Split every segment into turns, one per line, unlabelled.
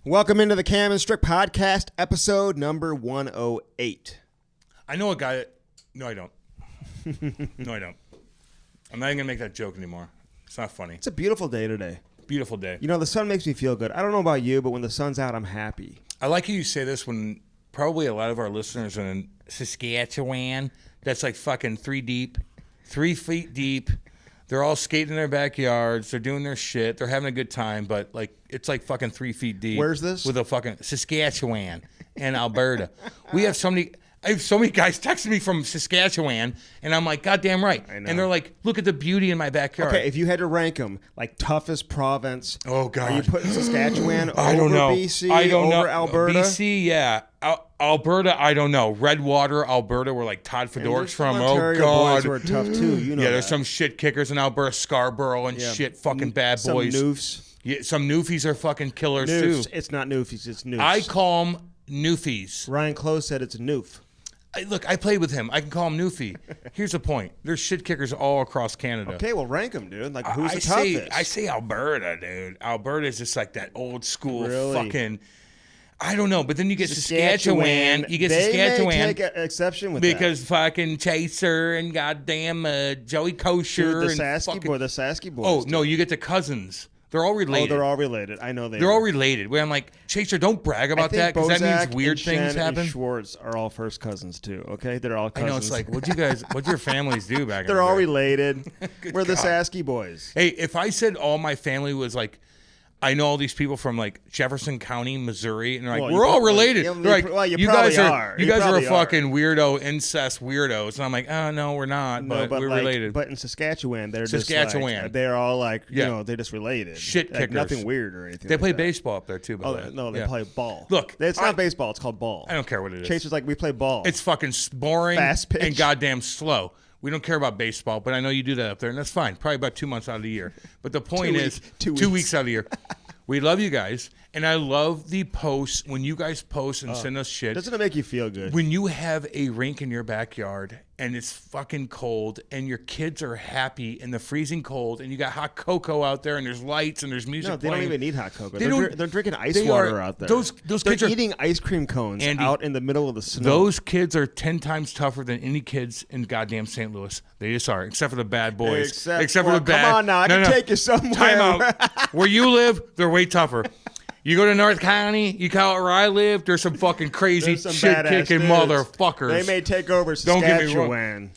Welcome into the Cam and Strick Podcast, episode number 108.
I know a guy. No, I don't. No, I don't. I'm not even going to make that joke anymore. It's not funny.
It's a beautiful day today.
Beautiful day.
You know, the sun makes me feel good. I don't know about you, but when the sun's out, I'm happy.
I like how you say this when probably a lot of our listeners are in Saskatchewan. That's like fucking 3 feet deep. They're all skating in their backyards. They're doing their shit. They're having a good time, but like it's like fucking 3 feet deep.
Where's this?
With a fucking Saskatchewan and Alberta. I have so many guys texting me from Saskatchewan, and I'm like, goddamn right.
I know.
And they're like, look at the beauty in my backyard.
Okay, if you had to rank them, like toughest province,
oh god,
are you putting Saskatchewan over
I don't know.
BC,
I don't
over
know.
Alberta?
BC, yeah. Alberta, I don't know. Redwater, Alberta, where like Todd Fedorik's from.
Ontario
Oh god,
boys were tough too. You know,
yeah. There's some shit kickers in Alberta, Scarborough, and shit fucking bad boys.
Some noofs.
Yeah, some newfies are fucking killers
Noofs.
too.
It's not noofies. It's noofs.
I call them newfies.
Ryan Close said it's a noof.
Look, I played with him. I can call him Newfie. Here's the point. There's shit kickers all across Canada.
Okay, well, rank them, dude. Like, who's the toughest?
I say Alberta, dude. Alberta is just like that old school fucking... I don't know, but then you get Saskatchewan. You get Saskatchewan.
They may take exception with
because fucking Chaser and goddamn Joey Kosher
dude,
and
the Sasky boys.
Oh, no, you get the cousins. They're all related.
Oh, they're all related. I know
they're all related. Where I'm like, Chaser, don't brag about that because that means weird things happen.
And Schwartz are all first cousins too. Okay, they're all cousins.
I know, it's like, what'd your families do back?
They're all related. We're the
God.
Sasky boys.
Hey, if I said all my family was like, I know all these people from like Jefferson County, Missouri, and they're like, we're all related. They're like, you guys are a fucking weirdo, incest weirdos. And I'm like, oh no, we're not, but we're related.
But in Saskatchewan, they're they're all like, you know, they're just related.
Shit kickers.
Like, nothing weird or anything.
They play baseball up there too.
They play ball.
Look,
it's not baseball. It's called ball.
I don't care what it is.
Chaser's like, we play ball.
It's fucking boring,
fast pitch,
and goddamn slow. We don't care about baseball, but I know you do that up there, and that's fine. Probably about 2 months out of the year. But the point is, 2 weeks out of the year. We love you guys, and I love the posts when you guys post and send us shit.
Doesn't it make you feel good?
When you have a rink in your backyard and it's fucking cold and your kids are happy in the freezing cold and you got hot cocoa out there and there's lights and there's music
No, they
playing.
don't even need hot cocoa. They're drinking ice water out there.
Those kids are
eating ice cream cones out in the middle of the snow.
Those kids are 10 times tougher than any kids in goddamn St. Louis. They just are, except for the bad boys. Except for the bad.
Come on now, I can take you somewhere.
Time out. Where you live, they're way tougher. You go to North County, you call it where I live, there's some fucking crazy shit-kicking motherfuckers.
They may take over Saskatchewan.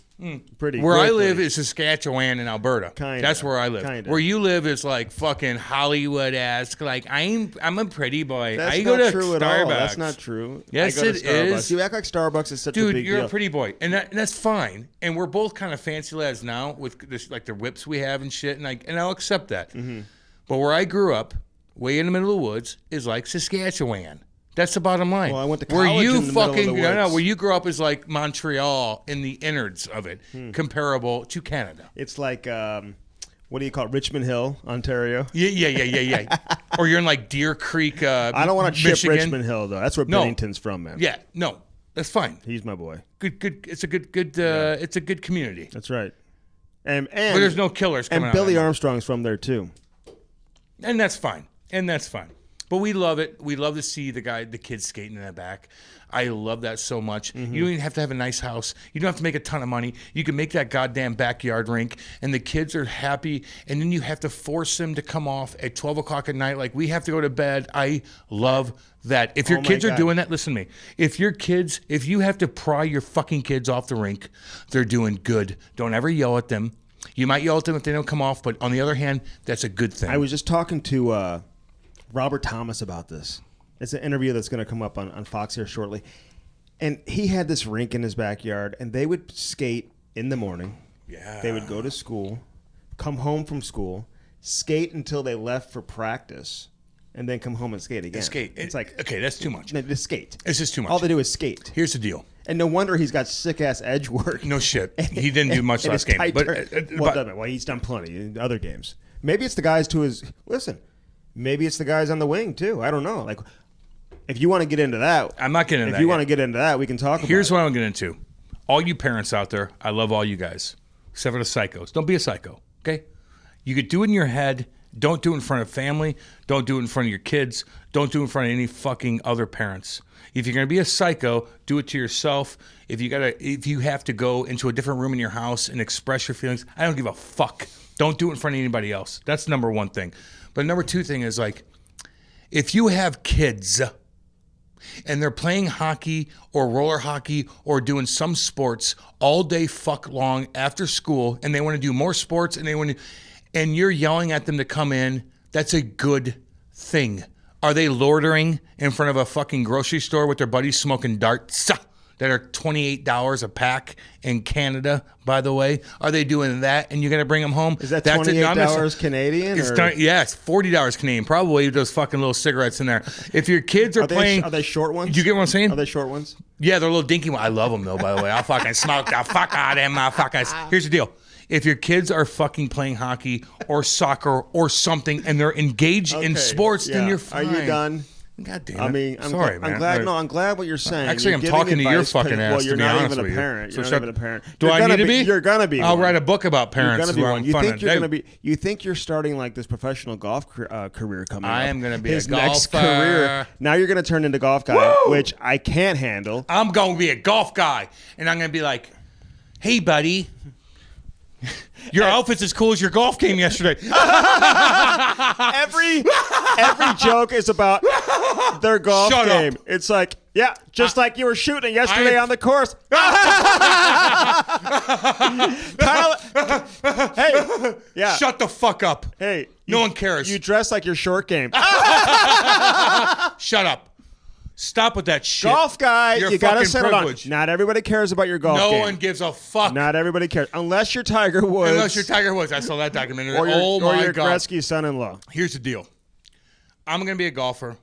Pretty
where
quickly.
I live is Saskatchewan and Alberta. That's where I live.
Kinda.
Where you live is like fucking Hollywood-esque. Like I'm a pretty boy.
That's
I
not
go to
true
Starbucks.
At all. That's not true.
Yes,
I go
it
to Starbucks.
is.
You act like Starbucks is such a big deal.
Dude, you're a pretty boy, and that's fine. And we're both kind of fancy lads now with this, like the whips we have and shit, and I'll accept that.
Mm-hmm.
But where I grew up, way in the middle of the woods, is like Saskatchewan. That's the bottom line.
Well, I went to college in the middle of the woods.
Where you grew up is like Montreal in the innards of it, comparable to Canada.
It's like, what do you call it? Richmond Hill, Ontario?
Yeah. Or you're in like Deer Creek,
I don't want to chip
Michigan.
Richmond Hill, though. That's where Bennington's from, man.
Yeah, no, that's fine.
He's my boy.
Good. It's a it's a good community.
That's right. And
but there's no killers coming out.
And Billy Armstrong's from there, too.
And that's fine. But we love it. We love to see the kids skating in the back. I love that so much. You don't even have to have a nice house. You don't have to make a ton of money. You can make that goddamn backyard rink, and the kids are happy, and then you have to force them to come off at 12 o'clock at night like we have to go to bed. I love that. If your kids are doing that, listen to me. If you have to pry your fucking kids off the rink, they're doing good. Don't ever yell at them. You might yell at them if they don't come off, but on the other hand, that's a good thing.
I was just talking to Robert Thomas about this. It's an interview that's going to come up on Fox here shortly. And he had this rink in his backyard, and they would skate in the morning.
Yeah.
They would go to school, come home from school, skate until they left for practice, and then come home and skate again. It's like,
okay, that's too much.
Just skate.
It's just too much.
All they do is skate.
Here's the deal.
And no wonder he's got sick-ass edge work.
No shit. He didn't do much last game.
Well, he's done plenty in other games. Maybe it's the guys to his... Listen, maybe it's the guys on the wing, too. I don't know. Like, if you want to get into that...
I'm not getting into that.
If you want to get into that, we can talk about it.
Here's what I'm getting into. All you parents out there, I love all you guys. Except for the psychos. Don't be a psycho, okay? You could do it in your head. Don't do it in front of family. Don't do it in front of your kids. Don't do it in front of any fucking other parents. If you're gonna be a psycho, do it to yourself. If you have to go into a different room in your house and express your feelings, I don't give a fuck. Don't do it in front of anybody else. That's number one thing. But number two thing is like, if you have kids and they're playing hockey or roller hockey or doing some sports all day fuck long after school, and they want to do more sports and you're yelling at them to come in, that's a good thing. Are they loitering in front of a fucking grocery store with their buddies smoking darts that are $28 a pack in Canada, by the way? Are they doing that and you're going to bring them home?
Is that $28 Canadian?
It's $40 Canadian, probably with those fucking little cigarettes in there. If your kids are playing...
Are they short ones?
Do you get what I'm saying?
Are they short ones?
Yeah, they're little dinky ones. I love them, though, by the way. I'll fucking smoke the fuck out of them motherfuckers. Here's the deal. If your kids are fucking playing hockey or soccer or something and they're engaged in sports, then you're fine.
Are you done?
God damn it.
I mean, I'm glad what you're saying.
Actually,
you're
I'm talking to your fucking ass,
you're
to be
not
honest
even
with
a
you.
parent.
So
You're not even a parent.
Do I need to be?
You're going to be.
I'll write a book about parents.
You're going to be one. You think you're starting like this professional golf career coming up.
I am going to be
His
a golfer.
next career. Now you're going to turn into golf guy, which I can't handle.
I'm going to be a golf guy. And I'm going to be like, hey, buddy. Your outfit's as cool as your golf game yesterday.
Every joke is about their golf game. Up. It's like, yeah, just like you were shooting yesterday on the course. Hey, yeah.
Shut the fuck up.
Hey,
no one cares.
You dress like your short game.
Shut up. Stop with that shit.
Golf guy, you gotta settle down.
Privilege.
Not everybody cares about your golf game.
No one gives a fuck.
Not everybody cares, unless you're Tiger Woods.
Unless you're Tiger Woods. I saw that documentary.
Or your
God.
Gretzky son-in-law.
Here's the deal. I'm gonna be a golfer.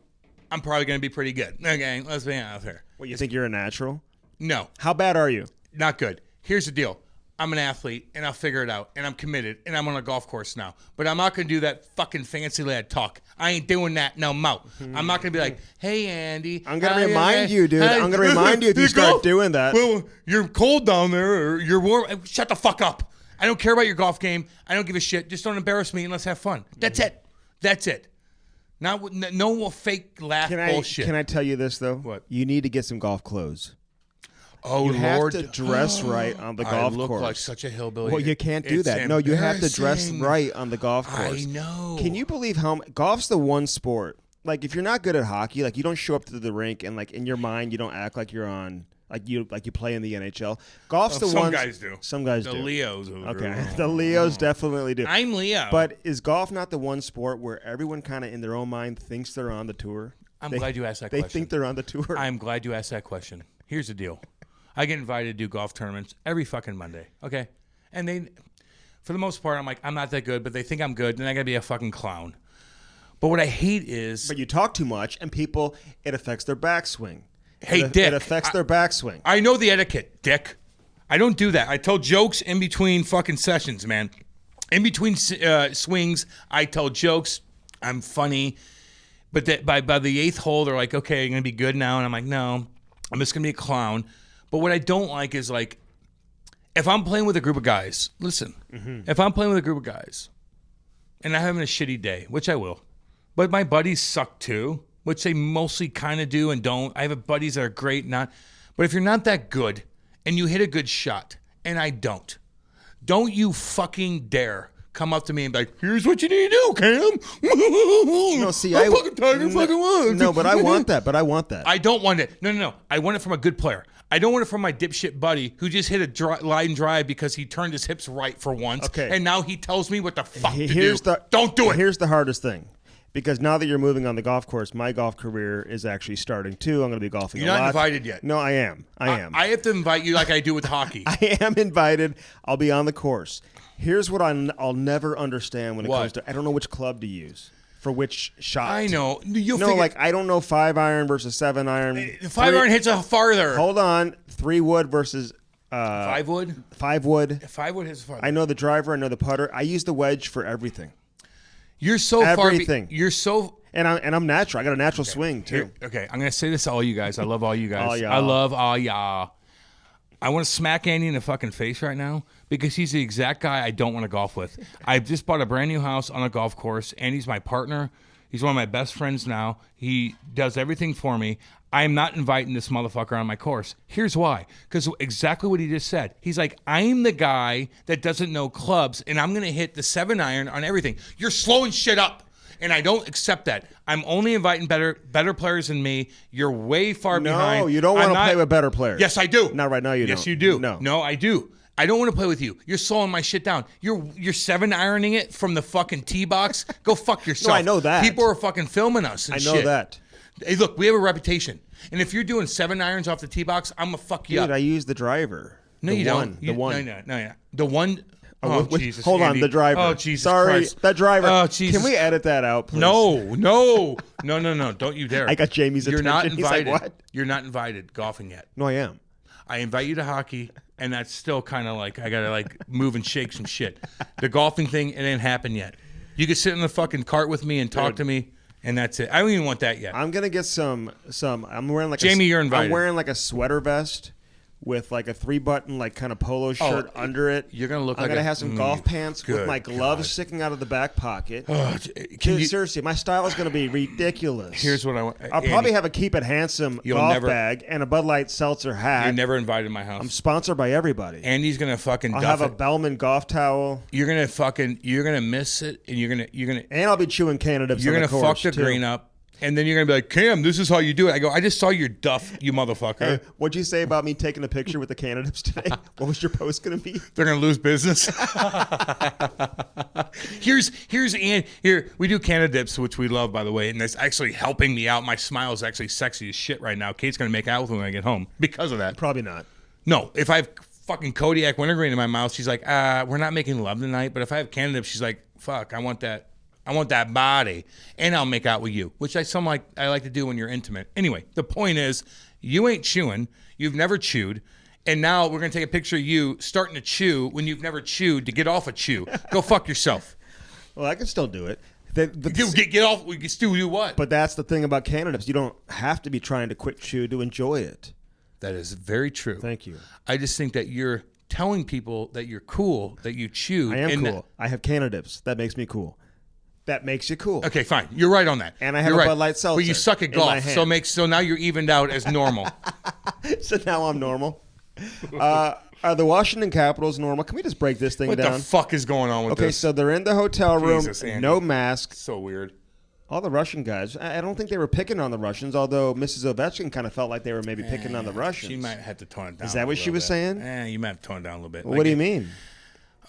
I'm probably gonna be pretty good. Okay, let's be honest here.
Well, you think you're a natural?
No.
How bad are you?
Not good. Here's the deal. I'm an athlete, and I'll figure it out, and I'm committed, and I'm on a golf course now. But I'm not going to do that fucking fancy lad talk. I ain't doing that no more. I'm not going to be like, hey, Andy.
I'm going to remind you, dude. I'm going to remind you if you start doing that.
Well, you're cold down there, or you're warm. Shut the fuck up. I don't care about your golf game. I don't give a shit. Just don't embarrass me, and let's have fun. That's it. That's it. No fake laugh bullshit.
Can I tell you this, though?
What?
You need to get some golf clothes.
Oh,
you
Lord.
have to dress right on the golf course.
I look like such a hillbilly.
Well, you can't do that. No, you have to dress right on the golf course.
I know.
Can you believe how golf's the one sport? Like, if you're not good at hockey, like you don't show up to the rink and like in your mind you don't act like you're on like you play in the NHL. Golf's the one.
Some guys do.
Some guys do.
The Leos.
Okay, the Leos definitely do.
I'm Leo.
But is golf not the one sport where everyone kind of in their own mind thinks they're on the tour?
I'm glad you asked that question.
They think they're on the tour.
I'm glad you asked that question. Here's the deal. I get invited to do golf tournaments every fucking Monday, okay? And they, for the most part, I'm like, I'm not that good, but they think I'm good, then I gotta be a fucking clown. But what I hate is...
But you talk too much, and people, it affects their backswing.
Hey, Dick.
It affects their backswing.
I know the etiquette, Dick. I don't do that. I tell jokes in between fucking sessions, man. In between swings, I tell jokes. I'm funny. But by the eighth hole, they're like, okay, you're gonna be good now. And I'm like, no, I'm just gonna be a clown. But what I don't like is like, if I'm playing with a group of guys, listen, if I'm playing with a group of guys and I'm having a shitty day, which I will, but my buddies suck too, which they mostly kind of do and don't. I have buddies that are great, not. But if you're not that good and you hit a good shot and I don't you fucking dare come up to me and be like, here's what you need to do, Cam.
No, see,
I'm fucking Tiger fucking Woods.
No, but I want that.
I don't want it. No. I want it from a good player. I don't want it from my dipshit buddy who just hit a line drive because he turned his hips right for once. Okay. And now he tells me what the fuck to do. Don't do it.
Here's the hardest thing. Because now that you're moving on the golf course, my golf career is actually starting too. I'm going to be golfing a lot.
You're not invited yet.
No, I am.
I have to invite you like I do with hockey.
I am invited. I'll be on the course. Here's what I'll never understand when it comes to, I don't know which club to use for which shot.
I know.
I don't know 5-iron versus 7-iron.
5-iron hits a farther.
Hold on. 3-wood versus
5-wood?
5-wood.
5-wood hits farther.
I know the driver. I know the putter. I use the wedge for everything.
You're so
everything.
You're so...
And I'm natural. I got a natural swing, too.
Okay, I'm going to say this to all you guys. I love all you guys.
All y'all.
I love all y'all. I want to smack Andy in the fucking face right now because he's the exact guy I don't want to golf with. I've just bought a brand new house on a golf course, and he's my partner. He's one of my best friends now. He does everything for me. I am not inviting this motherfucker on my course. Here's why. Because exactly what he just said. He's like, I'm the guy that doesn't know clubs, and I'm going to hit the 7-iron on everything. You're slowing shit up. And I don't accept that. I'm only inviting better players than me. You're way far behind.
No, you don't want to play with better players.
Yes, I do.
Not right now, you don't.
Yes, you do.
No,
I do. I don't want to play with you. You're slowing my shit down. You're 7-ironing it from the fucking tee box. Go fuck yourself.
No, I know that.
People are fucking filming us and
I know that.
Hey, look, we have a reputation. And if you're doing 7-irons off the tee box, I'm going to fuck you up.
Dude, I use the driver.
No, you don't.
The one.
No. The one. Oh, Jesus.
Hold
Andy.
on, the driver.
Oh, Jesus
Sorry,
Christ.
that driver.
Oh, Jesus.
Can we edit that out, please?
No. Don't you dare.
I got Jamie's
You're
attention.
not invited.
He's like, what?
You're not invited golfing yet.
No, I am.
I invite you to hockey, and that's still kind of like I got to move and shake some shit. The golfing thing, it ain't happened yet. You can sit in the fucking cart with me and talk to me, and that's it. I don't even want that yet.
I'm going to get some I'm wearing like
Jamie, you're invited.
I'm wearing like a sweater vest with like a 3-button like kind of polo shirt under it.
You're gonna look
I'm
like
gonna have some golf pants with my gloves sticking out of the back pocket. Dude, seriously, my style is gonna be ridiculous.
Here's what I want.
I'll probably have a Keep It Handsome golf bag and a Bud Light seltzer hat.
You're never invited to my house.
I'm sponsored by everybody.
Andy's gonna fucking.
I'll have a Bellman golf towel.
You're gonna miss it, and you're gonna.
And I'll be chewing Canada.
You're gonna fuck the green up. And then you're going to be like, Cam, this is how you do it. I go, I just saw your duff, you motherfucker.
Hey, what'd you say about me taking a picture with the candidates today? What was your post going to be?
They're going to lose business. Here, we do candidates, which we love, by the way. And that's actually helping me out. My smile is actually sexy as shit right now. Kate's going to make out with me when I get home because of that.
Probably not.
No, if I have fucking Kodiak wintergreen in my mouth, she's like, we're not making love tonight. But if I have candidates, she's like, fuck, I want that body, and I'll make out with you, which I like to do when you're intimate. Anyway, the point is, you ain't chewing. You've never chewed, and now we're gonna take a picture of you starting to chew when you've never chewed to get off a chew. Go fuck yourself.
Well, I can still do it.
Get off. We can still do what?
But that's the thing about candidates. You don't have to be trying to quick chew to enjoy it.
That is very true.
Thank you.
I just think that you're telling people that you're cool, that you chew.
I am cool. I have candidates. That makes me cool. That makes you cool.
Okay, fine. You're right on that.
And I have a Bud Light seltzer.
But you suck at golf, so now you're evened out as normal.
So now I'm normal. Are the Washington Capitals normal? Can we just break this thing down?
What the fuck is going on with this?
Okay, so they're in the hotel room,
Jesus, Andy.
no mask.
So weird.
All the Russian guys. I don't think they were picking on the Russians, although Mrs. Ovechkin kind of felt like they were maybe picking on the Russians.
She might have to tone it down.
Is that what she was saying?
You might have to tone it down a little bit.
Well, what do you mean?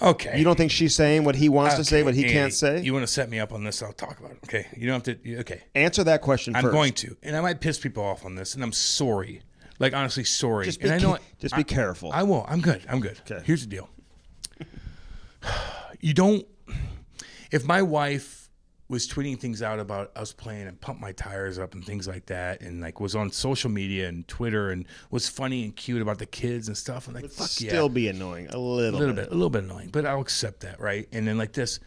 Okay.
You don't think she's saying what he wants to say, what he can't say?
You want to set me up on this, I'll talk about it. Okay. You don't have to. Okay.
Answer that question first.
I'm going to. And I might piss people off on this, and I'm sorry. Like, honestly, sorry.
Just
be
careful.
I will. I'm good.
Okay.
Here's the deal. You don't. If my wife was tweeting things out about us playing and pump my tires up and things like that, and like was on social media and Twitter and was funny and cute about the kids and stuff, I'm like, fuck yeah.
Still be annoying a little bit
annoying, but I'll accept that, right? And then like this.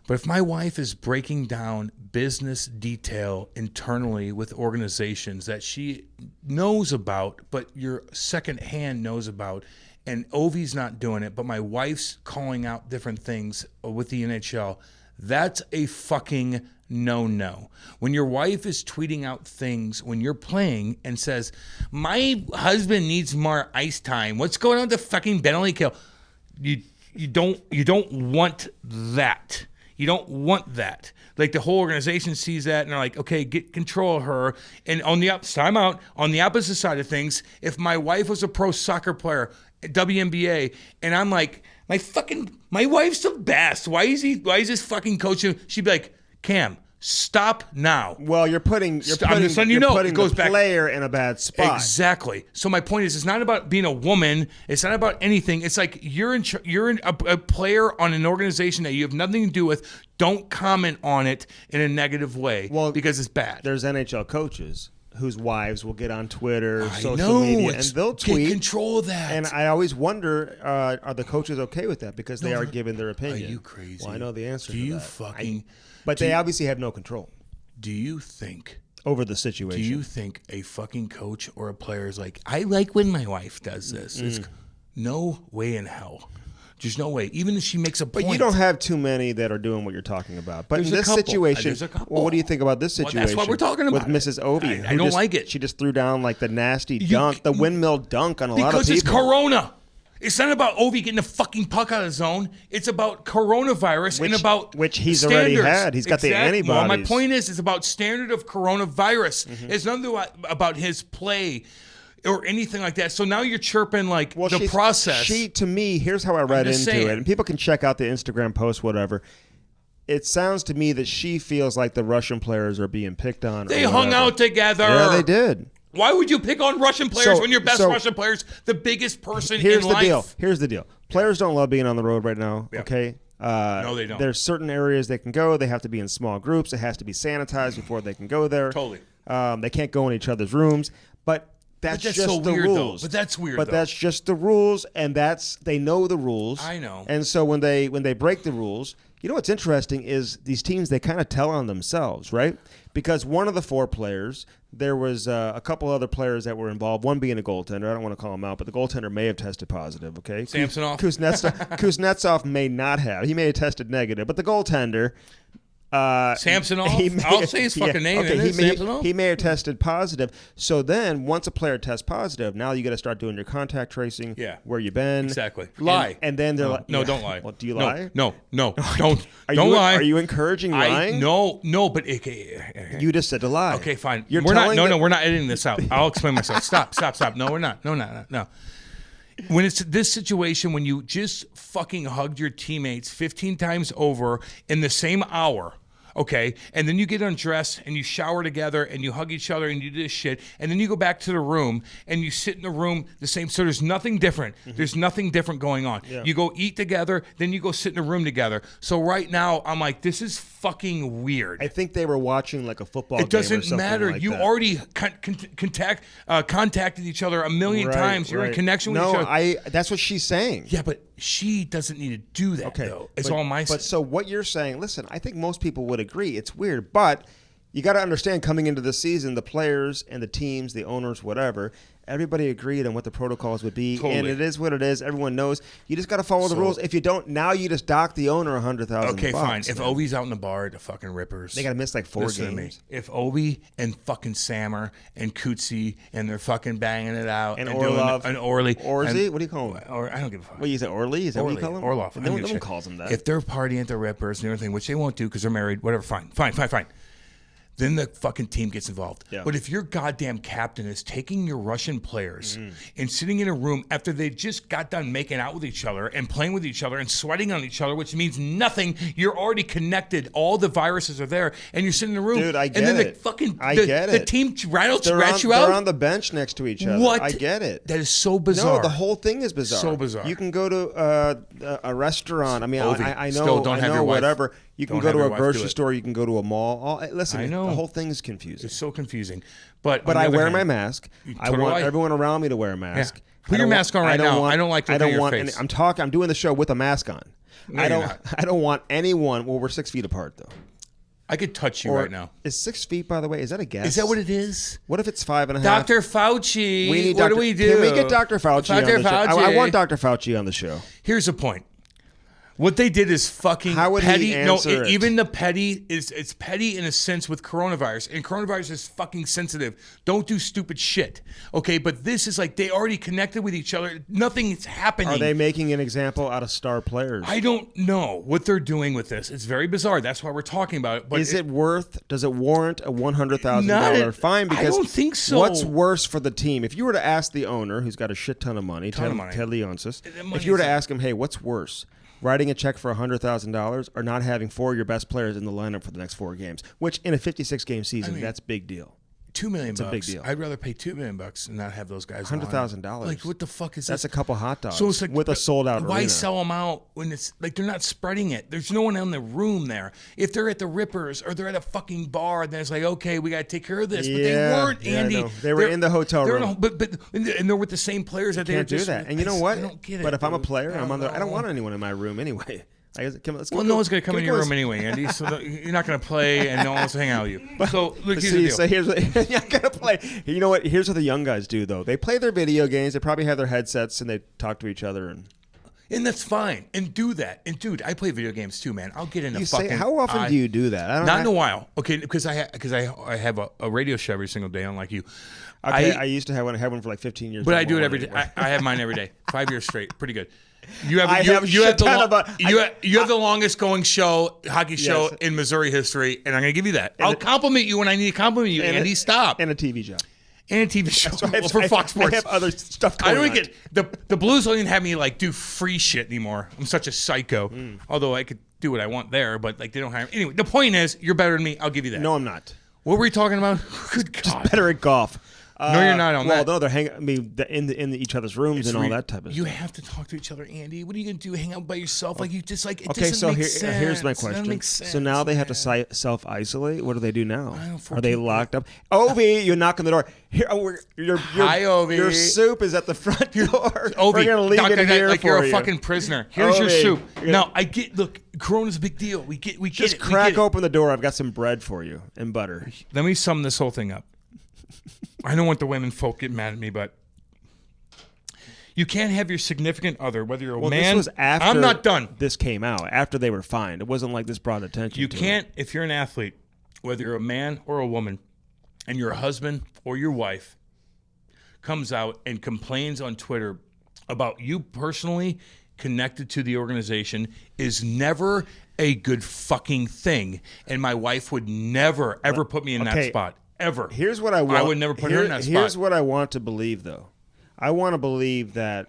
But if my wife is breaking down business detail internally with organizations that she knows about, but your second hand knows about, and Ovi's not doing it, but my wife's calling out different things with the NHL, that's a fucking no. When your wife is tweeting out things when you're playing and says, my husband needs more ice time, what's going on with the fucking penalty kill? You don't want that. You don't want that. Like the whole organization sees that and they're like, okay, get control of her. And on the opposite side of things, if my wife was a pro soccer player, WNBA, and I'm like, my wife's the best. Why is this fucking coach? She'd be like, Cam, stop now.
Well, you're putting
it goes
the player in a bad spot.
Exactly. So my point is, it's not about being a woman. It's not about anything. It's like you're a player on an organization that you have nothing to do with. Don't comment on it in a negative way because it's bad.
There's NHL coaches whose wives will get on Twitter, social media, and they'll tweet.
Get control of that.
And I always wonder, are the coaches okay with that? Because they are giving their opinion.
Are you crazy?
Well, I know the answer to that.
But
they obviously have no control.
Do you think
over the situation?
Do you think a fucking coach or a player is like, I like when my wife does this? It's no way in hell. There's no way. Even if she makes a point.
But you don't have too many that are doing what you're talking about. But
There's
in
a
this
couple.
situation,
There's a couple.
well, what do you think about this
Well,
situation?
that's what we're talking about.
With Mrs. Obi.
I don't like it.
She just threw down like the nasty dunk, the windmill dunk on a lot of people.
Because it's Corona. It's not about Ovi getting the fucking puck out of the zone. It's about coronavirus and about
which he's
standards.
already had. He's got the antibodies.
Well, my point is, it's about standard of coronavirus. It's nothing about his play or anything like that. So now you're chirping like the process.
To me, here's how I read into
saying.
it, and people can check out the Instagram post, whatever. It sounds to me that she feels like the Russian players are being picked on.
They hung out together.
Yeah, they did.
Why would you pick on Russian players when your best Russian player's the biggest person in life?
Here's the deal. Players don't love being on the road right now, okay?
No, they don't.
There's certain areas they can go. They have to be in small groups. It has to be sanitized before they can go there.
Totally.
They can't go in each other's rooms. But that's just
so
the
weird,
rules.
though. But that's weird,
But
though.
that's just the rules, and they know the rules.
I know.
And so when they break the rules, you know what's interesting is these teams, they kind of tell on themselves, right? Because one of the 4 players, there was a couple other players that were involved, one being a goaltender. I don't want to call him out, but the goaltender may have tested positive, okay?
Samsonov?
Kuznetsov may not have. He may have tested negative, but the goaltender...
Samsonov? I'll say his fucking name.
Okay,
Samsonov?
he may have tested positive. So then, once a player tests positive, now you got to start doing your contact tracing.
Yeah.
Where you been?
Exactly. Lie.
And then they're like,
no, don't lie.
Well, do you lie?
No, don't
lie.
lie.
Are you encouraging lying?
No, but
you just said to lie.
Okay, fine.
You're
we're not.
telling
No, we're not editing this out. I'll explain myself. Stop. No, we're not. No. When it's this situation, when you just fucking hugged your teammates 15 times over in the same hour, okay, and then you get undressed and you shower together and you hug each other and you do this shit, and then you go back to the room and you sit in the room the same. So there's nothing different. There's nothing different going on.
Yeah.
You go eat together, then you go sit in a room together. So right now, I'm like, this is fucking weird.
I think they were watching like a football game.
It doesn't matter.
Like
you
that.
already contacted each other a million times. You're in connection with each other.
No, that's what she's saying.
Yeah, but she doesn't need to do that, though. It's all my...
But so what you're saying, listen, I think most people would agree. It's weird, but you got to understand coming into the season, the players and the teams, the owners, whatever, everybody agreed on what the protocols would be.
Totally.
And it is what it is. Everyone knows. You just got to follow the rules. If you don't, now you just dock the owner $100,000.
Okay, fine. If Ovi's out in the bar at the fucking Rippers...
They got to miss like 4
listen
games.
To me. If Ovi and fucking Sammer and Cootsie and they're fucking banging it out...
And Orlov.
And Orly.
Orzy? What do you call him?
Or, I don't give a fuck.
What, you say Orly? Is that what you call him?
Orlov.
No one calls him that.
If they're partying at the Rippers and everything, which they won't do because they're married, whatever, fine. Then the fucking team gets involved.
Yeah.
But if your goddamn captain is taking your Russian players and sitting in a room after they just got done making out with each other and playing with each other and sweating on each other, which means nothing, you're already connected. All the viruses are there, and you're sitting in a room.
Dude, I get
and then
it.
The team rats you out.
They're on the bench next to each other.
What?
I get it.
That is so bizarre.
No, the whole thing is bizarre.
So bizarre.
You can go to a restaurant. I mean, I know,
Still don't have your wife.
whatever. You can
Don't
go
have
to
your
a
wife
grocery
do it.
store. You can go to a mall. Listen,
I know.
the whole thing is confusing.
It's so confusing. But
I wear my mask. I want
Totally.
everyone around me to wear a mask.
Yeah. Put your mask on right now. I don't like to look at your
want.
face.
I'm doing the show with a mask on.
No, you're not.
I don't want anyone. Well, we're 6 feet apart though.
I could touch you right now.
Is 6 feet, by the way? Is that a guess?
Is that what it is?
What if it's 5.5?
Dr. Fauci.
We need
what
Dr.
do we do?
Can we get Dr. Fauci on the show?
Fauci.
I want Dr. Fauci on the show.
Here's the point. What they did is fucking
How would
petty.
he answer it?
Even the petty it's petty in a sense with coronavirus, and coronavirus is fucking sensitive. Don't do stupid shit, okay? But this is like they already connected with each other. Nothing is happening.
Are they making an example out of star players?
I don't know what they're doing with this. It's very bizarre. That's why we're talking about it. But
Does it warrant a $100,000 fine? Because
I don't think so.
What's worse for the team? If you were to ask the owner, who's got a shit ton of money, Ted Leonsis, if you were to ask him, hey, what's worse? Writing a check for $100,000 or not having 4 of your best players in the lineup for the next 4 games, which in a 56-game season, that's a big deal.
$2 million.
It's a big deal.
I'd rather pay $2 million and not have those guys.
$100,000.
Like, what the fuck is
That's
this?
a couple hot dogs.
So it's like,
with a sold out
Why
arena.
sell them out when it's like they're not spreading it? There's no one in the room there. If they're at the Rippers or they're at a fucking bar, then it's like, okay, we got to take care of this. But they weren't, Andy.
No. They were in the hotel room.
And they're with the same players that they
Can't do that. And you know what?
I don't get it.
But if I'm a
dude.
player, I don't want anyone in my room anyway. Let's
Well, no one's going to come in your room anyway, Andy. So you're not going to play, and no one wants to hang out with you. So look, here's the deal.
So here's what you're not gonna play. You know what? Here's what the young guys do though. They play their video games. They probably have their headsets and they talk to each other. And
And that's fine. And do that. And dude, I play video games too, man. I'll get in
How often do you do that?
Not in a while. Okay, because I have a radio show every single day, unlike you.
Okay, I used to have one. I had one for like 15 years.
But I do it every day. I have mine every day. 5 years straight. Pretty good. You have the longest going hockey show in Missouri history, and I'm going to give you that. I'll compliment you when I need to compliment you, Andy. Stop.
And a TV job.
And a TV show for Fox Sports.
I have other stuff going on.
The Blues don't even have me like do free shit anymore. I'm such a psycho. Although I could do what I want there, but like they don't hire me. Anyway, the point is, you're better than me. I'll give you that.
No, I'm not.
What were we talking about? Good God.
Just better at golf.
No, you're not on that.
Well, no, they're hanging. I mean, in each other's rooms and all that type of stuff.
You have to talk to each other, Andy. What are you gonna do? Hang out by yourself? Like you just like it
okay,
doesn't
so
make sense.
Here's my question. Makes sense, so now they have to self-isolate. What do they do now? Are they locked up? Ovi, you knock on the door. Here,
hi, Ovi.
Your soup is at the front door.
Ovi,
we're gonna leave it here
like
for
you're
you.
a fucking prisoner. Here's your soup. No, I get. Look, Corona's a big deal. We get it.
Just crack open the door. I've got some bread for you and butter.
Let me sum this whole thing up. I don't want the women folk get mad at me, but you can't have your significant other, whether you're a man.
This was after
I'm not done.
This came out after they were fined. It wasn't like this brought attention.
You can't, if you're an athlete, whether you're a man or a woman, and your husband or your wife comes out and complains on Twitter about you personally connected to the organization, is never a good fucking thing. And my wife would never ever put me in that spot. Ever.
Here's what I want.
I would never put her in that spot.
Here's what I want to believe, though. I want to believe that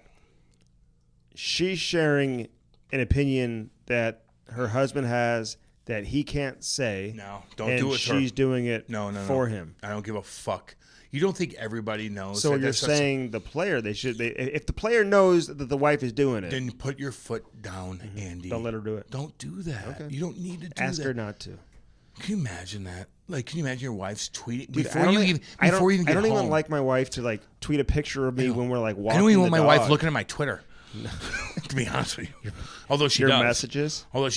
she's sharing an opinion that her husband has that he can't say.
No, don't do it.
She's doing it for him.
I don't give a fuck. You don't think everybody knows?
So you're saying the player, if the player knows that the wife is doing it,
then put your foot down, Andy.
Don't let her do it.
Don't do that. Okay. You don't need to do that.
Ask her not to.
Can you imagine that? Like, can you imagine your wife's tweeting
before you even get home? I don't even like my wife to like tweet a picture of me when we're like walking.
I don't even want my wife looking at my Twitter. To be honest with you, although she does.
Messages.
Although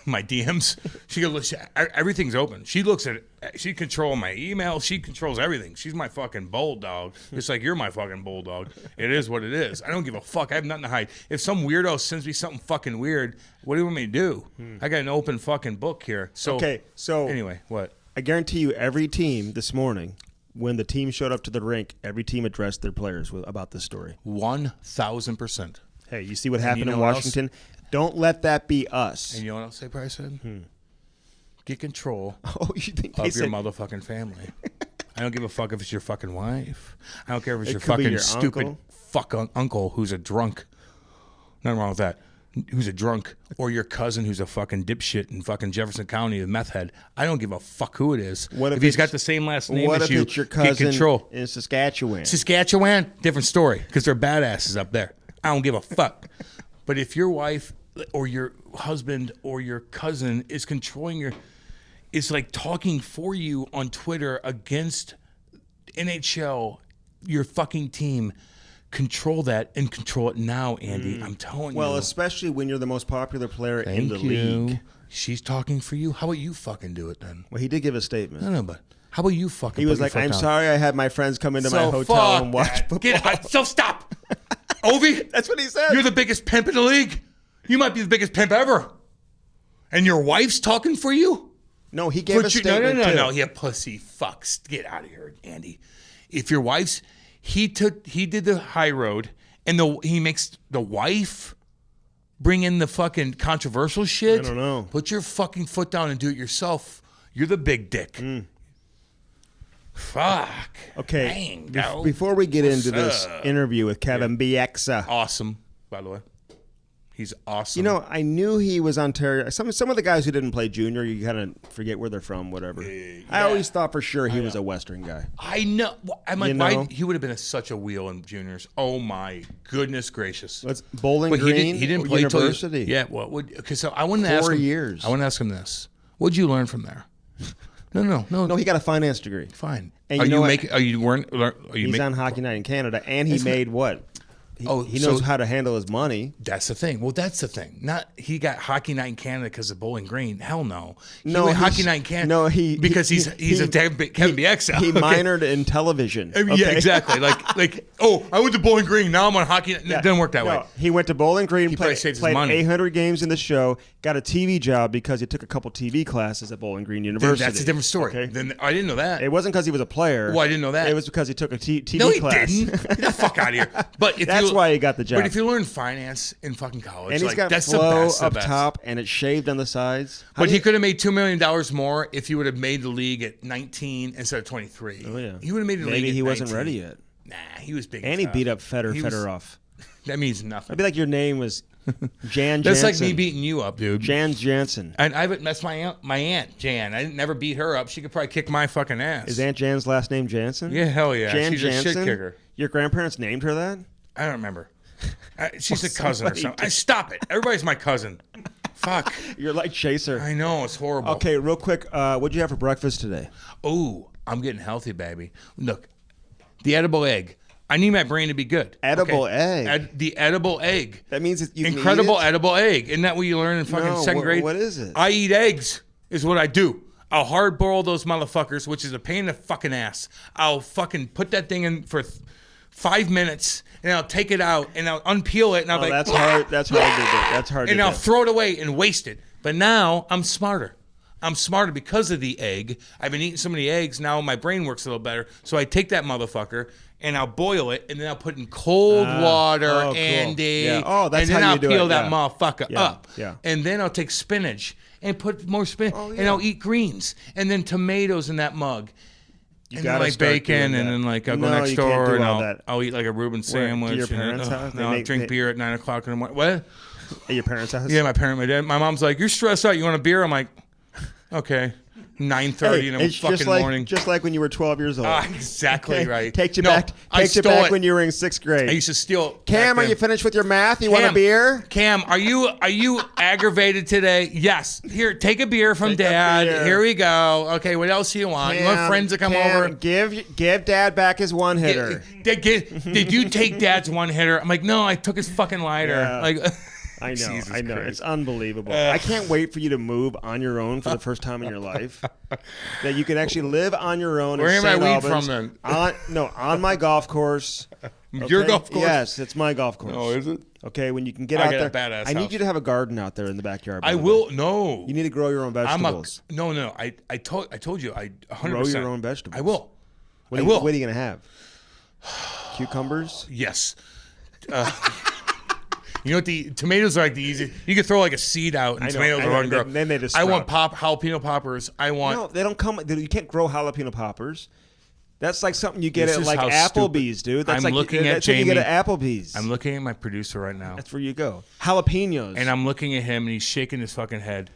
my DMs, she goes, everything's open. She looks at it. She controls my email. She controls everything. She's my fucking bulldog. It's like you're my fucking bulldog. It is what it is. I don't give a fuck. I have nothing to hide. If some weirdo sends me something fucking weird, what do you want me to do? I got an open fucking book here. So anyway, what?
I guarantee you, every team this morning, when the team showed up to the rink, every team addressed their players about this story.
1,000%.
Hey, you see what happened in Washington? Don't let that be us.
And you know what else they probably said? Get control
you think
of your motherfucking family. I don't give a fuck if it's your fucking wife. I don't care if it's your fucking stupid uncle who's a drunk. Nothing wrong with that. Who's a drunk, or your cousin who's a fucking dipshit in fucking Jefferson County, a meth head. I don't give a fuck who it is. If he's got the same last name as you,
it's your cousin
get control.
In Saskatchewan?
Saskatchewan, different story, because they're badasses up there. I don't give a fuck. But if your wife or your husband or your cousin is controlling is like talking for you on Twitter against NHL, your fucking team, control that and control it now, Andy. I'm telling you.
Well, especially when you're the most popular player in the league.
She's talking for you. How about you fucking do it then?
Well, he did give a statement.
No, but how about you fucking?
He was like, "I'm sorry, I had my friends come into my hotel and watch football."
So stop, Ovi.
That's what he said.
You're the biggest pimp in the league. You might be the biggest pimp ever, and your wife's talking for you.
No, he gave a statement.
No. You pussy fucks. Get out of here, Andy. If your wife's He did the high road, and he makes the wife bring in the fucking controversial shit.
I don't know.
Put your fucking foot down and do it yourself. You're the big dick. Fuck.
Okay.
Dang,
before we get into this interview with Kevin Bieksa.
Awesome, by the way. He's awesome.
You know, I knew he was Ontario. Some of the guys who didn't play junior, you kind of forget where they're from, whatever. I always thought for sure he was a Western guy.
I know. I'm like, he would have been such a wheel in juniors. Oh my goodness gracious!
Bowling Green.
He didn't play
University.
Yeah. Well, okay. So I want to ask him.
4 years.
I want to ask him this. What'd you learn from there? No.
He got a finance degree.
Fine.
And
He's on Hockey Night in Canada,
and he made what? he knows how to handle his money.
That's the thing. Well, that's the thing. Not he got Hockey Night in Canada because of Bowling Green. Hell no. Hockey Night in Canada.
No,
because he's a Kevin Bieksa.
He minored in television.
Okay. Yeah, exactly. Like I went to Bowling Green. Now I'm on Hockey Night. It doesn't work that way.
He went to Bowling Green.
He
played
saves his money.
800 games in the show. Got a TV job because he took a couple TV classes at Bowling Green University.
That's a different story.
Okay?
Then I didn't know that.
It wasn't because he was a player.
Well, I didn't know that.
It was because he took a TV
no,
class.
No, he didn't. Get the fuck out of here. But
that's why he got the job.
But if you learn finance in fucking college,
and he's got
that's
flow
the
up
best.
top and it's shaved on the sides.
But he could have made $2 million more if he would have made the league at 19 instead of 23.
Oh yeah,
he would have made the league.
Maybe he
19.
wasn't ready yet.
Nah, he was big.
And he beat up Fedorov.
That means nothing.
It'd be like your name was Jan Jansen.
That's like me beating you up, dude.
Jan Jansen.
And that's my aunt Jan. I didn't never beat her up. She could probably kick my fucking ass.
Is Aunt Jan's last name Jansen?
Yeah, hell yeah.
Jan
She's
Jansen?
a shit kicker.
Your grandparents named her that?
I don't remember. She's a cousin or something. Stop it. Everybody's my cousin. Fuck.
You're like Chaser.
I know, it's horrible.
Okay, real quick. What'd you have for breakfast today?
Oh, I'm getting healthy, baby. Look, the edible egg. I need my brain to be good.
Edible egg?
The edible egg.
That means you can
incredible
eat it?
Edible egg. Isn't that what you learn in fucking second grade?
What is it?
I eat eggs is what I do. I'll hard boil those motherfuckers, which is a pain in the fucking ass. I'll fucking put that thing in for 5 minutes, and I'll take it out, and I'll unpeel it, and I'll be like,
that's hard. That's hard to do. That's hard to do.
And I'll throw it away and waste it. But now I'm smarter. I'm smarter because of the egg. I've been eating so many eggs, now my brain works a little better. So I take that motherfucker, and I'll boil it, and then I'll put in cold water, Andy.
Yeah. Oh, that's
and then
how
I'll
you do
peel
it.
that motherfucker up.
Yeah.
And then I'll take spinach and put more spinach, and I'll eat greens, and then tomatoes in that mug. And then like bacon, and then like I'll go next door and I'll eat like a Reuben sandwich.
To your parents' house?
I'll drink beer at 9 o'clock in the morning. What?
At your parents' house?
Yeah, my dad. My mom's like, "You're stressed out. You want a beer?" I'm like, "Okay." 9:30 in the fucking morning.
Just like when you were 12 years old.
Exactly right.
Takes you back when you were in 6th grade.
I used to steal.
Cam, are you finished with your math? You want a beer?
Cam, are you aggravated today? Yes. Here, take a beer from Dad. Here we go. Okay, what else do you want? You want friends to come over?
Give Dad back his one hitter.
Did you take Dad's one hitter? I'm like, no, I took his fucking lighter.
Yeah.
Like.
I know.
Jesus Christ.
It's unbelievable. I can't wait for you to move on your own for the first time in your life. That you can actually live on your own.
Where am I weed from then?
On my golf course. Okay?
Your golf course?
Yes, it's my golf course.
Oh, is it?
Okay, when you can get out there.
Badass
I need you to have a garden out there in the backyard.
I will. No.
You need to grow your own vegetables.
No. I told you. I 100%.
Grow your own vegetables.
I will.
What are you going to have? Cucumbers?
Yes. You know what? The tomatoes are like the easiest. You can throw like a seed out, and tomatoes are going to grow.
Then they just
I want jalapeno poppers.
No, they don't come. You can't grow jalapeno poppers. That's like something you get
This
at
is
like
how
Applebee's,
stupid.
dude. That's
I'm looking at
that's what you
Jamie.
get at Applebee's.
I'm looking at my producer right now.
That's where you go. Jalapenos.
And I'm looking at him, and he's shaking his fucking head.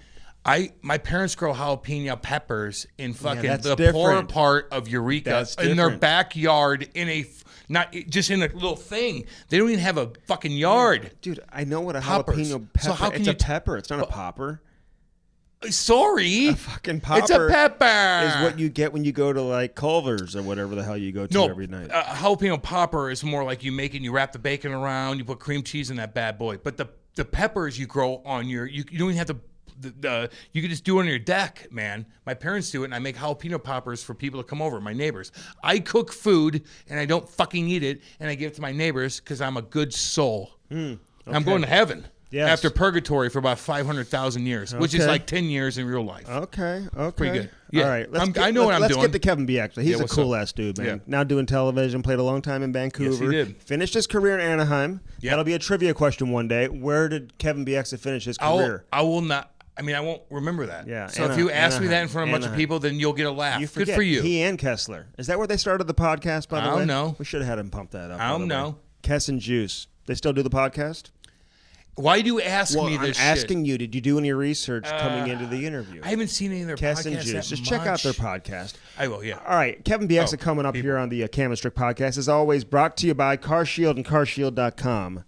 My parents grow jalapeno peppers in fucking poor part of Eureka in their backyard not just in a little thing. They don't even have a fucking yard.
Dude, I know what a jalapeno pepper.
So how can
it's a pepper. It's not a popper.
Sorry.
A fucking popper.
It's a pepper.
Is what you get when you go to like Culver's or whatever the hell you go to every night.
A jalapeno popper is more like you make it and you wrap the bacon around, you put cream cheese in that bad boy. But the peppers you grow on you don't even have to. You can just do it on your deck, man. My parents do it, and I make jalapeno poppers for people to come over, my neighbors. I cook food, and I don't fucking eat it, and I give it to my neighbors because I'm a good soul. Okay. I'm going to heaven after purgatory for about 500,000 years, which is like 10 years in real life.
Okay.
Pretty good. Yeah.
All right.
I know what I'm doing.
Let's get to Kevin Bieksa. He's a cool-ass dude, man.
Yeah.
Now doing television, played a long time in Vancouver.
Yes, he did.
Finished his career in Anaheim. Yep. That'll be a trivia question one day. Where did Kevin Bieksa finish his career?
I will not. I mean, I won't remember that.
Yeah.
So if you ask me that in front of a bunch of people, then you'll get a laugh. Good for you.
He and Kessler. Is that where they started the podcast, by the way?
I don't know.
We should have had him pump that up.
I don't know.
Kess and Juice. They still do the podcast?
Why do you ask me this shit?
I'm asking you, did you do any research coming into the interview?
I haven't seen any of their
Kess
podcasts
and Juice. Just check out their podcast.
I will, yeah.
All right. Kevin Bieksa coming up here on the Cam and Strick Podcast. As always, brought to you by CarShield and CarShield.com.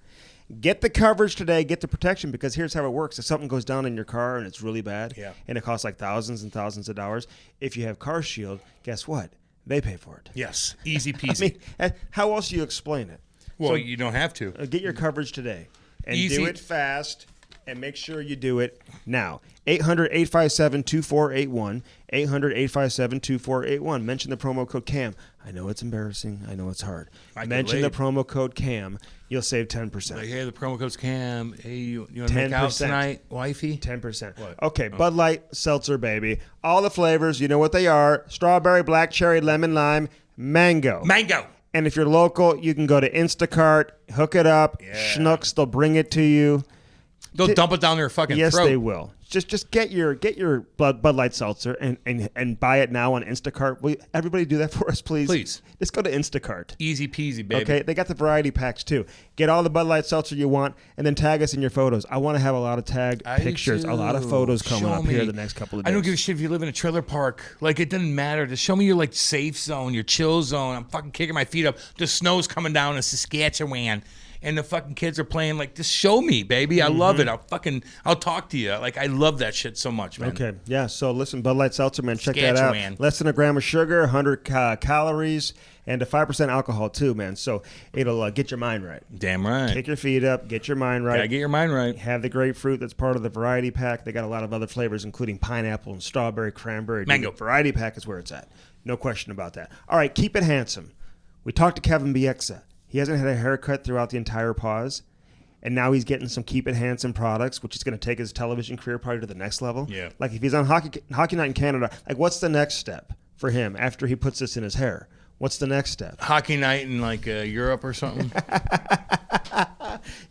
Get the coverage today. Get the protection, because here's how it works. If something goes down in your car and it's really bad, and it costs like thousands and thousands of dollars, if you have CarShield, guess what? They pay for it.
Yes. Easy peasy.
I mean, how else do you explain it?
Well, you don't have to.
Get your coverage today. And
Easy.
do it fast. And make sure you do it now. 800-857-2481. 800-857-2481. Mention the promo code CAM. I know it's embarrassing. I know it's hard. Mention the promo code CAM. You'll save 10%.
Like, hey, the promo code's CAM. Hey, you want to make out tonight, wifey?
10%. What? Okay, Bud Light, seltzer, baby. All the flavors, you know what they are. Strawberry, black cherry, lemon, lime, mango.
Mango.
And if you're local, you can go to Instacart, hook it up. Yeah. Schnooks, they'll bring it to you.
They'll dump it down their fucking throat.
Yes, they will. Just get your Bud Light seltzer and buy it now on Instacart. Will everybody do that for us, please?
Please.
Just go to Instacart.
Easy peasy, baby.
Okay, they got the variety packs too. Get all the Bud Light seltzer you want, and then tag us in your photos. I want to have a lot of tagged pictures, a lot of photos coming up here the next couple of days.
I don't give a shit if you live in a trailer park. Like, it doesn't matter. Just show me your safe zone, your chill zone. I'm fucking kicking my feet up. The snow's coming down in Saskatchewan. And the fucking kids are playing, like, just show me, baby. I love it. I'll talk to you. Like, I love that shit so much, man.
Okay, yeah. So listen, Bud Light Seltzer, man, check that out. Less than a gram of sugar, 100 calories, and a 5% alcohol too, man. So it'll get your mind right.
Damn right.
Kick your feet up, get your mind right.
Gotta get your mind right.
Have the grapefruit that's part of the variety pack. They got a lot of other flavors, including pineapple and strawberry, cranberry.
Mango.
Variety pack is where it's at. No question about that. All right, keep it handsome. We talked to Kevin Bieksa. He hasn't had a haircut throughout the entire pause, and now he's getting some Keep It Handsome products, which is going to take his television career probably to the next level.
Yeah.
Like if he's on Hockey Night in Canada, like what's the next step for him after he puts this in his hair? What's the next step?
Hockey Night in like Europe or something?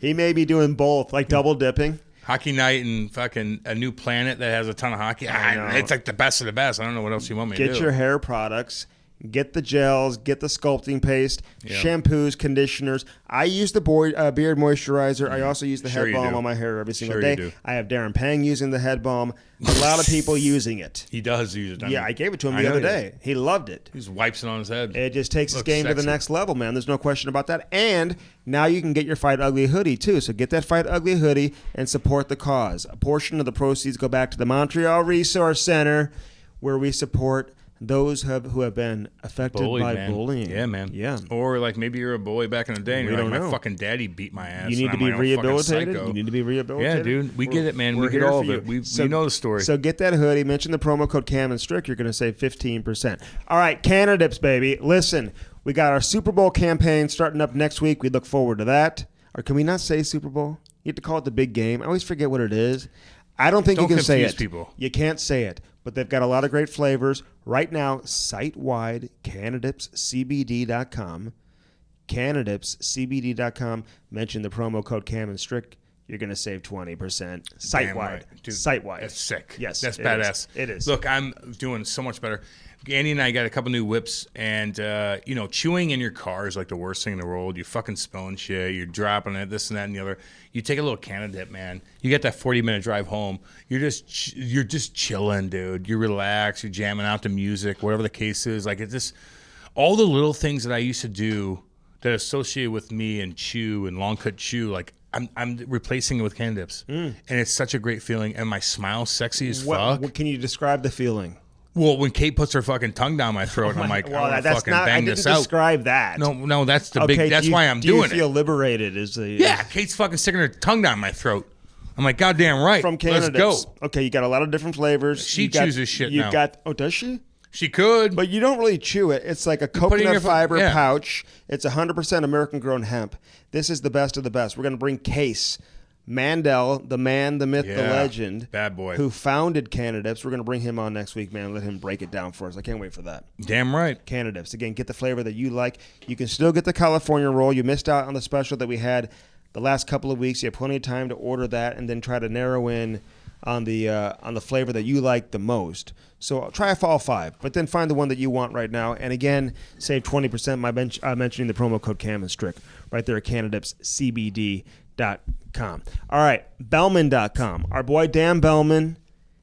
He may be doing both, like double dipping.
Hockey Night in fucking a new planet that has a ton of hockey. It's like the best of the best. I don't know what else you want me to do.
Get your hair products. Get the gels, get the sculpting paste, shampoos, conditioners. I use the beard moisturizer. I also use the head balm on my hair every single day. I have Darren Pang using the head balm. A lot of people using it.
He does use it.
I gave it to him the other day. He loved it.
He just wipes it on his head.
It just takes his game to the next level, man. There's no question about that. And now you can get your Fight Ugly hoodie, too. So get that Fight Ugly hoodie and support the cause. A portion of the proceeds go back to the Montreal Resource Center, where we support those who have been affected by bullying.
Yeah, man.
Yeah.
Or like maybe you're a bully back in the day and you're like, my fucking daddy beat my ass.
You need to be rehabilitated. You need to be rehabilitated.
Yeah, dude. We get it, man. We get all of it. We know the story.
So get that hoodie. Mention the promo code Cam and Strick. You're going to save 15%. All right, Canadips, baby. Listen, we got our Super Bowl campaign starting up next week. We look forward to that. Or can we not say Super Bowl? You have to call it the big game. I always forget what it is. I don't think you can say it.
People.
You can't say it. But they've got a lot of great flavors. Right now, site-wide, CanadipsCBD.com. CanadipsCBD.com. Mention the promo code Cam and Strick. You're going to save 20%. Site-wide.
Dude,
site-wide.
That's sick.
Yes.
That's badass.
It is.
Look, I'm doing so much better. Andy and I got a couple new whips, and, chewing in your car is like the worst thing in the world. You fucking spilling shit. You're dropping it, this and that and the other. You take a little Canadip, man. You get that 40-minute drive home. You're just chilling, dude. You're relaxed. You're jamming out to music, whatever the case is. Like, it's just all the little things that I used to do that associate with me and chew and long cut chew, like, I'm replacing it with Canidips. And it's such a great feeling. And my smile's sexy as fuck.
What can you describe the feeling?
Well, when Kate puts her fucking tongue down my throat, I'm like, I want to fucking bang this out.
I didn't describe that.
No, that's the big. That's why I'm doing it.
Do you feel liberated?
Yeah, Kate's fucking sticking her tongue down my throat. I'm like, goddamn right.
From Canada.
Let's go.
Okay, you got a lot of different flavors.
She chooses shit now.
Does she?
She could.
But you don't really chew it. It's like a coconut fiber pouch. It's 100% American-grown hemp. This is the best of the best. We're going to bring Case Mandel, the man, the myth, the legend.
Bad boy.
Who founded Canadips. We're going to bring him on next week, man, and let him break it down for us. I can't wait for that.
Damn right.
Canadips. Again, get the flavor that you like. You can still get the California roll. You missed out on the special that we had the last couple of weeks. You have plenty of time to order that and then try to narrow in on the flavor that you like the most. So try all 5, but then find the one that you want right now. And again, save 20% by mentioning the promo code Cam and Strick right there at CanadipsCBD.com. All right, Bellman.com. Our boy Dan Bellman,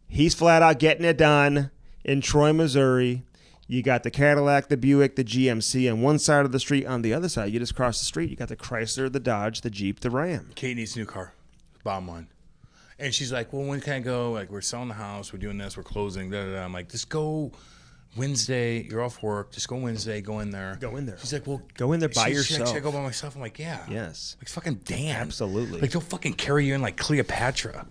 he's flat out getting it done in Troy, Missouri. You got the Cadillac, the Buick, the GMC on one side of the street. On the other side, you just cross the street, you got the Chrysler, the Dodge, the Jeep, the Ram.
Kate needs a new car. Bottom line. And she's like, well, when can I go? Like, we're selling the house. We're doing this. We're closing. Da, da, da. I'm like, just go Wednesday, you're off work. Just go Wednesday. Go in there.
Go in there.
She's like, well,
go in there by yourself.
Should I go by myself? I'm like, yeah.
Yes.
Like, fucking damn.
Absolutely.
Like, they'll fucking carry you in like Cleopatra.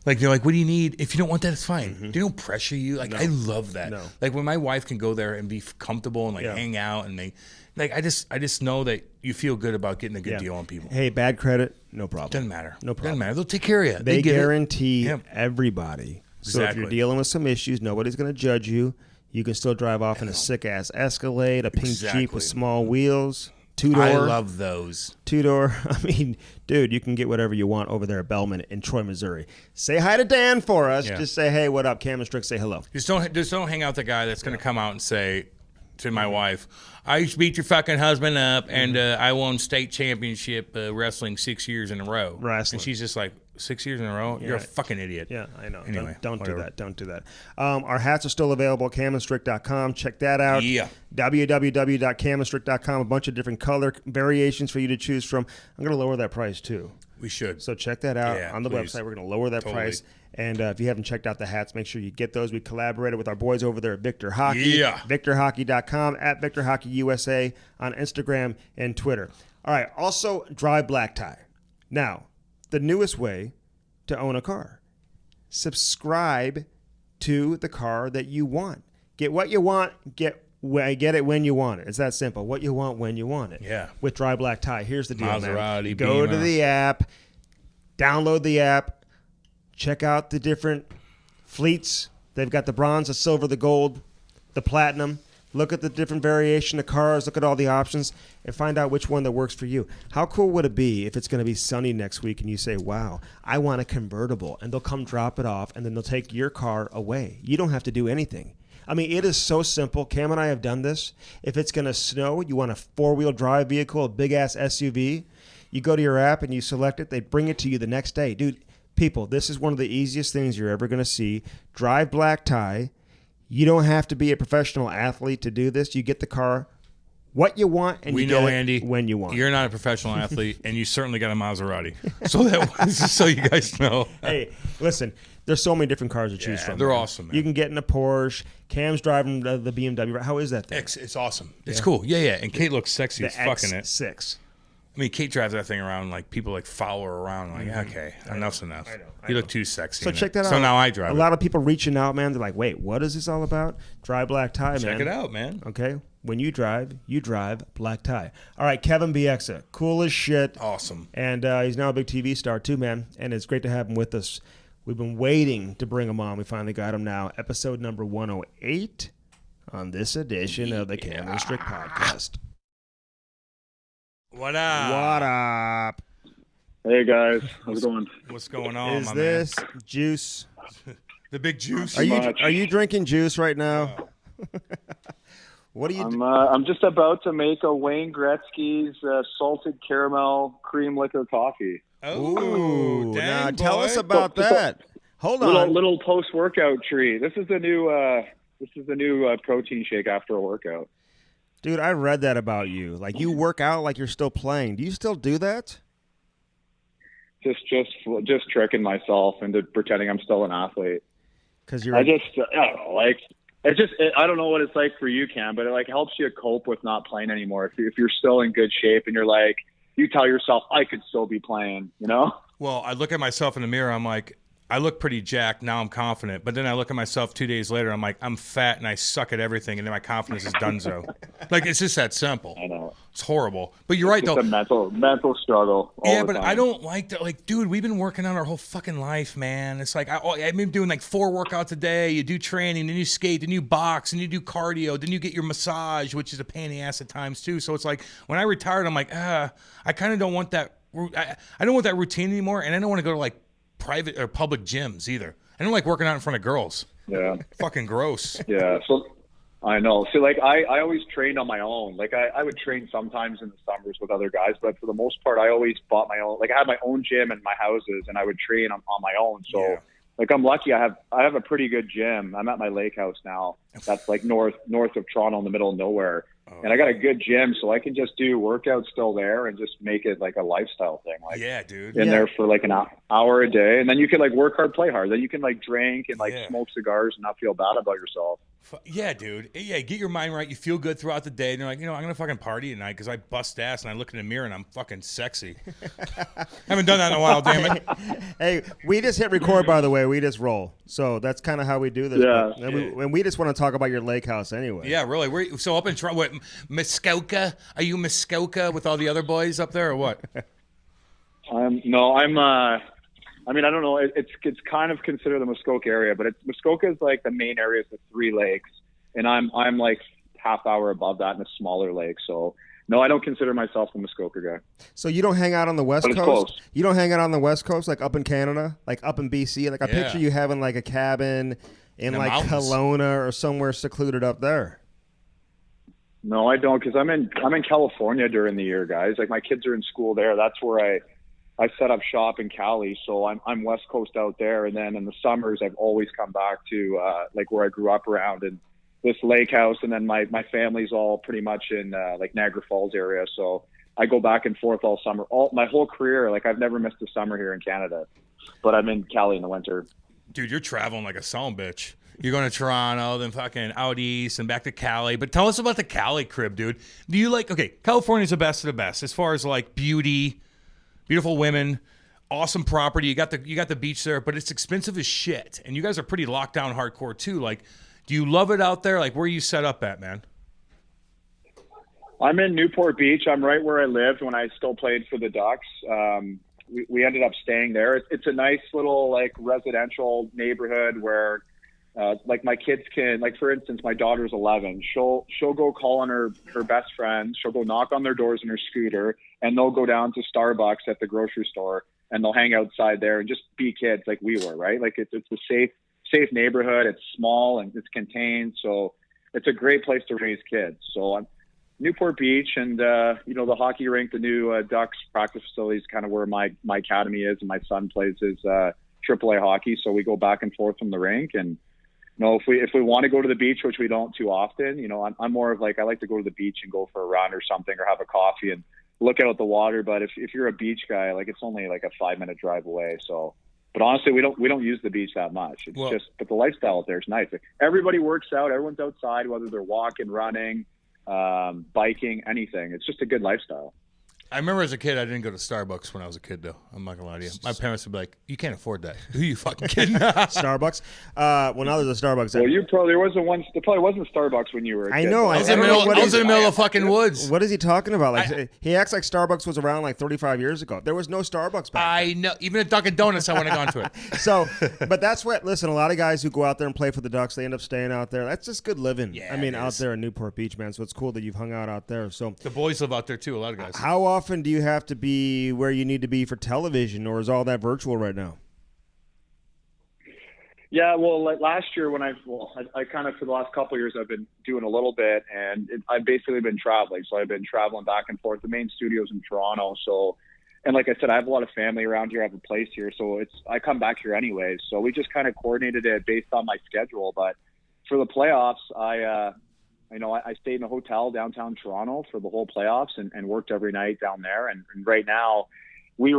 Like, they're like, what do you need? If you don't want that, it's fine. They don't pressure you. Like, I love that.
No.
Like, when my wife can go there and be comfortable and like hang out and they, like, I just know that you feel good about getting a good deal on people.
Hey, bad credit, no problem.
Doesn't matter.
No problem.
Doesn't matter. They'll take care of you.
They guarantee everybody.
Exactly.
So if you're dealing with some issues, nobody's going to judge you. You can still drive off in a sick-ass Escalade, a pink Jeep with small wheels, two-door.
I love those.
Two-door. I mean, dude, you can get whatever you want over there at Bellman in Troy, Missouri. Say hi to Dan for us. Just say, hey, what up? Cam and Strick, say hello.
Just don't hang out the guy that's going to come out and say to my wife, I used to beat your fucking husband up, and I won state championship wrestling 6 years in a row.
Wrestling.
And she's just like, 6 years in a row? You're a fucking idiot.
Yeah, I know.
Anyway,
don't do that. Don't do that. Our hats are still available at camandstrick.com. Check that out.
Yeah.
www.camandstrick.com. A bunch of different color variations for you to choose from. I'm going to lower that price, too.
We should.
So check that out on the
please.
website. We're going to lower that price. And if you haven't checked out the hats, make sure you get those. We collaborated with our boys over there at Victor Hockey.
Yeah.
VictorHockey.com, at Victor Hockey USA on Instagram and Twitter. All right. Also, Drive Black Tie. Now, the newest way to own a car. Subscribe to the car that you want. Get what you want, get it when you want it. It's that simple. What you want when you want it.
Yeah.
With Drive Black Tie. Here's the deal,
Maserati,
man. Go to the app, download the app, check out the different fleets. They've got the bronze, the silver, the gold, the platinum. Look at the different variation of cars. Look at all the options and find out which one that works for you. How cool would it be if it's going to be sunny next week and you say, wow, I want a convertible, and they'll come drop it off and then they'll take your car away. You don't have to do anything. I mean, it is so simple. Cam and I have done this. If it's going to snow, you want a four-wheel drive vehicle, a big-ass SUV, you go to your app and you select it. They bring it to you the next day. Dude, people, this is one of the easiest things you're ever going to see. Drive Black Tie. You don't have to be a professional athlete to do this. You get the car what you want, and you get it
Andy,
when you want.
You're not a professional athlete, and you certainly got a Maserati. So just so you guys know.
Hey, listen, there's so many different cars to choose from.
They're awesome, man.
You can get in a Porsche. Cam's driving the BMW. How is that thing?
It's awesome. It's cool. Yeah. And Kate looks sexy as fucking it.
X6.
I mean, Kate drives that thing around, like, people, like, follow her around. Like, okay, enough's enough. You look too sexy.
So check that out.
So now I drive
a lot of people reaching out, man. They're like, wait, what is this all about? Drive Black Tie, man.
Check it out, man.
Okay? When you drive Black Tie. All right, Kevin Bieksa. Cool as shit.
Awesome.
And he's now a big TV star, too, man. And it's great to have him with us. We've been waiting to bring him on. We finally got him now. Episode number 108 on this edition of the Cam and Strick Podcast.
What up?
What up?
Hey guys, how's it going?
What's going on,
Is this juice?
The big juice?
Are you drinking juice right now? What are you doing?
I'm just about to make a Wayne Gretzky's salted caramel cream liquor coffee.
Oh, dang,
now
boy.
tell us about that. Hold on.
Little post-workout treat. This is the new protein shake after a workout.
Dude, I read that about you. Like, you work out like you're still playing. Do you still do that?
Just tricking myself into pretending I'm still an athlete.
Because you're.
I don't know, like I don't know what it's like for you, Cam, but it like helps you cope with not playing anymore. If you're still in good shape and you're like, you tell yourself, I could still be playing, you know?
Well, I look at myself in the mirror. I'm like, I look pretty jacked. Now I'm confident. But then I look at myself 2 days later. I'm like, I'm fat and I suck at everything. And then my confidence is donezo. Like, it's just that simple.
I know.
It's horrible. But you're right,
It's
though.
a mental struggle.
Yeah, but I don't like that. Like, dude, we've been working out our whole fucking life, man. It's like, I've been doing like 4 workouts a day. You do training, then you skate, then you box, then you do cardio, then you get your massage, which is a pain in the ass at times, too. So it's like, when I retired, I'm like, I kind of don't want that. I don't want that routine anymore. And I don't want to go to like private or public gyms either. I don't like working out in front of girls.
Yeah.
Fucking gross.
Yeah. So I know. So like I always trained on my own. Like I would train sometimes in the summers with other guys, but for the most part I always bought my own. Like I had my own gym in my houses and I would train on my own. So like I'm lucky I have a pretty good gym. I'm at my lake house now. That's like north of Toronto in the middle of nowhere. And I got a good gym, so I can just do workouts still there and just make it like a lifestyle thing. Like,
yeah, dude.
There for like an hour a day, and then you can like work hard, play hard. Then you can like drink and like smoke cigars and not feel bad about yourself.
Yeah, dude. Yeah, get your mind right. You feel good throughout the day. And you're like, I'm going to fucking party tonight because I bust ass and I look in the mirror and I'm fucking sexy. I haven't done that in a while, damn it.
Hey, we just hit record, by the way. We just roll. So that's kind of how we do this.
Yeah.
And we just want to talk about your lake house anyway.
Yeah, really. So up in Toronto, what, Muskoka? Are you Muskoka with all the other boys up there or what?
I mean, I don't know. It's kind of considered the Muskoka area, but Muskoka is like the main area of the 3 lakes, and I'm like half hour above that in a smaller lake. So no, I don't consider myself a Muskoka guy.
So you don't hang out on the West Coast?
Close.
You don't hang out on the West Coast, like up in Canada, like up in BC? Like I
Yeah.
picture you having like a cabin in like
mountains.
Kelowna or somewhere secluded up there.
No, I don't, because I'm in California during the year, guys. Like my kids are in school there. That's where I set up shop in Cali, so I'm West Coast out there, and then in the summers I've always come back to like where I grew up around in this lake house, and then my family's all pretty much in like Niagara Falls area, so I go back and forth all summer. My whole career, like I've never missed a summer here in Canada, but I'm in Cali in the winter.
Dude, you're traveling like a son of a bitch. You're going to Toronto, then fucking out east and back to Cali. But tell us about the Cali crib, dude. Do you like, okay, California's the best of the best as far as like beauty, beautiful women, awesome property. You got the beach there, but it's expensive as shit. And you guys are pretty locked down hardcore too. Like, do you love it out there? Like, where are you set up at, man?
I'm in Newport Beach. I'm right where I lived when I still played for the Ducks. We ended up staying there. It's a nice little like residential neighborhood where like my kids can, like for instance, my daughter's 11. She'll go call on her best friends. She'll go knock on their doors in her scooter, and they'll go down to Starbucks at the grocery store, and they'll hang outside there and just be kids like we were, right? Like it's a safe neighborhood. It's small and it's contained, so it's a great place to raise kids. So I'm Newport Beach, and the hockey rink, the new Ducks practice facility is kind of where my academy is, and my son plays his AAA hockey. So we go back and forth from the rink, and if we want to go to the beach, which we don't too often, I'm more of like I like to go to the beach and go for a run or something, or have a coffee and look out at the water. But if you're a beach guy, like it's only like a 5-minute drive away. So, but honestly, we don't use the beach that much. It's but the lifestyle out there is nice. Like, everybody works out. Everyone's outside, whether they're walking, running, biking, anything. It's just a good lifestyle.
I remember as a kid, I didn't go to Starbucks when I was a kid, though. I'm not gonna lie to you. My parents would be like, "You can't afford that. Who are you fucking kidding?"
Starbucks. Well, now there's a Starbucks.
Well, there probably wasn't Starbucks when you were a kid.
I know.
I was in the middle of fucking woods.
What is he talking about? Like he acts like Starbucks was around like 35 years ago. There was no Starbucks back then.
I know. Even at Dunkin' Donuts, I wouldn't have gone to it.
So, but that's what. Listen, a lot of guys who go out there and play for the Ducks, they end up staying out there. That's just good living.
Yeah,
I mean, out there in Newport Beach, man. So it's cool that you've hung out there. So
the boys live out there too. A lot of guys.
How often do you have to be where you need to be for television, or is all that virtual right now?
Yeah, well, like last year when I kind of for the last couple of years I've been doing a little bit, and I've basically been traveling. So I've been traveling back and forth. The main studio's in Toronto, so, and like I said, I have a lot of family around here. I have a place here, so I come back here anyways. So we just kind of coordinated it based on my schedule. But for the playoffs, I stayed in a hotel downtown Toronto for the whole playoffs and worked every night down there. And right now, we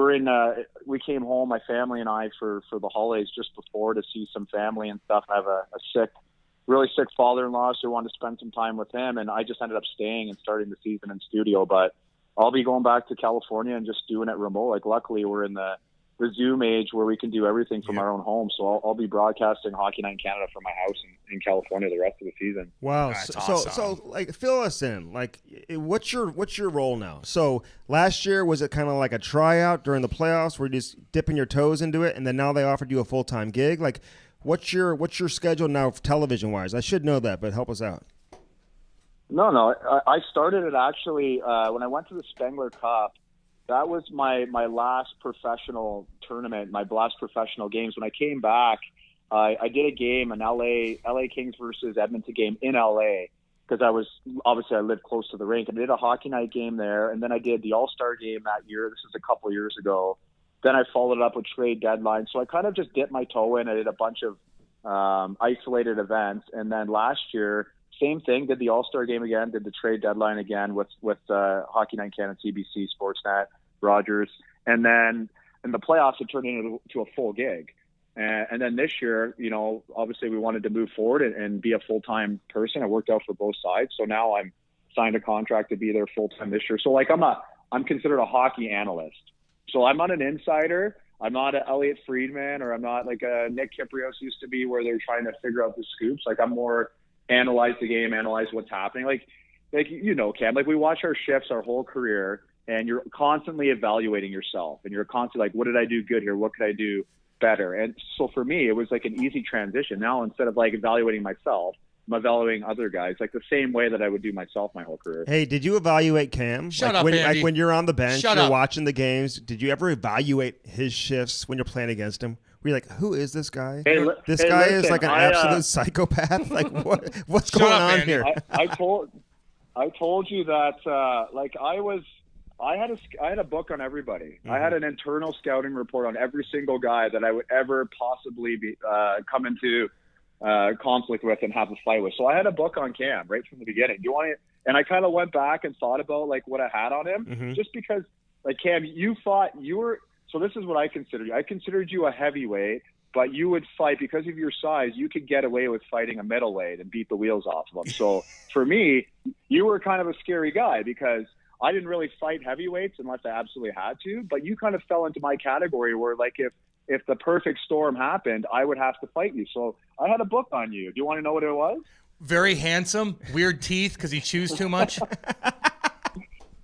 came home, my family and I, for the holidays just before to see some family and stuff. I have a really sick father-in-law, so we wanted to spend some time with him. And I just ended up staying and starting the season in studio. But I'll be going back to California and just doing it remote. Like luckily, we're in the Zoom age where we can do everything from our own home. So I'll be broadcasting Hockey Night in Canada from my house in California the rest of the season.
Wow.
That's
so
awesome.
like fill us in. Like what's your role now? So last year, was it kind of like a tryout during the playoffs where you're just dipping your toes into it, and then now they offered you a full-time gig? Like what's your schedule now television wise? I should know that, but help us out.
No. I started it actually when I went to the Spengler Cup. That was my last professional tournament, my last professional games. When I came back, I did a game, an LA Kings versus Edmonton game in LA, because I lived close to the rink. I did a Hockey Night game there, and then I did the All-Star game that year. This is a couple of years ago. Then I followed it up with trade deadline. So I kind of just dipped my toe in. I did a bunch of isolated events, and then last year, same thing, did the All-Star game again, did the trade deadline again with Hockey Night Canada, CBC, Sportsnet, Rogers. And then in the playoffs, it turned into a full gig. And then this year, you know, obviously we wanted to move forward and be a full-time person. It worked out for both sides. So now I'm signed a contract to be there full-time this year. So like I'm considered a hockey analyst. So I'm not an insider. I'm not an Elliot Friedman, or I'm not like a Nick Kyprios used to be, where they're trying to figure out the scoops. Like I'm more analyze the game, analyze what's happening. Like you know, Cam, like we watch our shifts our whole career, and you're constantly evaluating yourself, and you're constantly like, what did I do good here? What could I do better? And so for me, it was like an easy transition. Now, instead of like evaluating myself, I'm evaluating other guys, like the same way that I would do myself my whole career.
Hey, did you evaluate Cam?
Shut
like
up,
when,
Andy.
Like when you're on the bench,
Shut
you're
up.
watching the games, did you ever evaluate his shifts when you're playing against him? Were you like, who is this guy? This guy is like an absolute psychopath? Like what's going
up,
on
Andy.
here?
I told you that like I had a book on everybody. I had an internal scouting report on every single guy that I would ever possibly be come into conflict with and have a fight with. So I had a book on Cam right from the beginning. And I kind of went back and thought about like what I had on him, just because like Cam, so this is what I considered you. I considered you a heavyweight, but you would fight because of your size. You could get away with fighting a middleweight and beat the wheels off of them. So for me, you were kind of a scary guy because I didn't really fight heavyweights unless I absolutely had to, but you kind of fell into my category where like if the perfect storm happened, I would have to fight you. So I had a book on you. Do you want to know what it was?
Very handsome, weird teeth because he chews too much.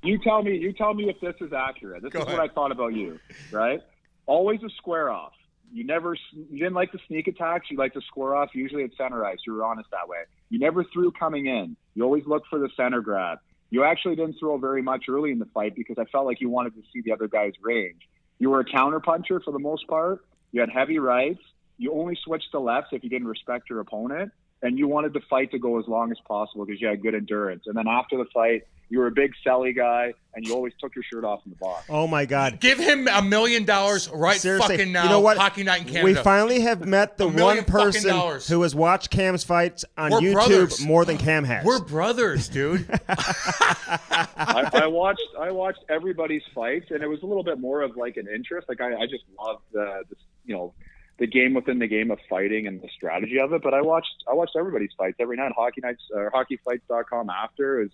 You tell me if this is accurate. This is what I thought about you, right? Always a square off. You didn't like the sneak attacks. You like to square off, usually at center ice. You were honest that way. You never threw coming in. You always looked for the center grab. You actually didn't throw very much early in the fight because I felt like you wanted to see the other guy's range. You were a counter puncher for the most part. You had heavy rights. You only switched to lefts if you didn't respect your opponent. And you wanted the fight to go as long as possible because you had good endurance. And then after the fight, you were a big selly guy, and you always took your shirt off in the box.
Oh, my God.
Give him $1 million right
Seriously,
fucking now.
You know what?
Hockey Night in Canada.
We finally have met the
$1 million
one person who has watched Cam's fights on YouTube
brothers.
more than Cam has.
We're brothers, dude.
I watched everybody's fights, and it was a little bit more of like an interest. Like I just loved the game within the game of fighting and the strategy of it. But I watched everybody's fights every night. Hockey nights or hockeyfights.com after is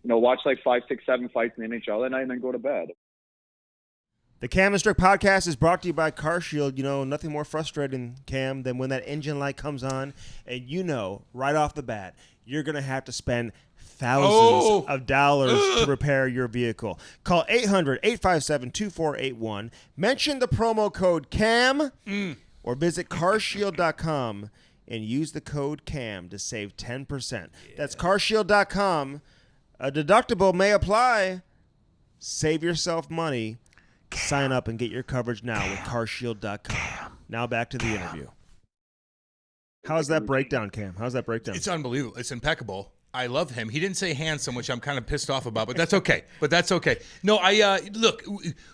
watch like 5, 6, 7 fights in the NHL that night and then go to bed.
The Cam and Strick Podcast is brought to you by CarShield. You know, nothing more frustrating, Cam, than when that engine light comes on and you know right off the bat you're going to have to spend thousands of dollars to repair your vehicle. Call 800-857-2481. Mention the promo code CAM or visit carshield.com and use the code CAM to save 10%. Yeah. That's carshield.com. A deductible may apply. Save yourself money. Sign up and get your coverage now with carshield.com. Now back to the interview. How's that breakdown, Cam? How's that breakdown?
It's unbelievable. It's impeccable. I love him. He didn't say handsome, which I'm kind of pissed off about, but that's okay. No, look,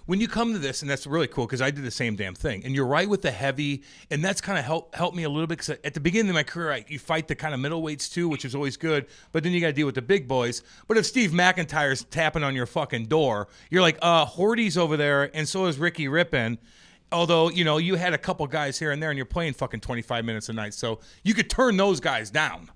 when you come to this, and that's really cool because I did the same damn thing. And you're right with the heavy, and that's kind of helped me a little bit because at the beginning of my career, you fight the kind of middleweights too, which is always good, but then you got to deal with the big boys. But if Steve McIntyre's tapping on your fucking door, you're like, Horty's over there, and so is Rick Rypien. Although, you know, you had a couple guys here and there, and you're playing fucking 25 minutes a night, so you could turn those guys down.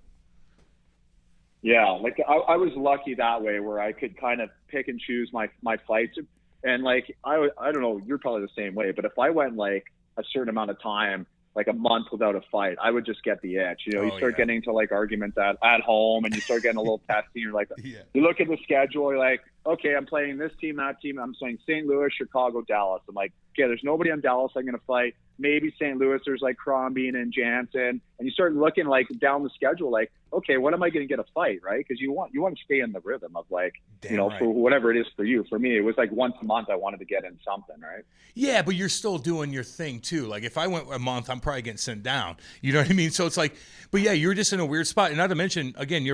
Yeah, like I was lucky that way where I could kind of pick and choose my fights. And like, I don't know, you're probably the same way, but if I went like a certain amount of time, like a month without a fight, I would just get the itch. You know, you start getting into like arguments at home and you start getting a little testy. You're like, you look at the schedule, you're like, okay, I'm playing this team, that team. I'm playing St. Louis, Chicago, Dallas. I'm like, okay, there's nobody on Dallas I'm going to fight. Maybe St. Louis, there's like Crombie and Jansen. And you start looking like down the schedule, like, okay, when am I going to get a fight, right? Because you want to stay in the rhythm of like, for whatever it is for you. For me, it was like once a month I wanted to get in something, right? Yeah,
but you're still doing your thing too. Like if I went a month, I'm probably getting sent down. You know what I mean? So it's like, but yeah, you're just in a weird spot. And not to mention, again,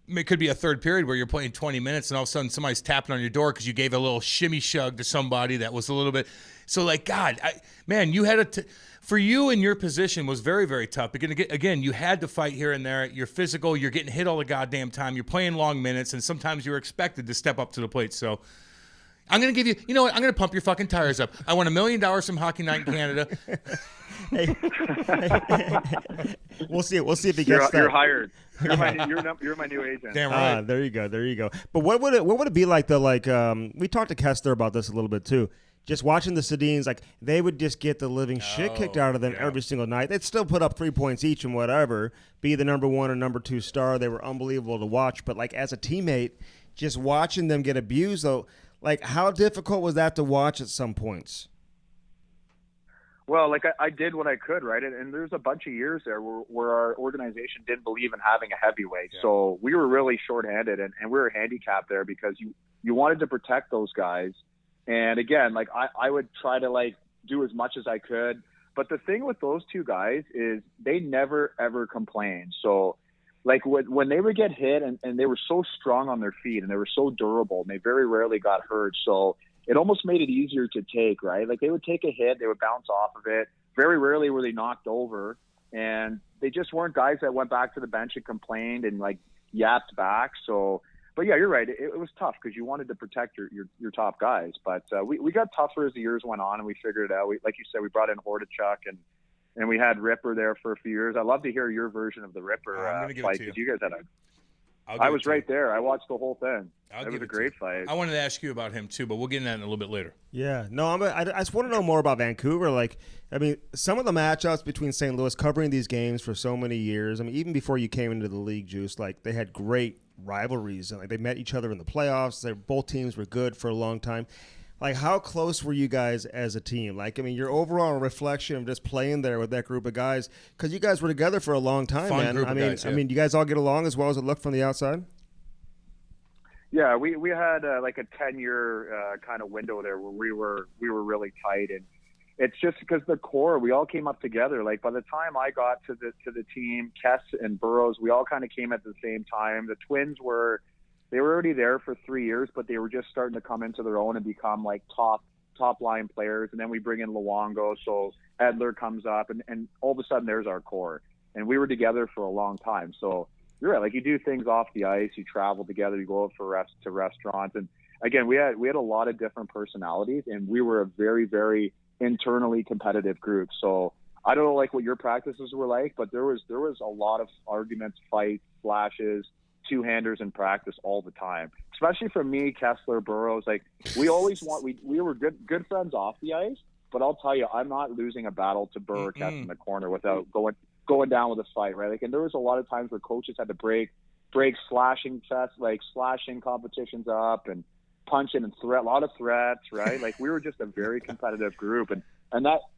it could be a third period where you're playing 20 minutes and all of a sudden somebody's tapping on your door because you gave a little shimmy shug to somebody that was a little bit. So like, God, you had for you in your position was very, very tough. Because again, you had to fight here and there. You're physical. You're getting hit all the goddamn time. You're playing long minutes, and sometimes you're expected to step up to the plate. So I'm going to give you, you know what? I'm going to pump your fucking tires up. I won $1 million from Hockey Night in Canada.
Hey. We'll see if he gets that.
You're hired. You're my new agent.
Damn right.
There you go. But what would it be like though? Like we talked to Kessler about this a little bit too. Just watching the Sedins, like they would just get the living shit kicked out of them every single night. They'd still put up 3 points each and whatever, be the number 1 or number 2 star. They were unbelievable to watch. But like as a teammate, just watching them get abused though, like how difficult was that to watch at some points?
Well, like I did what I could, right? And there's a bunch of years there where our organization didn't believe in having a heavyweight. Yeah. So we were really shorthanded and we were handicapped there because you wanted to protect those guys. And again, like I would try to like do as much as I could. But the thing with those two guys is they never, ever complained. So like when they would get hit and they were so strong on their feet and they were so durable and they very rarely got hurt. So it almost made it easier to take, right? Like they would take a hit, they would bounce off of it. Very rarely were they knocked over. And they just weren't guys that went back to the bench and complained and like yapped back. So, but yeah, you're right. It was tough because you wanted to protect your top guys. But we got tougher as the years went on and we figured it out. Like you said, we brought in Hordichuk and we had Ripper there for a few years. I'd love to hear your version of the Ripper fight because you guys had I was right there. I watched the whole thing. It was a great fight.
I wanted to ask you about him too, but we'll get into that in a little bit later.
Yeah, no, I just want to know more about Vancouver. Like, I mean, some of the matchups between St. Louis, covering these games for so many years. I mean, even before you came into the league, Juice, like they had great rivalries. Like they met each other in the playoffs. Both teams were good for a long time. Like, how close were you guys as a team? Like, I mean, your overall reflection of just playing there with that group of guys, because you guys were together for a long time,
Fun
man.
Group of guys,
I mean, do you guys all get along as well as it looked from the outside?
Yeah, we had like a 10-year kind of window there where we were really tight, and it's just because the core, we all came up together. Like by the time I got to the team, Kess and Burrows, we all kind of came at the same time. The Twins they were already there for 3 years, but they were just starting to come into their own and become like top line players. And then we bring in Luongo, so Edler comes up, and all of a sudden there's our core. And we were together for a long time. So you're right, like you do things off the ice, you travel together, you go out to restaurants. And again, we had a lot of different personalities, and we were a very, very internally competitive group. So I don't know like what your practices were like, but there was a lot of arguments, fights, flashes, two-handers in practice all the time, especially for me, Kessler, Burrows. Like we always we were good friends off the ice, but I'll tell you, I'm not losing a battle to Burr or Kess in the corner without going down with a fight, right? Like, and there was a lot of times where coaches had to break slashing competitions up and punching and a lot of threats, right? Like we were just a very competitive group, and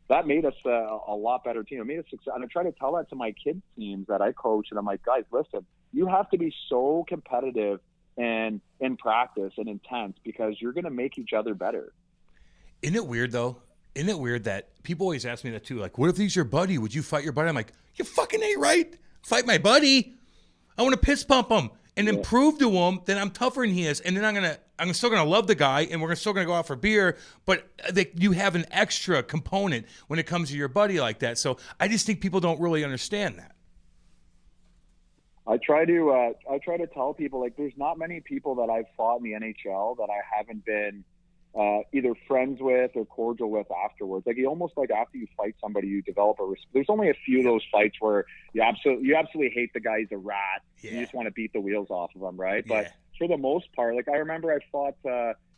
that made us a lot better team. It made us success. And I try to tell that to my kids' teams that I coach, and I'm like, guys, listen, you have to be so competitive and in practice and intense because you're going to make each other better.
Isn't it weird, though? Isn't it weird that people always ask me that, too? Like, what if he's your buddy? Would you fight your buddy? I'm like, you fucking ain't right. Fight my buddy. I want to piss pump him and then prove to him that I'm tougher than he is. And then I'm still gonna love the guy, and we're still gonna go out for beer. But you have an extra component when it comes to your buddy like that. So I just think people don't really understand that.
I try to tell people, like, there's not many people that I've fought in the NHL that I haven't been either friends with or cordial with afterwards. Like, you almost like after you fight somebody, you develop a respect. There's only a few of those fights where you absolutely hate the guy. He's a rat. Yeah. You just want to beat the wheels off of him, right? Yeah. But for the most part, like I remember I fought,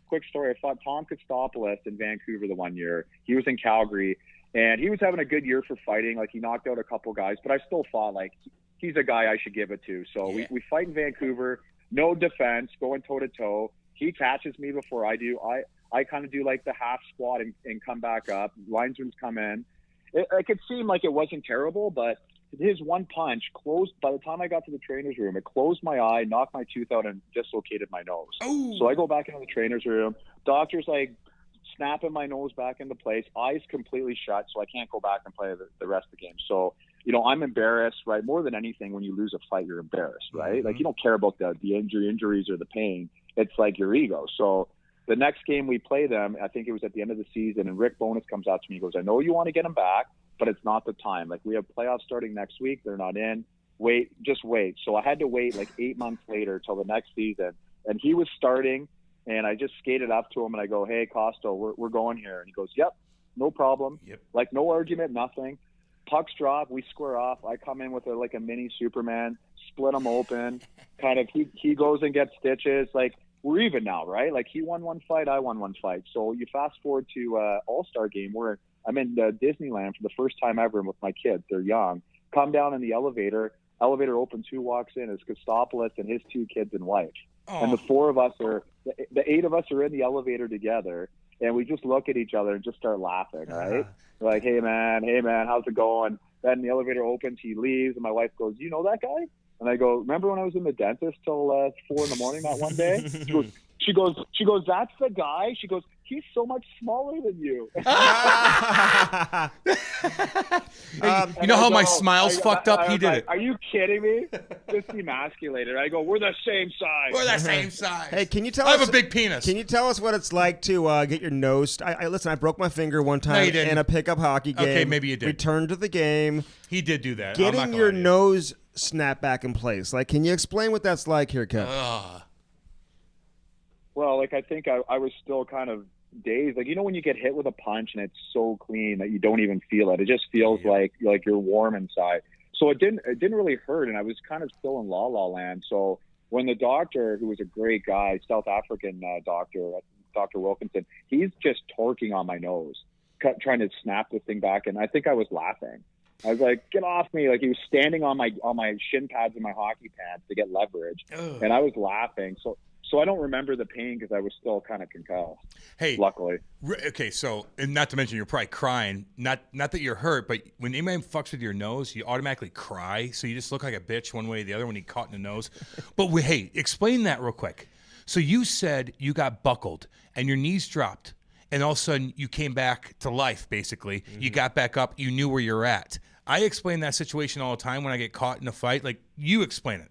quick story, I fought Tom Kostopoulos in Vancouver the one year. He was in Calgary, and he was having a good year for fighting. Like, he knocked out a couple guys, but I still thought, like, he's a guy I should give it to. So we fight in Vancouver, no defense, going toe-to-toe. He catches me before I do. I kind of do like the half squat and come back up. Linesmen come in. It could seem like it wasn't terrible, but his one punch closed. By the time I got to the trainer's room, it closed my eye, knocked my tooth out, and dislocated my nose. Ooh. So I go back into the trainer's room. Doctor's like snapping my nose back into place. Eyes completely shut, so I can't go back and play the rest of the game. So, you know, I'm embarrassed, right? More than anything, when you lose a fight, you're embarrassed, right? Mm-hmm. Like, you don't care about the injuries or the pain. It's like your ego. So the next game we play them, I think it was at the end of the season, and Rick Bowness comes out to me. He goes, I know you want to get them back, but it's not the time. Like, we have playoffs starting next week. They're not in. Just wait. So I had to wait like 8 months later till the next season. And he was starting, And I just skated up to him and I go, "Hey, Costo, we're going here." And he goes, "Yep, no problem."
Yep.
Like no argument, nothing. Pucks drop, we square off. I come in with a mini Superman, split him open. Kind of, he goes and gets stitches. Like we're even now, right? Like he won one fight, I won one fight. So you fast forward to All-Star game where I'm in Disneyland for the first time ever with my kids. They're young. Come down in the elevator. Elevator opens. Who walks in? It's Christopoulos and his 2 kids and wife. Oh. And the 4 of us the 8 of us are in the elevator together, and we just look at each other and just start laughing, right? We're like, hey man, how's it going? Then the elevator opens, he leaves, and my wife goes, "You know that guy?" And I go, "Remember when I was in the dentist till 4 a.m. that one day?" She goes, "That's the guy." She goes, "He's so much smaller than you."
You know how my smile's fucked up? He did it.
Are you kidding me? Just emasculated. I go, "We're the same size."
We're the same size.
Hey, can you tell us?
I have a big penis.
Can you tell us what it's like to get your nose? Listen, I broke my finger one time in a pickup hockey game.
Okay, maybe you did.
Returned to the game.
He did do that.
Getting your nose snapped back in place. Like, can you explain what that's like here, Kev?
Well, like I think I was still kind of dazed. Like, you know when you get hit with a punch and it's so clean that you don't even feel it. It just feels like you're warm inside. So it didn't really hurt, and I was kind of still in la land. So when the doctor, who was a great guy, South African doctor, Dr. Wilkinson, he's just torquing on my nose, trying to snap this thing back, and I think I was laughing. I was like, "Get off me!" Like he was standing on my shin pads in my hockey pants to get leverage, and I was laughing. So I don't remember the pain because I was still kind of concussed.
Hey,
luckily.
Okay, so, and not to mention you're probably crying. Not that you're hurt, but when anybody fucks with your nose, you automatically cry. So you just look like a bitch one way or the other when you caught in the nose. But hey, explain that real quick. So you said you got buckled and your knees dropped, and all of a sudden you came back to life. Basically, you got back up. You knew where you're at. I explain that situation all the time when I get caught in a fight. Like you explain it.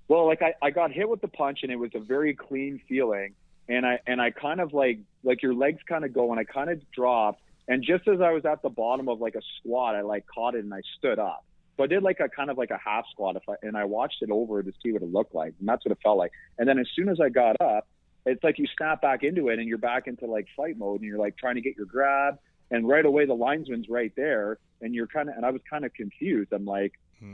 Well, like I got hit with the punch and it was a very clean feeling, and I kind of like your legs kind of go, and I kind of dropped, and just as I was at the bottom of like a squat, I like caught it and I stood up. So I did like a kind of like a half squat, and I watched it over to see what it looked like, and that's what it felt like. And then as soon as I got up, it's like you snap back into it and you're back into like fight mode, and you're like trying to get your grab, and right away the linesman's right there, and I was kind of confused. I'm like,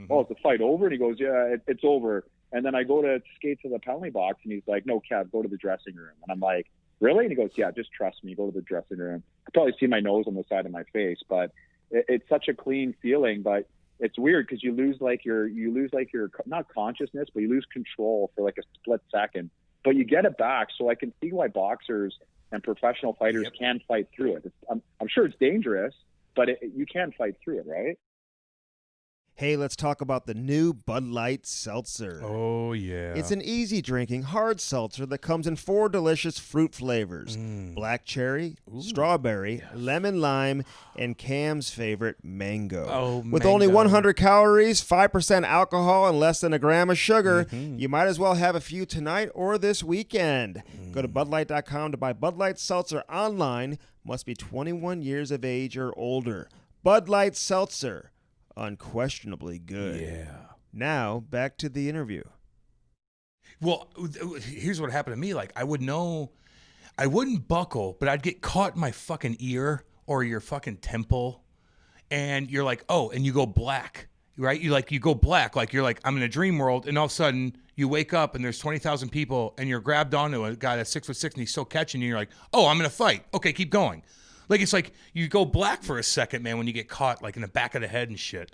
"Oh, is the fight over?" And he goes, "Yeah, it's over." And then I go to skate to the penalty box, and he's like, "No, Kev, go to the dressing room." And I'm like, "Really?" And he goes, "Yeah, just trust me. Go to the dressing room." I probably see my nose on the side of my face, but it's such a clean feeling. But it's weird because you lose your not consciousness, but you lose control for like a split second. But you get it back, so I can see why boxers and professional fighters can fight through it. I'm sure it's dangerous, but you can fight through it, right?
Hey, let's talk about the new Bud Light Seltzer.
Oh, yeah.
It's an easy drinking, hard seltzer that comes in 4 delicious fruit flavors. Black cherry, strawberry, lemon lime, and Cam's favorite, mango.
Oh,
With only 100 calories, 5% alcohol, and less than a gram of sugar, you might as well have a few tonight or this weekend. Go to BudLight.com to buy Bud Light Seltzer online. Must be 21 years of age or older. Bud Light Seltzer. Unquestionably good.
Yeah.
Now, back to the interview.
Well, here's what happened to me. Like, I would know, I wouldn't buckle, but I'd get caught in my fucking ear or your fucking temple, and you're like, oh, and you go black, right? You go black, like you're like, I'm in a dream world, and all of a sudden you wake up and there's 20,000 people, and you're grabbed onto a guy that's 6'6", and he's still catching you. And you're like, oh, I'm in a fight. Okay, keep going. Like, it's like you go black for a second, man, when you get caught, like, in the back of the head and shit.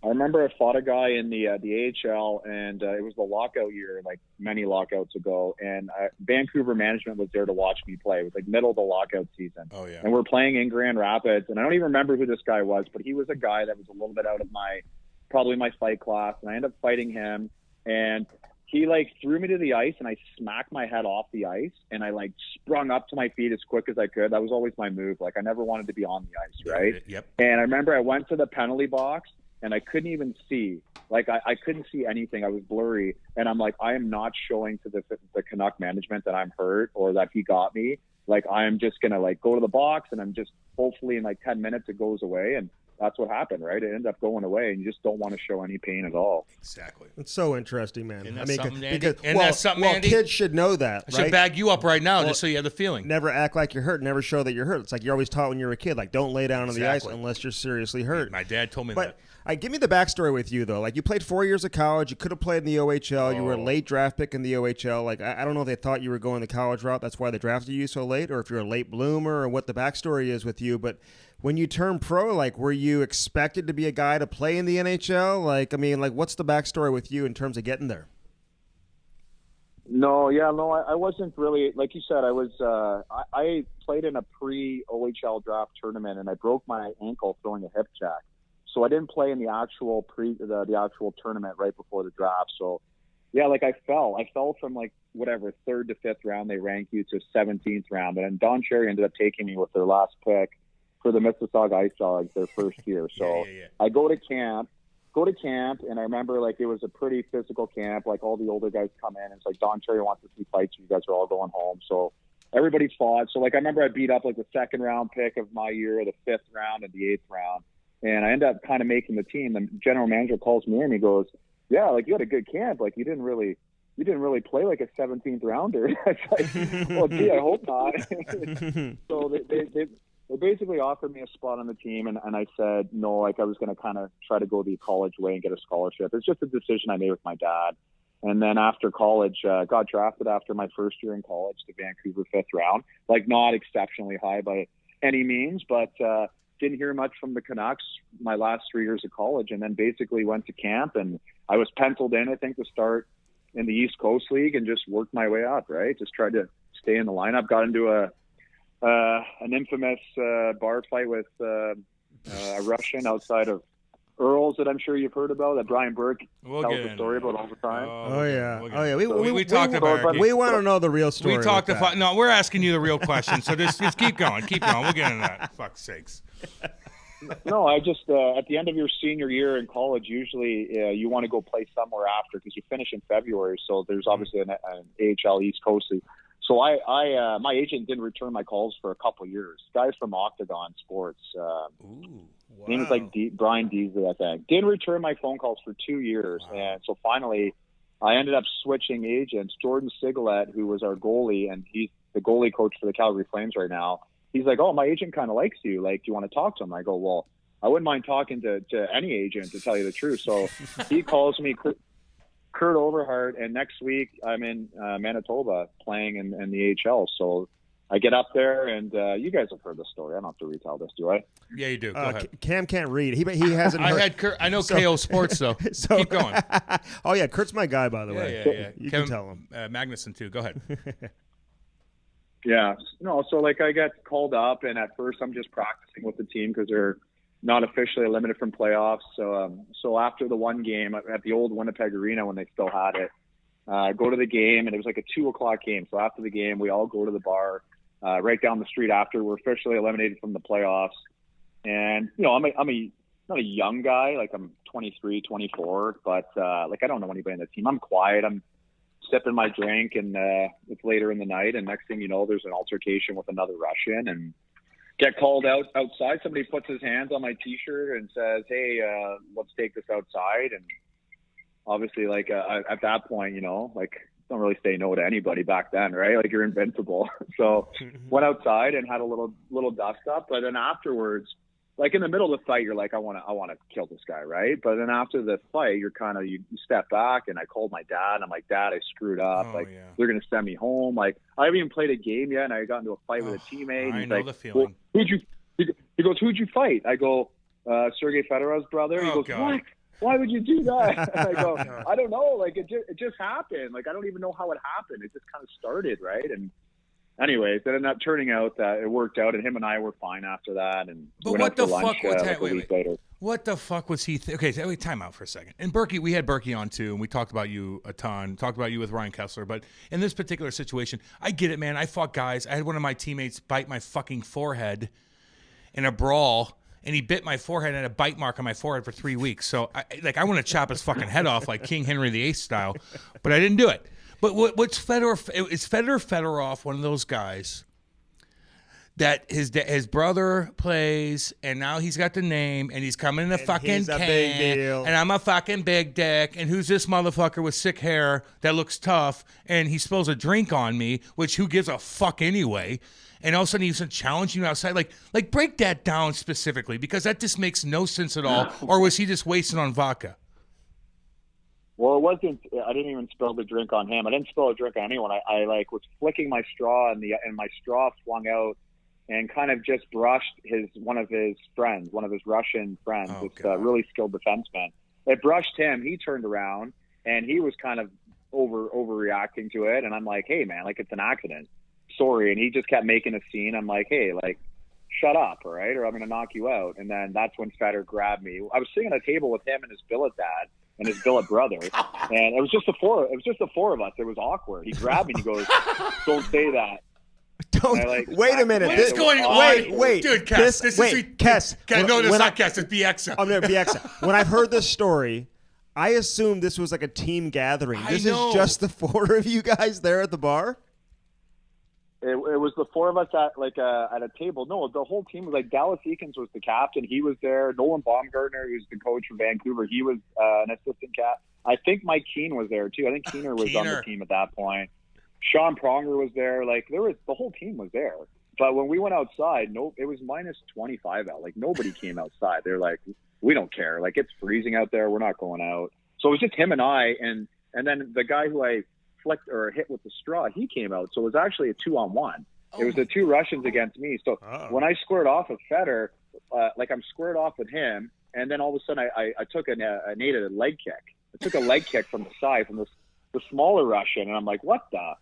I remember I fought a guy in the AHL, and it was the lockout year, like many lockouts ago, and Vancouver management was there to watch me play. It was like middle of the lockout season.
Oh, yeah.
And we're playing in Grand Rapids, and I don't even remember who this guy was, but he was a guy that was a little bit out of probably my fight class, and I ended up fighting him, and he like threw me to the ice, and I smacked my head off the ice, and I like sprung up to my feet as quick as I could. That was always my move. Like, I never wanted to be on the ice, right?
Yep.
And I remember I went to the penalty box, and I couldn't even see. Like, I couldn't see anything. I was blurry, and I'm like, I am not showing to the Canuck management that I'm hurt or that he got me. Like, I am just gonna like go to the box, and I'm just hopefully in like 10 minutes it goes away. And that's what happened, right? It ended up going away, and you just don't want to show any pain at all.
Exactly.
It's so interesting, man.
That's something, Andy?
Well, kids should know that,
I should bag you up right now just so you have the feeling.
Never act like you're hurt. Never show that you're hurt. It's like you're always taught when you're a kid, like don't lay down on the ice unless you're seriously hurt.
My dad told me
that. Give me the backstory with you, though. Like, you played 4 years of college. You could have played in the OHL. You were a late draft pick in the OHL. Like, I don't know if they thought you were going the college route. That's why they drafted you so late, or if you're a late bloomer, or what the backstory is with you. But when you turned pro, like, were you expected to be a guy to play in the NHL? Like, I mean, like, what's the backstory with you in terms of getting there?
No, I wasn't really, like you said, I played in a pre-OHL draft tournament, and I broke my ankle throwing a hip check. So I didn't play in the actual the actual tournament right before the draft. So yeah, like I fell from like whatever 3rd to 5th round. They rank you to 17th round, and then Don Cherry ended up taking me with their last pick for the Mississauga Ice Dogs their first year. So I go to camp, and I remember like it was a pretty physical camp. Like all the older guys come in, and it's like Don Cherry wants to see fights. You guys are all going home, so everybody fought. So like I remember I beat up like the 2nd round pick of my year, the 5th round, and the 8th round. And I end up kind of making the team. The general manager calls me in. He goes, "Yeah, like you had a good camp. Like you didn't really play like a 17th rounder." It's like, well, gee, I hope not. So they basically offered me a spot on the team, and I said no. Like I was going to kind of try to go the college way and get a scholarship. It's just a decision I made with my dad. And then after college, got drafted after my first year in college to Vancouver 5th round. Like not exceptionally high by any means, but. Didn't hear much from the Canucks my last 3 years of college, and then basically went to camp, and I was penciled in, I think, to start in the East Coast League and just worked my way up, right? Just tried to stay in the lineup. Got into an infamous bar fight with a Russian outside of Earl's that I'm sure you've heard about, that Brian Burke tells the story about all the time.
We talked about it.
We want to know the real story.
We talked about no, we're asking you the real question, so just keep going. We'll get into that. Fuck's sakes.
No, I just at the end of your senior year in college, usually you want to go play somewhere after because you finish in February, so there's obviously an AHL East Coast League. So I my agent didn't return my calls for a couple of years. Guys from Octagon Sports. His name is like Brian Deasley, I think. Didn't return my phone calls for 2 years. Wow. And so finally, I ended up switching agents. Jordan Sigalet, who was our goalie, and he's the goalie coach for the Calgary Flames right now. He's like, "Oh, my agent kind of likes you. Like, do you want to talk to him?" I go, "Well, I wouldn't mind talking to any agent, to tell you the truth." So he calls me, Kurt Overhart, and next week I'm in Manitoba playing in the AHL. So I get up there, and you guys have heard the story. I don't have to retell this, do I?
Yeah, you do. Go ahead.
Cam can't read. He hasn't.
I know KO Sports though. So keep going.
Oh yeah, Kurt's my guy, by the way.
Yeah.
You Kevin, can tell him.
Magnuson too. Go ahead.
Yeah. No. So like I get called up, and at first I'm just practicing with the team because they're not officially eliminated from playoffs. So after the one game at the old Winnipeg Arena when they still had it, go to the game, and it was like a 2:00 game. So after the game, we all go to the bar. Right down the street after we're officially eliminated from the playoffs. And, you know, I'm not a young guy, like I'm 23, 24, but like I don't know anybody on the team. I'm quiet. I'm sipping my drink, and it's later in the night, and next thing you know, there's an altercation with another Russian, and get called outside. Somebody puts his hands on my T-shirt and says, "Hey, let's take this outside." And obviously, like at that point, you know, like don't really say no to anybody back then, right? Like you're invincible. So went outside and had a little dust up, but then afterwards, like in the middle of the fight, you're like, I want to kill this guy, right? But then after the fight, you're kind of you step back, and I called my dad. I'm like, "Dad, I screwed up. They're gonna send me home. Like I haven't even played a game yet, and I got into a fight with a teammate."
I
He's
know
like,
the feeling.
Well, he goes, "Who'd you fight?" I go, "Sergei Fedorov's brother." He goes,
God.
"What? Why would you do that?" I go, "I don't know. Like it just happened. Like I don't even know how it happened. It just kind of started, right?" And anyways, it ended up turning out that it worked out, and him and I were fine after that. And
but
went
what
out
the
for lunch,
fuck was
like a week later.
What the fuck was he? Okay, so wait, time out for a second. And Berkey, we had Berkey on too, and we talked about you a ton. Talked about you with Ryan Kessler, but in this particular situation, I get it, man. I fought guys. I had one of my teammates bite my fucking forehead in a brawl. And he bit my forehead and had a bite mark on my forehead for 3 weeks. So, I want to chop his fucking head off like King Henry VIII style, but I didn't do it. But what's Fedorov? Is Fedorov one of those guys that his brother plays, and now he's got the name, and he's coming in a fucking
he's a
can,
big deal.
and I'm a fucking big dick, and who's this motherfucker with sick hair that looks tough, and he spills a drink on me, which who gives a fuck anyway, and all of a sudden he's challenging you outside, like break that down specifically, because that just makes no sense at all, or was he just wasting on vodka?
Well, it wasn't. I didn't even spill the drink on him. I didn't spill a drink on anyone. I was flicking my straw, and my straw flung out and kind of just brushed one of his Russian friends, really skilled defenseman. It brushed him. He turned around, and he was kind of overreacting to it. And I'm like, hey, man, like, it's an accident. Sorry. And he just kept making a scene. I'm like, hey, like, shut up, all right, or I'm going to knock you out. And then that's when Feder grabbed me. I was sitting at a table with him and his billet dad and his billet brother, and it was just the four of us. It was awkward. He grabbed me and he goes, "Don't say that."
Wait a minute.
What is going on?
Wait,
dude, Kes.
Kes.
No, it's not Kes. It's Bieksa.
I'm no Bieksa. When I've heard this story, I assumed this was like a team gathering. This is just the four of you guys there at the bar.
It was the four of us at a table. No, the whole team was like, Dallas Eakins was the captain. He was there. Nolan Baumgartner, who's the coach for Vancouver, he was an assistant cap. I think Mike Keane was there too. I think Keener was on the team at that point. Sean Pronger was there. Like, the whole team was there. But when we went outside, it was minus 25 out. Like, nobody came outside. They're like, we don't care. Like, it's freezing out there. We're not going out. So it was just him and I, and then the guy who I flicked or hit with the straw, he came out. So it was actually a 2-on-1. It was the two Russians against me. So when I squared off with Feder, I'm squared off with him, and then all of a sudden I took a leg kick. I took a leg kick from the side, from the smaller Russian, and I'm like, what the?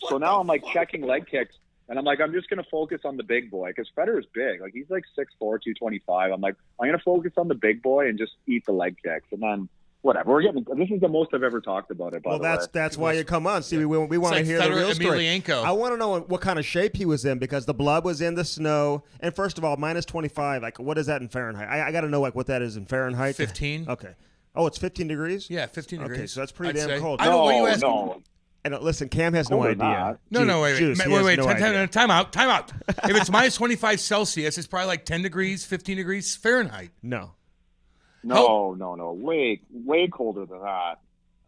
So now I'm like checking leg kicks, and I'm like, I'm just going to focus on the big boy, because Feder is big. Like, he's like 6'4", 225. I'm like, I'm going to focus on the big boy and just eat the leg kicks. And then whatever. This is the most I've ever talked about it. By the way, that's
why you come on. See, we want to hear the real story.
Emelianenko.
I want to know what kind of shape he was in, because the blood was in the snow. And first of all, minus 25. Like, what is that in Fahrenheit? I got to know what that is in Fahrenheit.
15.
Okay. Oh, it's 15 degrees.
Yeah, 15 degrees.
Okay, so that's pretty damn cold.
No.
And listen, Cam has no idea.
Wait. Time out. If it's minus 25 Celsius, it's probably like 10 degrees, 15 degrees Fahrenheit.
No. Way colder than that.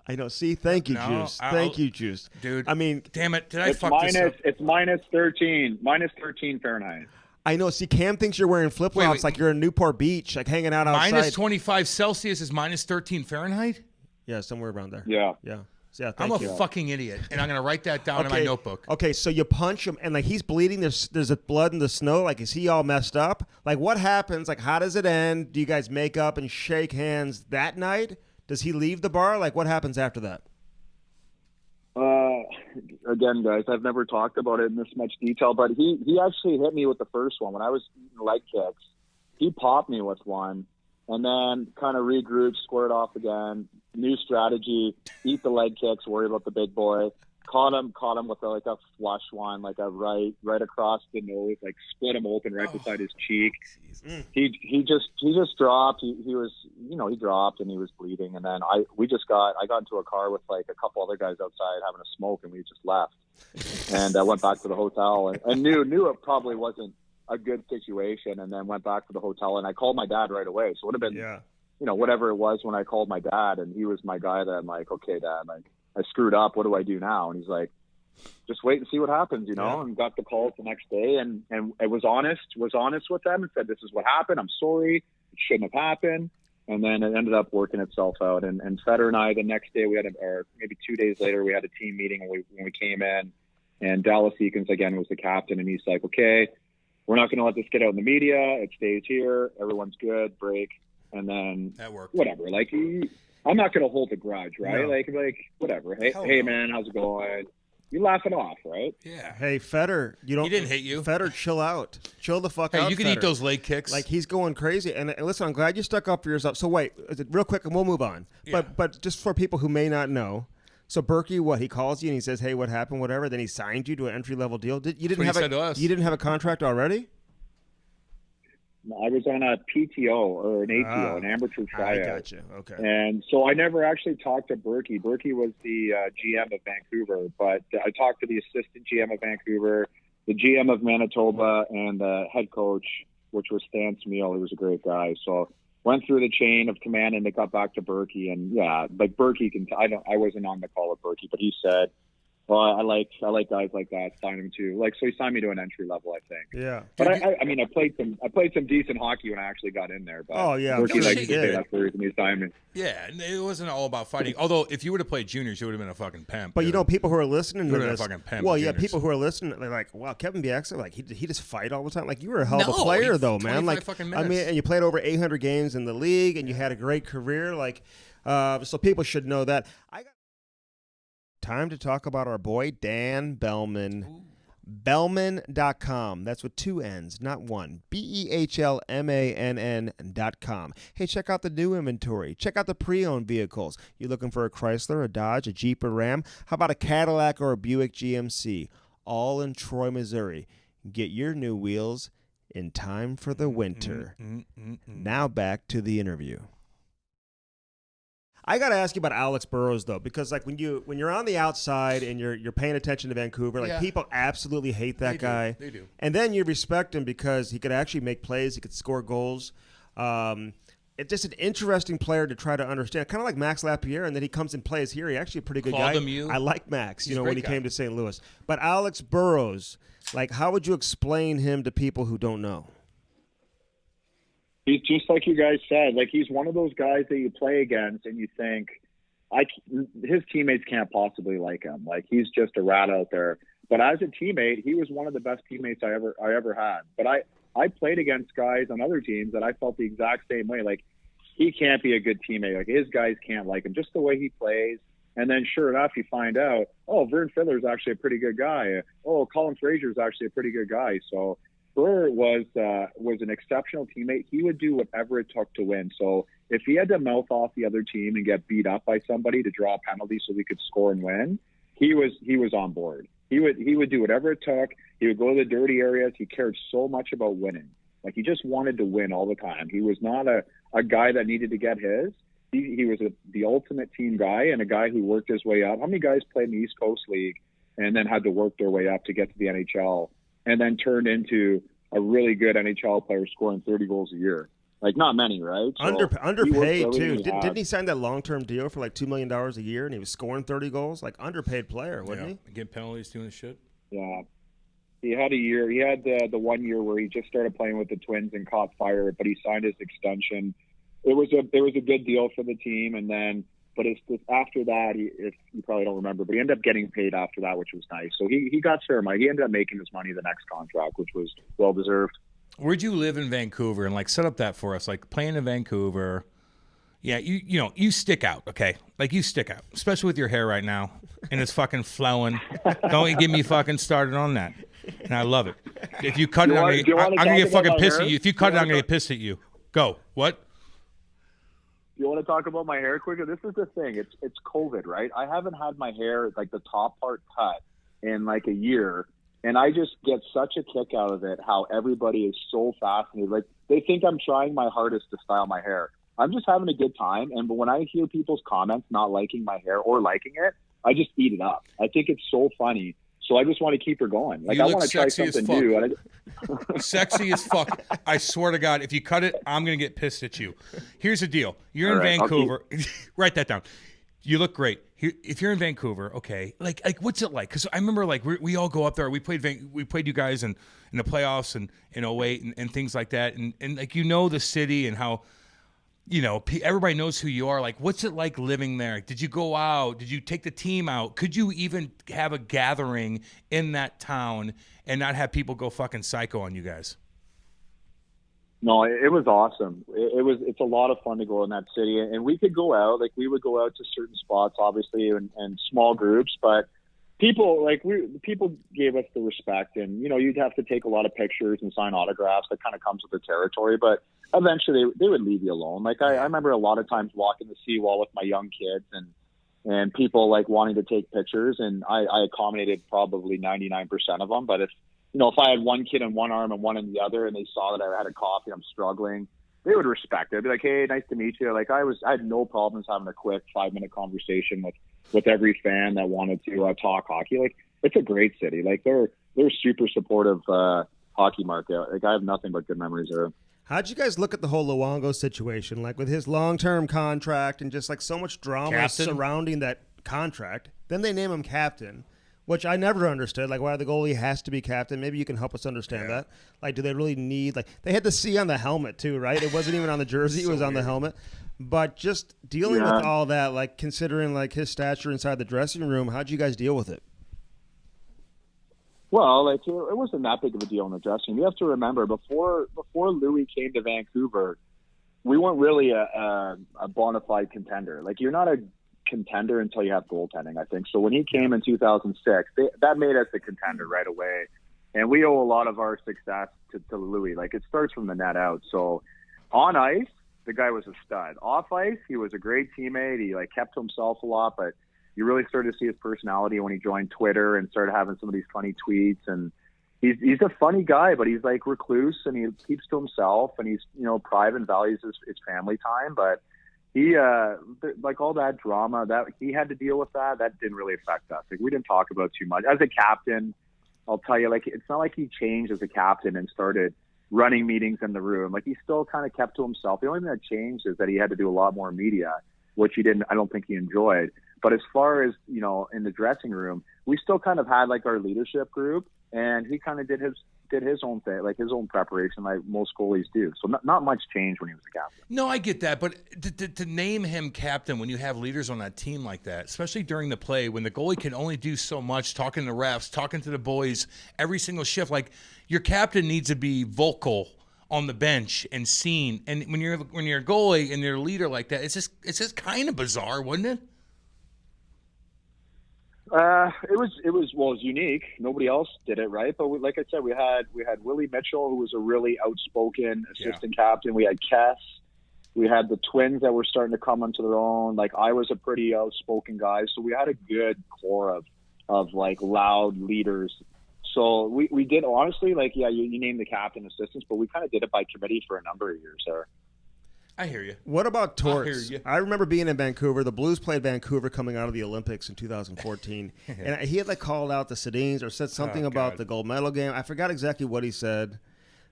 I know. See, thank you, Juice. Thank you, Juice.
Dude,
I mean,
damn it. Did I fuck this up?
It's minus 13 Fahrenheit.
I know. See, Cam thinks you're wearing flip-flops like you're in Newport Beach, like hanging out outside.
Minus 25 Celsius is minus 13 Fahrenheit?
Yeah, somewhere around there.
Yeah.
Yeah,
I'm a fucking idiot, and I'm going to write that down in my notebook.
Okay, so you punch him, and like he's bleeding. There's blood in the snow. Like, is he all messed up? Like, what happens? Like, how does it end? Do you guys make up and shake hands that night? Does he leave the bar? Like, what happens after that?
Again, guys, I've never talked about it in this much detail, but he actually hit me with the first one when I was eating leg kicks. He popped me with one, and then kind of regrouped, squared off again. New strategy: eat the leg kicks, worry about the big boy. Caught him with a flush one, like a right across the nose, like split him open right beside his cheek. He just dropped. He was, he dropped and he was bleeding. And then I got into a car with like a couple other guys outside having a smoke, and we just left. And I went back to the hotel and knew it probably wasn't a good situation, and then went back to the hotel, and I called my dad right away. So it would have been, whatever it was when I called my dad, and he was my guy that I'm like, okay, Dad, like, I screwed up. What do I do now? And he's like, just wait and see what happens, and got the call the next day, and it was honest with them and said, this is what happened. I'm sorry. It shouldn't have happened. And then it ended up working itself out. And Feder and I, the next day or maybe 2 days later, we had a team meeting when we came in, and Dallas Eakins again was the captain, and he's like, okay, we're not going to let this get out in the media. It stays here. Everyone's good. Break. And then
that worked.
Whatever. Like, I'm not going to hold a grudge, right? No. Like whatever. Hey, man, how's it going? You laugh it off, right?
Yeah.
Hey, Feder,
he didn't hit you.
Feder, chill out. Chill the fuck out.
Hey, you can
Feder.
eat those leg kicks.
Like, he's going crazy. And listen, I'm glad you stuck up for yourself. So wait, real quick, and we'll move on. Yeah. But just for people who may not know, so Berkey, he calls you and he says, hey, what happened, whatever. Then he signed you to an entry-level deal. You didn't have a contract already?
I was on a PTO or an ATO, an amateur tryout.
I gotcha. Okay.
And so I never actually talked to Berkey. Berkey was the GM of Vancouver, but I talked to the assistant GM of Vancouver, the GM of Manitoba and the head coach, which was Stan Smeel. He was a great guy. So went through the chain of command and it got back to Berkey. And yeah, like Berkey I wasn't on the call with Berkey, but he said, well, I like guys like that. Sign him too. Like, so he signed me to an entry level, I think.
Yeah.
But I mean, I played some decent hockey when I actually got in there. But
oh yeah,
Berkey likes to say that's the reason he signed me.
Yeah, it wasn't all about fighting. Although, if you would have played juniors, you would have been a fucking pimp.
But
dude.
people who are listening to this,
a fucking pimp.
well, yeah,
juniors.
people who are listening, they're like, wow, Kevin Bieksa, like he just fight all the time. Like you were a hell of a player though, man. Like I mean, and you played over 800 games in the league, and you had a great career. Like, so people should know that. Time to talk about our boy Dan Bellman. Ooh. Bellman.com. That's with 2 N's, not one. BEHLMANN.com. Hey, check out the new inventory. Check out the pre-owned vehicles. You looking for a Chrysler, a Dodge, a Jeep, or Ram? How about a Cadillac or a Buick GMC? All in Troy, Missouri. Get your new wheels in time for the winter. Now back to the interview. I got to ask you about Alex Burrows though, because like when you're on the outside and you're paying attention to Vancouver, like people absolutely hate that guy.
They do. And
then you respect him because he could actually make plays, he could score goals. It's just an interesting player to try to understand, kind of like Max Lapierre, and then he comes and plays here. He's actually a pretty good guy. I like Max, when he came to St. Louis. But Alex Burrows, like how would you explain him to people who don't know?
He's just like you guys said. Like he's one of those guys that you play against and you think, his teammates can't possibly like him. Like he's just a rat out there. But as a teammate, he was one of the best teammates I ever had. But I played against guys on other teams that I felt the exact same way. Like he can't be a good teammate. Like his guys can't like him just the way he plays. And then sure enough, you find out, oh, Vern Fiddler's actually a pretty good guy. Oh, Colin Frazier's actually a pretty good guy. So Burr was an exceptional teammate. He would do whatever it took to win. So if he had to mouth off the other team and get beat up by somebody to draw a penalty so we could score and win, he was on board. He would do whatever it took. He would go to the dirty areas. He cared so much about winning. Like he just wanted to win all the time. He was not a guy that needed to get his. He was the ultimate team guy and a guy who worked his way up. How many guys played in the East Coast League and then had to work their way up to get to the NHL? And then turned into a really good NHL player scoring 30 goals a year. Like, not many, right? So
underpaid, too. Didn't he sign that long-term deal for like $2 million a year, and he was scoring 30 goals? Like, underpaid player, wasn't he?
Getting penalties, doing his shit.
Yeah. He had a year. He had the 1 year where he just started playing with the Twins and caught fire, but he signed his extension. It was a good deal for the team, and then but it's after that, if you probably don't remember, but he ended up getting paid after that, which was nice. So he got fair money. He ended up making his money the next contract, which was well deserved.
Where'd you live in Vancouver? And like set up that for us, like playing in Vancouver. Yeah, you stick out, okay? Like you stick out, especially with your hair right now and it's fucking flowing. Don't get me fucking started on that. And I love it. If you cut it, I'm gonna get fucking pissed at you. If you cut it, I'm gonna get pissed at you. Go. What?
You want to talk about my hair quicker? This is the thing. It's COVID, right? I haven't had my hair, like the top part cut in like a year. And I just get such a kick out of it, how everybody is so fascinated. Like they think I'm trying my hardest to style my hair. I'm just having a good time. But when I hear people's comments not liking my hair or liking it, I just eat it up. I think it's so funny. So I just want to keep her going. Like I want to try something new.
Sexy as fuck. I swear to God, if you cut it, I'm going to get pissed at you. Here's the deal. You're in Vancouver. Write that down. You look great. If you're in Vancouver, okay, like what's it like? Because I remember like we all go up there. We played you guys in the playoffs and in 08 and things like that. And like the city and how everybody knows who you are. Like, what's it like living there? Did you go out? Did you take the team out? Could you even have a gathering in that town and not have people go fucking psycho on you guys?
No, it was awesome. It's a lot of fun to go in that city, and we could go out. Like we would go out to certain spots, obviously, and small groups. But people gave us the respect, and you'd have to take a lot of pictures and sign autographs. That kind of comes with the territory, but eventually they would leave you alone. Like I remember a lot of times walking the seawall with my young kids and people like wanting to take pictures, and I accommodated probably 99% of them. But if I had one kid in one arm and one in the other, and they saw that I had a coffee, I'm struggling, they would respect it. They'd be like, "Hey, nice to meet you." Like I had no problems having a quick 5-minute conversation with every fan that wanted to talk hockey. Like it's a great city. Like they're they're super supportive hockey market. Like, I have nothing but good memories there.
How'd you guys look at the whole Luongo situation, like with his long-term contract and just like so much drama surrounding that contract? Then they name him captain, which I never understood. Like, why the goalie has to be captain. Maybe you can help us understand that. Like, do they really need, like, they had the C on the helmet too, right? It wasn't even on the jersey; it was on the helmet. But just dealing with all that, like considering like his stature inside the dressing room, how'd you guys deal with it?
Well, like, it wasn't that big of a deal in the dressing room. You have to remember, before Louis came to Vancouver, we weren't really a bona fide contender. Like, you're not a contender until you have goaltending, I think. So when he came in 2006, that made us a contender right away. And we owe a lot of our success to Louis. Like, it starts from the net out. So on ice, the guy was a stud. Off ice, he was a great teammate. He, like, kept to himself a lot, but you really started to see his personality when he joined Twitter and started having some of these funny tweets. And he's a funny guy, but he's like recluse and he keeps to himself and he's, private and values his family time. But he, like all that drama that he had to deal with, that didn't really affect us. Like, we didn't talk about too much. As a captain, I'll tell you, like, it's not like he changed as a captain and started running meetings in the room. Like, he still kind of kept to himself. The only thing that changed is that he had to do a lot more media, which I don't think he enjoyed. But as far as, in the dressing room, we still kind of had like our leadership group, and he kind of did his own thing, like his own preparation, like most goalies do. So not much changed when he was a captain.
No, I get that, but to name him captain when you have leaders on that team like that, especially during the play when the goalie can only do so much, talking to refs, talking to the boys every single shift, like your captain needs to be vocal on the bench and seen. And when you're a goalie and you're a leader like that, it's just kind of bizarre, wasn't it?
It was unique. Nobody else did it, right? But like I said, we had Willie Mitchell, who was a really outspoken assistant captain. We had Kess. We had the twins that were starting to come onto their own. Like, I was a pretty outspoken guy, so we had a good core of like loud leaders. So we did, honestly, like, you named the captain assistants, but we kind of did it by committee for a number of years there.
I hear you.
What about Torts? I remember being in Vancouver. The Blues played Vancouver coming out of the Olympics in 2014. And he had like called out the Sedins or said something about the gold medal game. I forgot exactly what he said,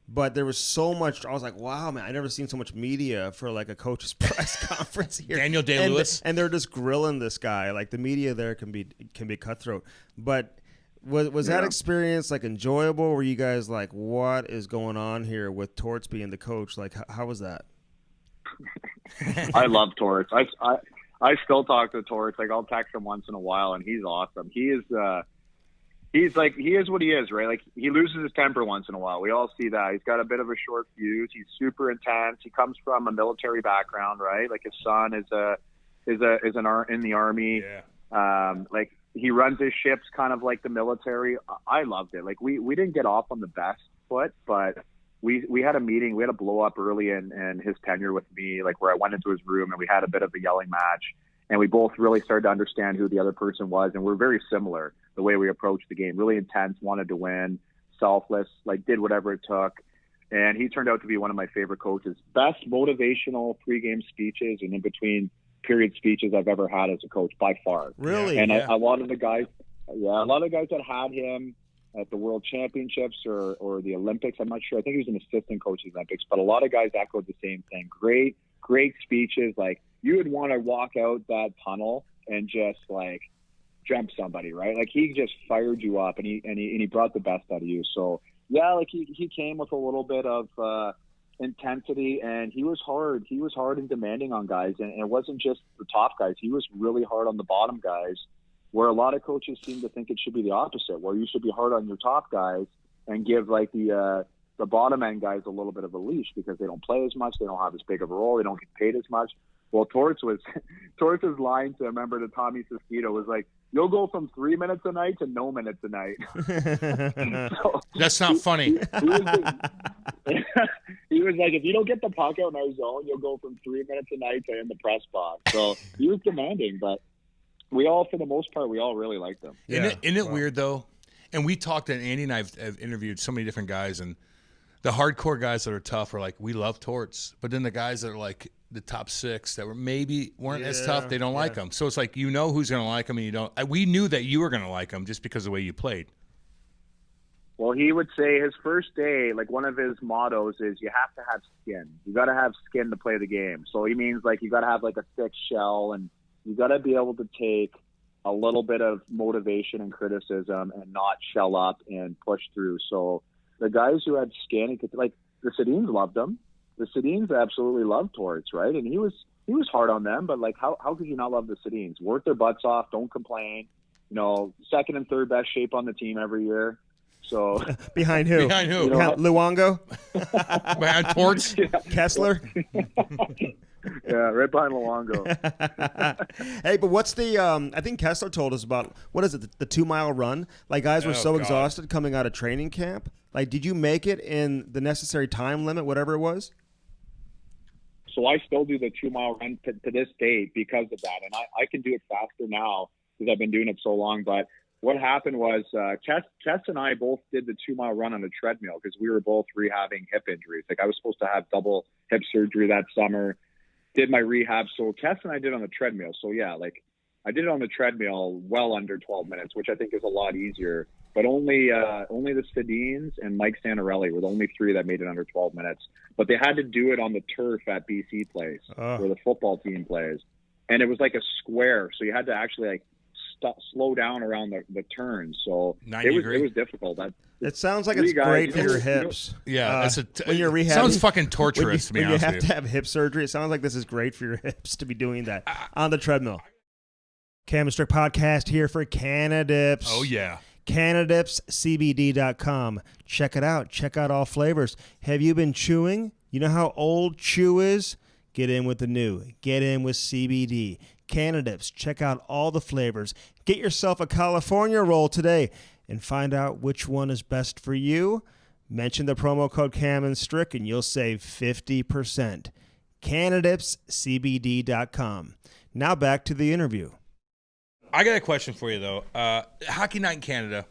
but there was so much. I was like, wow, man, I never seen so much media for like a coach's press conference here.
Daniel Day-Lewis.
And they're just grilling this guy. Like, the media there can be cutthroat. But was that experience like enjoyable? Were you guys like, what is going on here with Torts being the coach? Like, how was that?
I love Torts. I still talk to Torts. Like, I'll text him once in a while, and he's awesome. He is what he is, right? Like, he loses his temper once in a while. We all see that. He's got a bit of a short fuse. He's super intense. He comes from a military background, right? Like, his son is in the army. Yeah. Like, he runs his ships kind of like the military. I loved it. Like, we didn't get off on the best foot, but we had a meeting. We had a blow up early in his tenure with me, like, where I went into his room and we had a bit of a yelling match, and we both really started to understand who the other person was. And we're very similar the way we approached the game, really intense, wanted to win, selfless, like, did whatever it took. And he turned out to be one of my favorite coaches. Best motivational pregame speeches and in between period speeches I've ever had as a coach, by far.
Really?
And a lot of the guys that had him at the World Championships or the Olympics, I'm not sure. I think he was an assistant coach at the Olympics, but a lot of guys echoed the same thing. Great speeches. Like, you would want to walk out that tunnel and just like jump somebody, right? Like, he just fired you up and he brought the best out of you. So yeah, like he came with a little bit of intensity, and he was hard. He was hard and demanding on guys, and it wasn't just the top guys. He was really hard on the bottom guys, where a lot of coaches seem to think it should be the opposite, where you should be hard on your top guys and give like the bottom end guys a little bit of a leash because they don't play as much, they don't have as big of a role, they don't get paid as much. Well, Torts' line to, remember, to Tommy Sestito was like, you'll go from 3 minutes a night to no minutes a night.
So, that's not funny.
He was like, if you don't get the puck out in our zone, you'll go from 3 minutes a night to in the press box. So he was demanding, but we all, for the most part, we all really liked him.
Yeah. Isn't it weird, though? And we talked, and Andy and I have interviewed so many different guys, and the hardcore guys that are tough are like, we love Torts. But then the guys that are like the top six that weren't as tough, they don't like them. So it's like, who's going to like them, and you don't. We knew that you were going to like them just because of the way you played.
Well, he would say his first day, like one of his mottos is you have to have skin. You got to have skin to play the game. So he means like you got to have like a thick shell, and you got to be able to take a little bit of motivation and criticism and not shell up and push through. So the guys who had skin, like the Sedins loved him. The Sedins absolutely loved Torts, right? And he was hard on them, but like how could you not love the Sedins? Work their butts off, don't complain. You know, second and third best shape on the team every year. So
behind who?
Behind who?
You know,
Behind Luongo?
Behind Torts?
Yeah.
Kessler?
Yeah, right behind Luongo.
Hey, but what's the I think Kessler told us about, what is it, the 2-mile run? Like, guys were so exhausted coming out of training camp. Like, did you make it in the necessary time limit, whatever it was?
So I still do the 2-mile run to this day because of that. And I can do it faster now because I've been doing it so long. But what happened was Chess and I both did the 2-mile run on a treadmill because we were both rehabbing hip injuries. Like, I was supposed to have double hip surgery that summer, did my rehab. So Chess and I did on the treadmill. So yeah, like I did it on the treadmill well under 12 minutes, which I think is a lot easier. But only the Sedins and Mike Santorelli were the only 3 that made it under 12 minutes. But they had to do it on the turf at BC Place where the football team plays. And it was like a square. So you had to actually like slow down around the turns. So it was difficult.
It sounds like it's great for your hips.
Yeah,
when you're rehabbing,
sounds fucking torturous to me.
When you have to have hip surgery, it sounds like this is great for your hips to be doing that on the treadmill. Cam and Strick Podcast here for Canadips.
Oh, yeah.
CanadipsCBD.com. Check it out. Check out all flavors. Have you been chewing? You know how old chew is? Get in with the new. Get in with CBD. Canadips. Check out all the flavors. Get yourself a California roll today and find out which one is best for you. Mention the promo code Cam and Strick and you'll save 50%. CanadipsCBD.com. Now back to the interview.
I got a question for you, though. Hockey Night in Canada,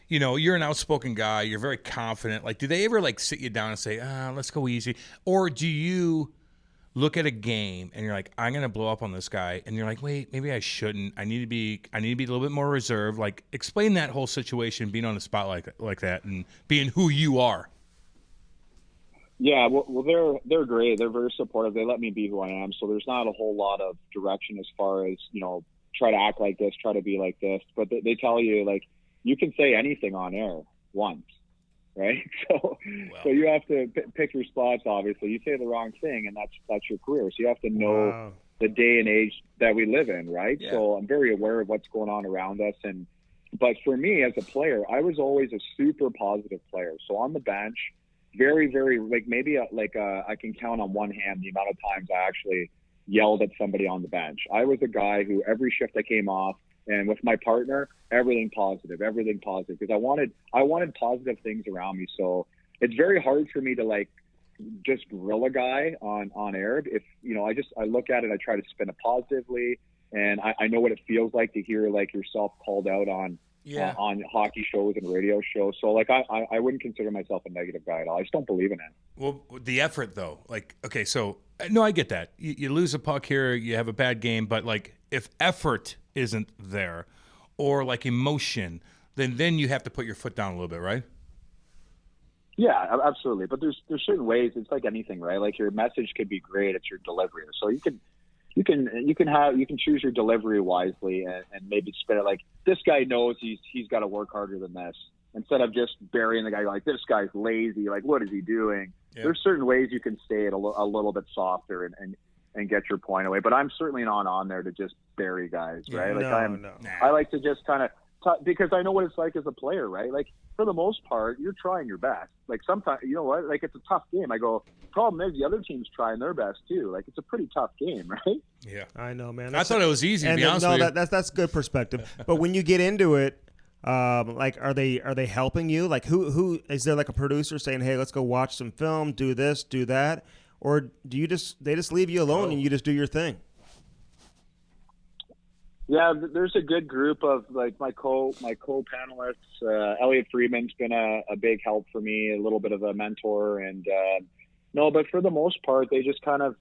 you know, you're an outspoken guy. You're very confident. Like, do they ever, like, sit you down and say, let's go easy? Or do you look at a game and you're like, I'm going to blow up on this guy. And you're like, wait, maybe I shouldn't. I need to be a little bit more reserved. Like, explain that whole situation, being on the spot like that and being who you are.
Yeah, well, they're great. They're very supportive. They let me be who I am. So there's not a whole lot of direction as far as, you know, try to act like this, try to be like this. But they tell you, like, you can say anything on air once, right? So you have to pick your spots, obviously. You say the wrong thing, and that's your career. So you have to know the day and age that we live in, right? Yeah. So I'm very aware of what's going on around us. But for me as a player, I was always a super positive player. So on the bench, very, very, like maybe I can count on one hand the amount of times I actually yelled at somebody on the bench. I was a guy who every shift I came off, and with my partner, everything positive, because I wanted positive things around me. So it's very hard for me to like just grill a guy on air. If you know, I look at it, I try to spin it positively, and I know what it feels like to hear like yourself called out on hockey shows and radio shows. So like I wouldn't consider myself a negative guy at all. I just don't believe in it.
Well, the effort though, like, okay, so no, I get that. You lose a puck here, you have a bad game, but like if effort isn't there or like emotion, then you have to put your foot down a little bit, right?
Yeah, absolutely. But there's certain ways. It's like anything, right? Like your message could be great, it's your delivery. So you can choose your delivery wisely and maybe spin it like, this guy knows he's got to work harder than this, instead of just burying the guy like, this guy's lazy, like what is he doing? Yeah. There's certain ways you can say it a little bit softer and get your point away. But I'm certainly not on there to just bury guys, right? I like to just kind of because I know what it's like as a player, right? Like for the most part, you're trying your best. Like sometimes, you know what? Like it's a tough game. I go, problem is the other team's trying their best too. Like it's a pretty tough game, right?
Yeah,
I know, man.
I thought it was easy. To be honest with you.
That's good perspective. But when you get into it, like are they helping you? Like who is there like a producer saying, hey, let's go watch some film, do this, do that, or do they just leave you alone and you just do your thing?
Yeah, there's a good group of like my co-panelists. Elliot Friedman's been a big help for me, a little bit of a mentor, and but for the most part, they just kind of.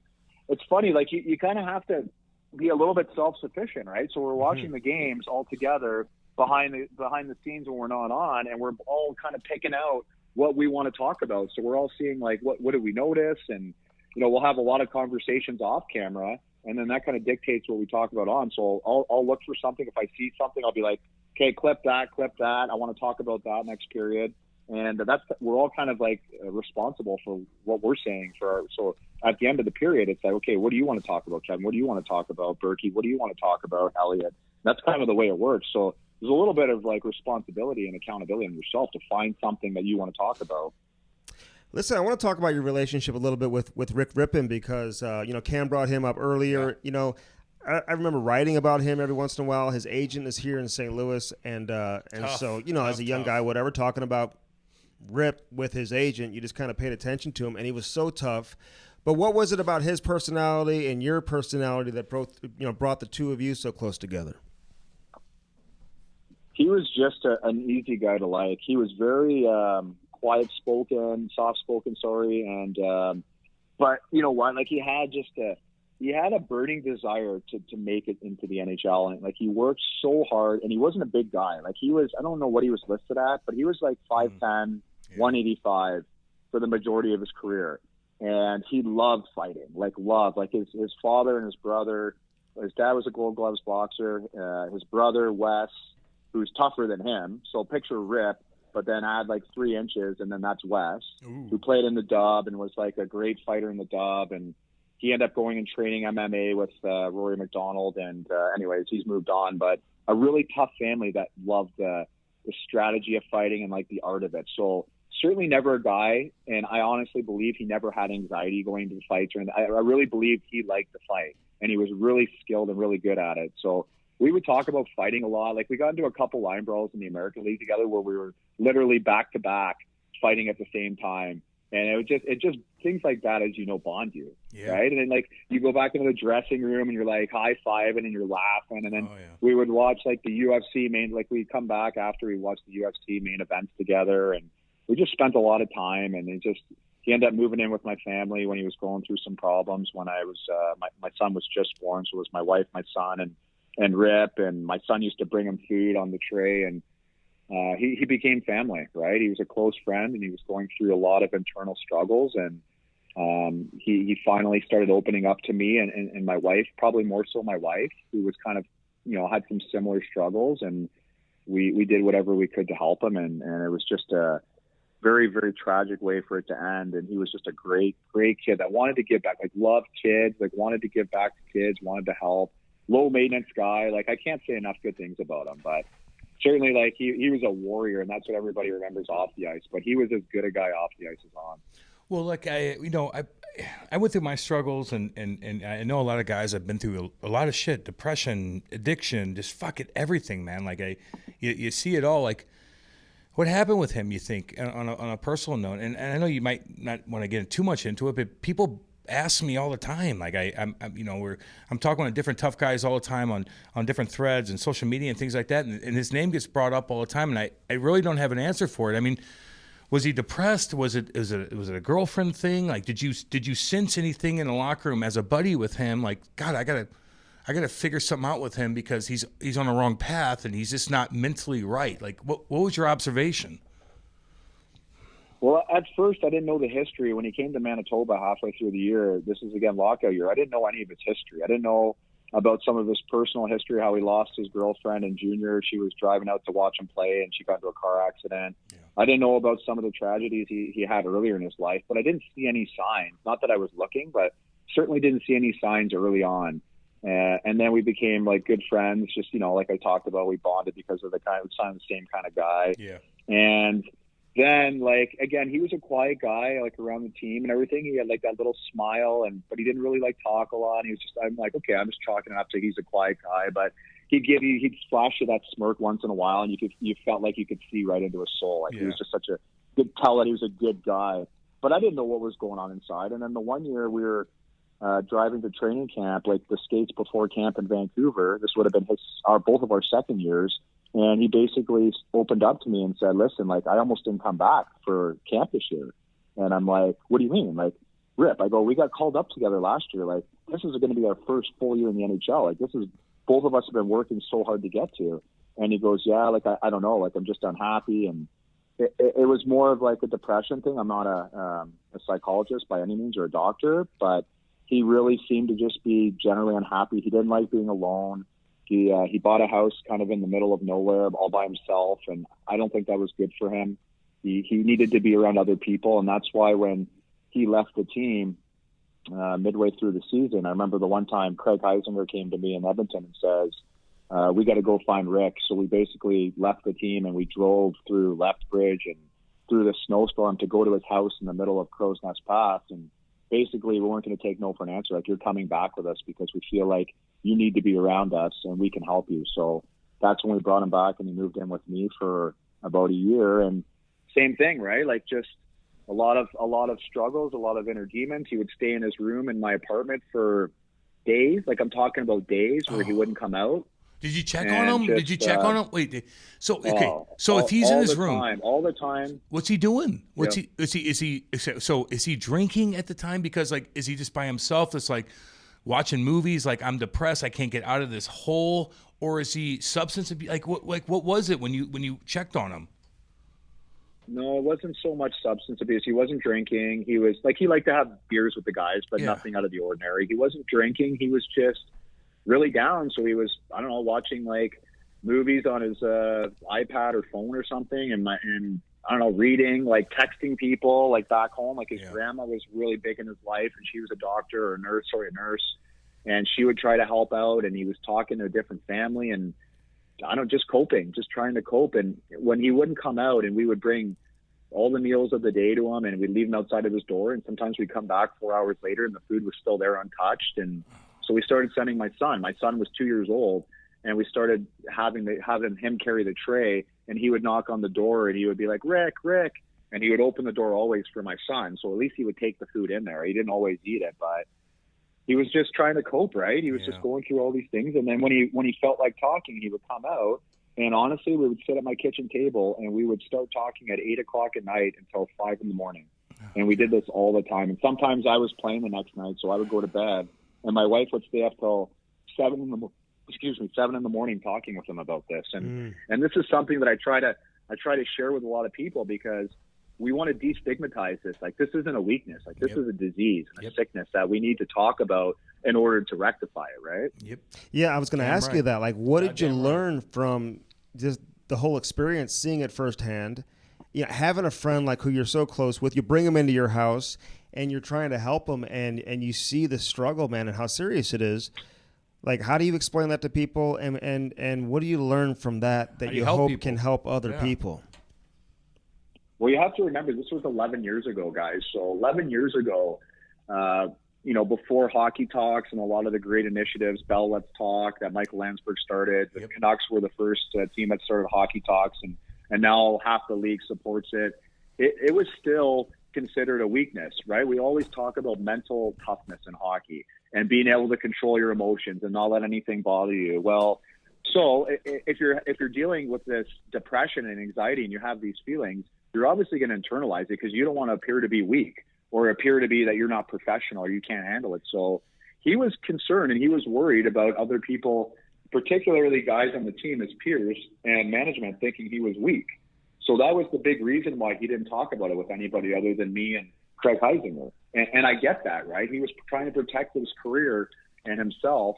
It's funny, like you kind of have to be a little bit self-sufficient, right? So we're watching the games all together, behind the scenes when we're not on, and we're all kind of picking out what we want to talk about. So we're all seeing like what did we notice, and we'll have a lot of conversations off camera, and then that kind of dictates what we talk about on. So I'll look for something. If I see something, I'll be like, okay, clip that. I want to talk about that next period. And we're all kind of like responsible for what we're saying so at the end of the period, it's like, okay, what do you want to talk about, Kevin? What do you want to talk about, Berkey? What do you want to talk about, Elliot? That's kind of the way it works. So there's a little bit of like responsibility and accountability on yourself to find something that you want to talk about.
Listen, I want to talk about your relationship a little bit with Rick Rypien because, Cam brought him up earlier.
Yeah.
I remember writing about him every once in a while. His agent is here in St. Louis. And so, as a young guy, whatever, talking about Rip with his agent, you just kind of paid attention to him. And he was so tough. But what was it about his personality and your personality that brought the two of you so close together?
He was just an easy guy to like. He was very soft-spoken, and but you know what? Like he had a burning desire to make it into the NHL, and like he worked so hard, and he wasn't a big guy. Like I don't know what he was listed at, but he was like 5'10", 185 for the majority of his career. And he loved fighting, like his father and his brother. His dad was a Gold Gloves boxer. His brother, Wes, who's tougher than him. So picture Rip, but then add like 3 inches, and then that's Wes, who played in the Dub and was like a great fighter in the Dub. And he ended up going and training MMA with Rory McDonald. And anyways, he's moved on. But a really tough family that loved the strategy of fighting and like the art of it. So certainly never a guy, and I honestly believe he never had anxiety going to the fights. I really believe he liked the fight, and he was really skilled and really good at it. So we would talk about fighting a lot. Like we got into a couple line brawls in the American League together where we were literally back to back fighting at the same time. And it just things like that, as bond you, right? And then like you go back into the dressing room and you're like high-fiving and you're laughing. And then we would watch like the UFC we'd come back after we watched the UFC main events together, and we just spent a lot of time. And he ended up moving in with my family when he was going through some problems when I was, my son was just born. So it was my wife, my son, and Rip, and my son used to bring him food on the tray, and he became family, right? He was a close friend, and he was going through a lot of internal struggles, and he finally started opening up to me and my wife, probably more so my wife, who was kind of, had some similar struggles, and we did whatever we could to help him, and it was just a very, very tragic way for it to end. And he was just a great, great kid that wanted to give back, like loved kids, like wanted to give back to kids, wanted to help. Low maintenance guy. Like I can't say enough good things about him, but certainly like he was a warrior, and that's what everybody remembers off the ice, but he was as good a guy off the ice as on.
Well, like I went through my struggles, and I know a lot of guys have been through a lot of shit, depression, addiction, just fucking everything, man. Like you see it all. Like what happened with him, you think, on a personal note, and I know you might not want to get too much into it, but people ask me all the time. Like I'm talking to different tough guys all the time on different threads and social media and things like that, and his name gets brought up all the time, and I really don't have an answer for it. I mean, was he depressed? Was it a girlfriend thing? Like did you sense anything in the locker room as a buddy with him? Like, God, I gotta figure something out with him because he's on the wrong path and he's just not mentally right. Like what was your observation?
Well, at first, I didn't know the history. When he came to Manitoba halfway through the year, this is, again, lockout year, I didn't know any of his history. I didn't know about some of his personal history, how he lost his girlfriend in junior. She was driving out to watch him play, and she got into a car accident. Yeah. I didn't know about some of the tragedies he had earlier in his life, but I didn't see any signs. Not that I was looking, but certainly didn't see any signs early on. And then we became, like, good friends. Just, like I talked about, we bonded because of the same kind of guy. Yeah. And then, like, again, he was a quiet guy, like, around the team and everything. He had, like, that little smile, but he didn't really, like, talk a lot. And he was just, I'm like, okay, I'm just chalking it up to he's a quiet guy. But he'd flash you that smirk once in a while, and you felt like you could see right into his soul. Like, he was just such a good tell that he was a good guy. But I didn't know what was going on inside. And then the one year we were driving to training camp, like the skates before camp in Vancouver, this would have been both of our second years. And he basically opened up to me and said, listen, like, I almost didn't come back for camp this year. And I'm like, what do you mean? Like, Rip, I go, we got called up together last year. Like, this is going to be our first full year in the NHL. Like, both of us have been working so hard to get to. And he goes, yeah, like, I don't know, like, I'm just unhappy. And it was more of like a depression thing. I'm not a psychologist by any means or a doctor, but he really seemed to just be generally unhappy. He didn't like being alone. He bought a house kind of in the middle of nowhere all by himself, and I don't think that was good for him. He needed to be around other people, and that's why when he left the team midway through the season, I remember the one time Craig Heisinger came to me in Edmonton and says, we got to go find Rick. So we basically left the team and we drove through Lethbridge and through the snowstorm to go to his house in the middle of Crow's Nest Pass. And basically we weren't going to take no for an answer. Like, you're coming back with us because we feel like you need to be around us and we can help you. So that's when we brought him back, and he moved in with me for about a year. And same thing, right? Like, just a lot of struggles, a lot of inner demons. He would stay in his room in my apartment for days. Like, I'm talking about days where he wouldn't come out.
Did you check on him? Did you check on him? Wait. So okay. So if he's in his room
all the time,
what's he doing? Is he drinking at the time? Because, like, is he just by himself? It's like watching movies. Like, I'm depressed. I can't get out of this hole. Or is he substance abuse? Like what was it when you checked on him?
No, it wasn't so much substance abuse. He wasn't drinking. He was like, he liked to have beers with the guys, but nothing out of the ordinary. He wasn't drinking. He was just really down. So he was, I don't know, watching like movies on his iPad or phone or something, and I don't know, reading, like texting people like back home. Like, his grandma was really big in his life, and she was a doctor or a nurse, and she would try to help out, and he was talking to a different family, and I don't know, just coping, just trying to cope. And when he wouldn't come out, and we would bring all the meals of the day to him, and we'd leave him outside of his door, and sometimes we'd come back 4 hours later and the food was still there untouched. And so we started sending my son. My son was 2 years old, and we started having him carry the tray, and he would knock on the door, and he would be like, Rick, and he would open the door always for my son. So at least he would take the food in there. He didn't always eat it, but he was just trying to cope, right? He was just going through all these things. And then when he felt like talking, he would come out. And honestly, we would sit at my kitchen table, and we would start talking at 8 o'clock at night until 5 in the morning. And we did this all the time. And sometimes I was playing the next night, so I would go to bed, and my wife would stay up till 7 in the morning talking with him about this. And this is something that I try to share with a lot of people, because we want to destigmatize this. Like, this isn't a weakness. Like, this is a disease and a sickness that we need to talk about in order to rectify it, right?
Yep. Yeah, I was going to ask you that. Like, what did you learn from just the whole experience, seeing it firsthand? You know, having a friend like who you're so close with, you bring him into your house, and you're trying to help him, and you see the struggle, man, and how serious it is. Like, how do you explain that to people, and what do you learn from that you hope people can help other people?
Well, you have to remember, this was 11 years ago, guys. So 11 years ago, before Hockey Talks and a lot of the great initiatives, Bell Let's Talk, that Michael Landsberg started, the Canucks were the first team that started Hockey Talks, and now half the league supports it. It was still considered a weakness, right? We always talk about mental toughness in hockey and being able to control your emotions and not let anything bother you. Well, so if you're dealing with this depression and anxiety and you have these feelings, you're obviously going to internalize it, because you don't want to appear to be weak or appear to be that you're not professional or you can't handle it. So he was concerned, and he was worried about other people, particularly guys on the team, his peers and management, thinking he was weak. So that was the big reason why he didn't talk about it with anybody other than me and Craig Heisinger. And I get that, right? He was trying to protect his career and himself.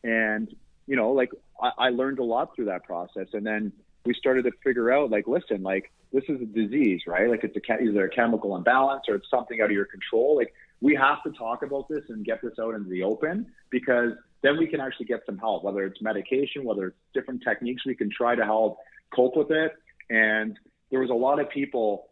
And, you know, like, I learned a lot through that process. And then we started to figure out, like, listen, like, this is a disease, right? Like, it's either a chemical imbalance or it's something out of your control. Like, we have to talk about this and get this out into the open, because then we can actually get some help, whether it's medication, whether it's different techniques. We can try to help cope with it. And there was a lot of people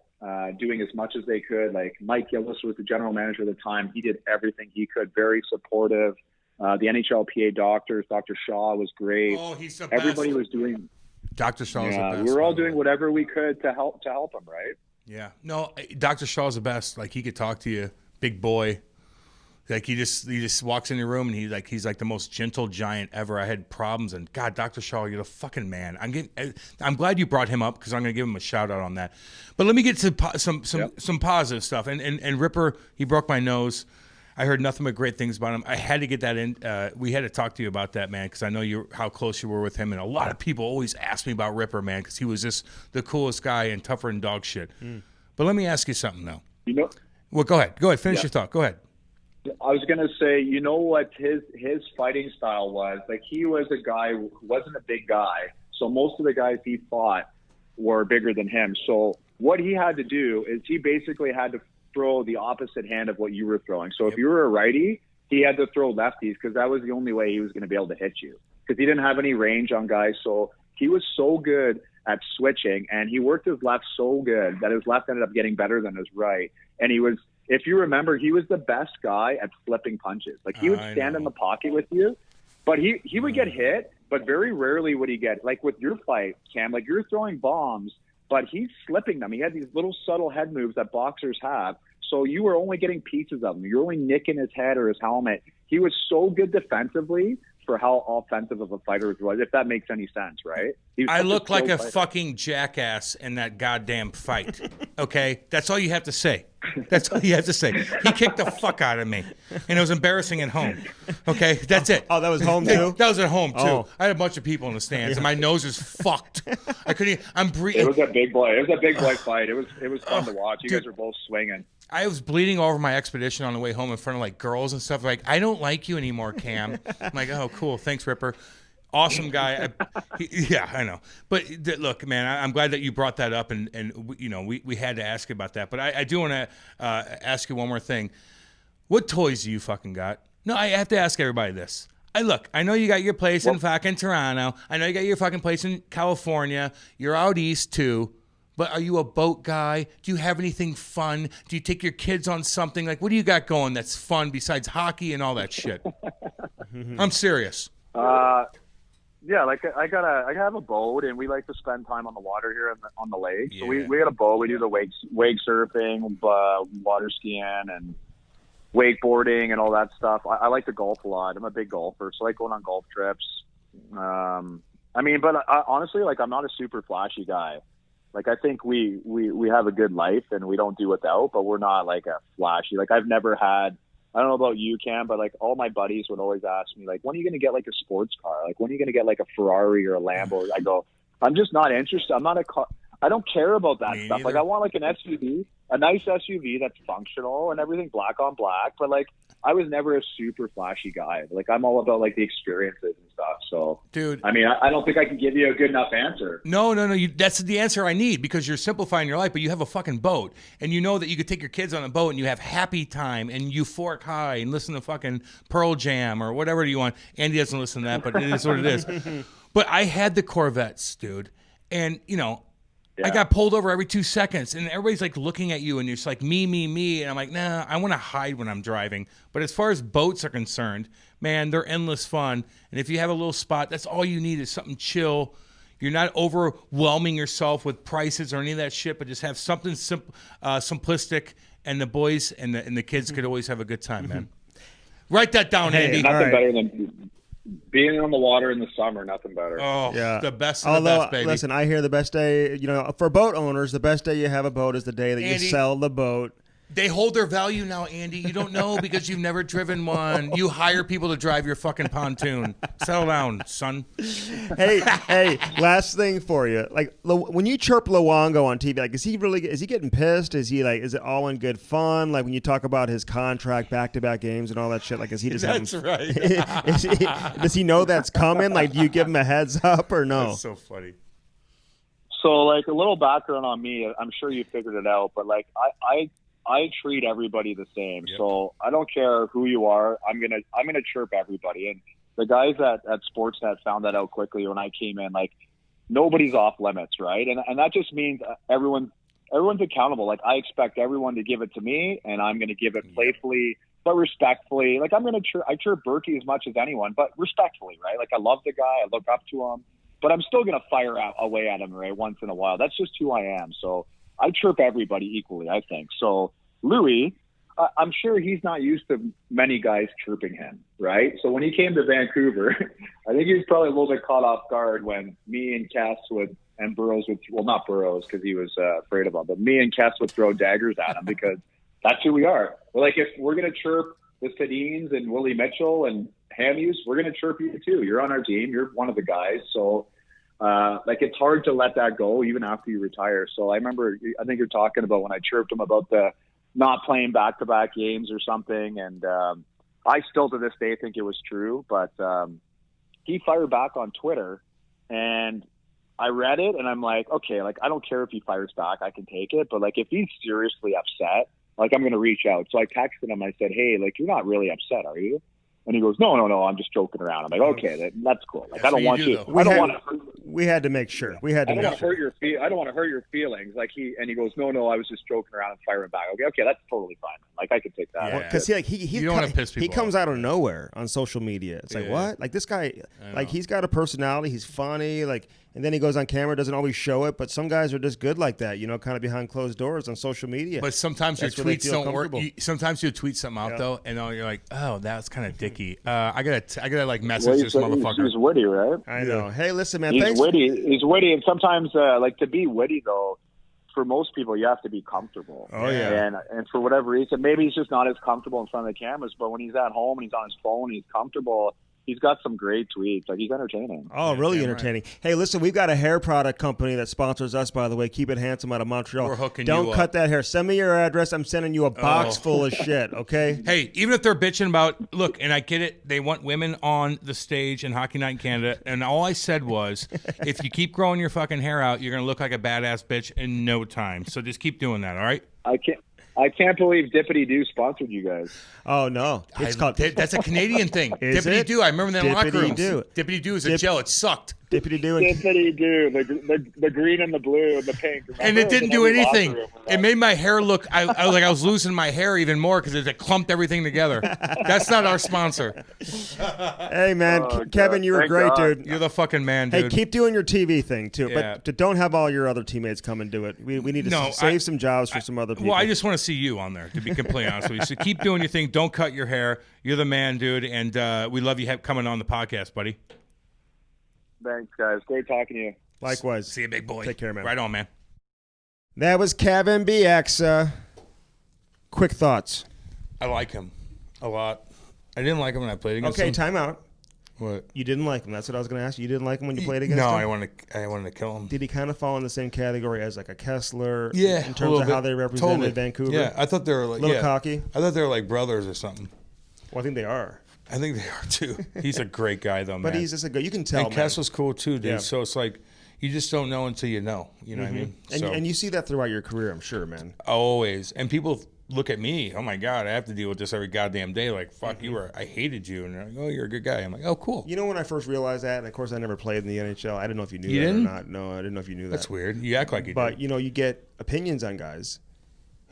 doing as much as they could. Like, Mike Gillis was the general manager at the time. He did everything he could, very supportive. The NHLPA doctors, Dr. Shaw was great.
Oh, he's the best.
Everybody was doing.
Dr. Shaw's the best.
We were all doing whatever we could to help him, right?
Yeah. No, Dr. Shaw's the best. Like, he could talk to you, big boy. Like, he just walks in your room, and he's like the most gentle giant ever. I had problems, and God, Dr. Shaw, you're the fucking man. I'm glad you brought him up, because I'm going to give him a shout out on that. But let me get to some positive stuff. And Ripper, he broke my nose. I heard nothing but great things about him. I had to get that in. We had to talk to you about that, man, because I know how close you were with him. And a lot of people always ask me about Ripper, man, because he was just the coolest guy and tougher than dog shit. But let me ask you something, though. Well, go ahead. Finish your thought. Go ahead.
I was going to say, you know what his fighting style was? Like, he was a guy who wasn't a big guy. So most of the guys he fought were bigger than him. So what he had to do is he basically had to throw the opposite hand of what you were throwing. So if you were a righty, he had to throw lefties because that was the only way he was going to be able to hit you, because he didn't have any range on guys. So he was so good at switching, and he worked his left so good that his left ended up getting better than his right. And he was, if you remember, he was the best guy at flipping punches. Like, he would stand in the pocket with you, but he would get hit, but very rarely would he get, like with your fight, Cam, like you're throwing bombs, but he's slipping them. He had these little subtle head moves that boxers have. So you were only getting pieces of them. You're only nicking his head or his helmet. He was so good defensively for how offensive of a fighter he was, if that makes any sense, right?
I look like a fucking jackass in that goddamn fight. Okay? That's all you have to say. That's all you have to say. He kicked the fuck out of me, and it was embarrassing at home. Okay? That's it.
Oh, that was home too?
That was at home too. Oh. I had a bunch of people in the stands, and my nose is fucked. I couldn't. I'm breathing.
It was a big boy. It was a big boy fight. It was fun to watch. You guys were both swinging.
I was bleeding over my expedition on the way home in front of like girls and stuff. Like, I don't like you anymore, Cam. I'm like, oh, cool. Thanks, Ripper. Awesome guy. Yeah, I know. But look, man, I'm glad that you brought that up, and you know, we had to ask you about that. But I do want to ask you one more thing. What toys do you fucking got? No, I have to ask everybody this. I know you got your place in fucking Toronto. I know you got your fucking place in California. You're out east too. But are you a boat guy? Do you have anything fun? Do you take your kids on something? Like, what do you got going that's fun besides hockey and all that shit? I'm serious.
Yeah, like I have a boat, and we like to spend time on the water here on the lake. Yeah. So we got a boat. We do the wake surfing, water skiing, and wakeboarding, and all that stuff. I like to golf a lot. I'm a big golfer, so I like going on golf trips. Honestly, like, I'm not a super flashy guy. Like, I think we have a good life, and we don't do without, but we're not like a flashy. Like, I've never had, I don't know about you, Cam, but like all my buddies would always ask me, like, when are you going to get like a sports car? Like, when are you going to get like a Ferrari or a Lambo? I go, I'm just not interested. I don't care about that stuff. Like, I want like an SUV, a nice SUV that's functional and everything, black on black. But like, I was never a super flashy guy. Like, I'm all about like the experiences and stuff. So,
dude,
I mean, I don't think I can give you a good enough answer.
No. That's the answer I need, because you're simplifying your life, but you have a fucking boat, and you know that you could take your kids on a boat, and you have happy time and euphoric high and listen to fucking Pearl Jam or whatever you want. Andy doesn't listen to that, but it is what it is. But I had the Corvettes, dude, and you know. Yeah. I got pulled over every 2 seconds, and everybody's like looking at you, and you're just like, me. And I'm like, nah, I want to hide when I'm driving. But as far as boats are concerned, man, they're endless fun. And if you have a little spot, that's all you need is something chill. You're not overwhelming yourself with prices or any of that shit, but just have something simplistic, and the boys and the kids could always have a good time, man. Write that down, Andy.
Nothing better than being on the water in the summer, nothing better.
Oh, yeah. The best of the best, baby.
Listen, I hear the best day, for boat owners, the best day you have a boat is the day that you sell the boat.
They hold their value now, Andy. You don't know because you've never driven one. You hire people to drive your fucking pontoon. Settle down, son.
Hey, last thing for you. Like, when you chirp Luongo on TV, like, is he getting pissed? Is it all in good fun? Like, when you talk about his contract, back-to-back games and all that shit, like, is he just
That's right.
Does he know that's coming? Like, do you give him a heads up or no?
That's so funny.
So, like, a little background on me. I'm sure you figured it out, but like, I treat everybody the same. Yep. So I don't care who you are. I'm gonna chirp everybody. And the guys at Sportsnet found that out quickly when I came in. Like, nobody's off limits, right? And that just means everyone's accountable. Like, I expect everyone to give it to me, and I'm gonna give it playfully but respectfully. Like, I chirp Berkey as much as anyone, but respectfully, right? Like, I love the guy. I look up to him, but I'm still gonna fire away at him, right, once in a while. That's just who I am. So I chirp everybody equally, I think. So Louis, I'm sure he's not used to many guys chirping him, right? So when he came to Vancouver, I think he was probably a little bit caught off guard when me and Cass and Burrows would, well, not Burrows because he was afraid of him, but me and Cass would throw daggers at him because that's who we are. We're like, if we're going to chirp the Sedins and Willie Mitchell and Hammies, we're going to chirp you too. You're on our team. You're one of the guys. So, it's hard to let that go even after you retire. So I remember, I think you're talking about when I chirped him about the not playing back-to-back games or something. And I still to this day think it was true, but he fired back on Twitter, and I read it and I'm like, okay, I don't care if he fires back, I can take it. But if he's seriously upset, I'm going to reach out. So I texted him. I said, hey, you're not really upset, are you? And he goes, no, I'm just joking around. I'm like, okay, that's cool. I don't want you.
We had to make sure. I don't want
to hurt your feelings. He goes, no, I was just joking around and firing back. Okay, that's totally fine. I could take that.
Because he
don't want to piss people
he comes
off.
out of nowhere on social media. It's what? This guy, he's got a personality. He's funny. And then he goes on camera, doesn't always show it, but some guys are just good like that, kind of behind closed doors on social media.
But sometimes your tweets don't work. Sometimes you tweet something out though, and you're like, oh, that's kind of dicky. I gotta message this motherfucker.
He's witty, right?
I know. Hey, listen, man.
He's witty, and sometimes to be witty though, for most people, you have to be comfortable.
Oh yeah.
And for whatever reason, maybe he's just not as comfortable in front of the cameras. But when he's at home and he's on his phone, he's comfortable. He's got some great tweets. He's entertaining.
Oh, really entertaining. Right. Hey, listen, we've got a hair product company that sponsors us, by the way. Keep It Handsome out of Montreal.
We're hooking
Don't
you
cut
up.
that hair. Send me your address. I'm sending you a box full of shit, okay?
Hey, even if they're bitching about, look, and I get it, they want women on the stage in Hockey Night in Canada, and all I said was, if you keep growing your fucking hair out, you're going to look like a badass bitch in no time. So just keep doing that, all right?
I can't believe Dippity Doo sponsored you guys.
Oh, no.
That's a Canadian thing.
Is
Dippity
it?
Doo. I remember that in locker rooms.
Doo.
Dippity Doo is a gel. It sucked.
Dippity Doo.
Dippity Doo. The green and the blue and the pink. Remember?
And it didn't do anything. It made my hair look, I was like I was losing my hair even more because it clumped everything together. That's not our sponsor.
Hey, man. Kevin, you were great, dude.
You're the fucking man, dude.
Hey, keep doing your TV thing, too.
Yeah.
But don't have all your other teammates come and do it. We need to save some jobs for some other people.
Well, I just want to see you on there, to be completely honest with you. So keep doing your thing. Don't cut your hair. You're the man, dude. And we love you coming on the podcast, buddy.
Thanks, guys. Great talking to you.
Likewise.
See you, big boy.
Take care, man.
Right on, man.
That was Kevin Bieksa. Quick thoughts.
I like him a lot. I didn't like him when I played against him.
Okay, time out.
What?
You didn't like him. That's what I was going to ask you. You didn't like him when you played against him?
No, I wanted to kill him.
Did he kind of fall in the same category as a Kessler?
Yeah,
in terms of how they represented Vancouver?
Yeah, I thought they were like
a little cocky.
I thought they were like brothers or something.
Well, I think they are.
I think they are too. He's a great guy though, man.
But he's just a good. You can tell.
And Kessler's cool too, dude.
Yeah.
So it's like you just don't know until you know. You know what I mean?
And you see that throughout your career, I'm sure, man.
Always. And people look at me. Oh my God, I have to deal with this every goddamn day. Like fuck, I hated you, and they're like, oh, you're a good guy. I'm like, oh, cool.
You know when I first realized that, and of course I never played in the NHL. I didn't know if you knew
You
that
didn't?
or not. No, I didn't know if you knew that.
That's weird. You act like you
But
did.
you get opinions on guys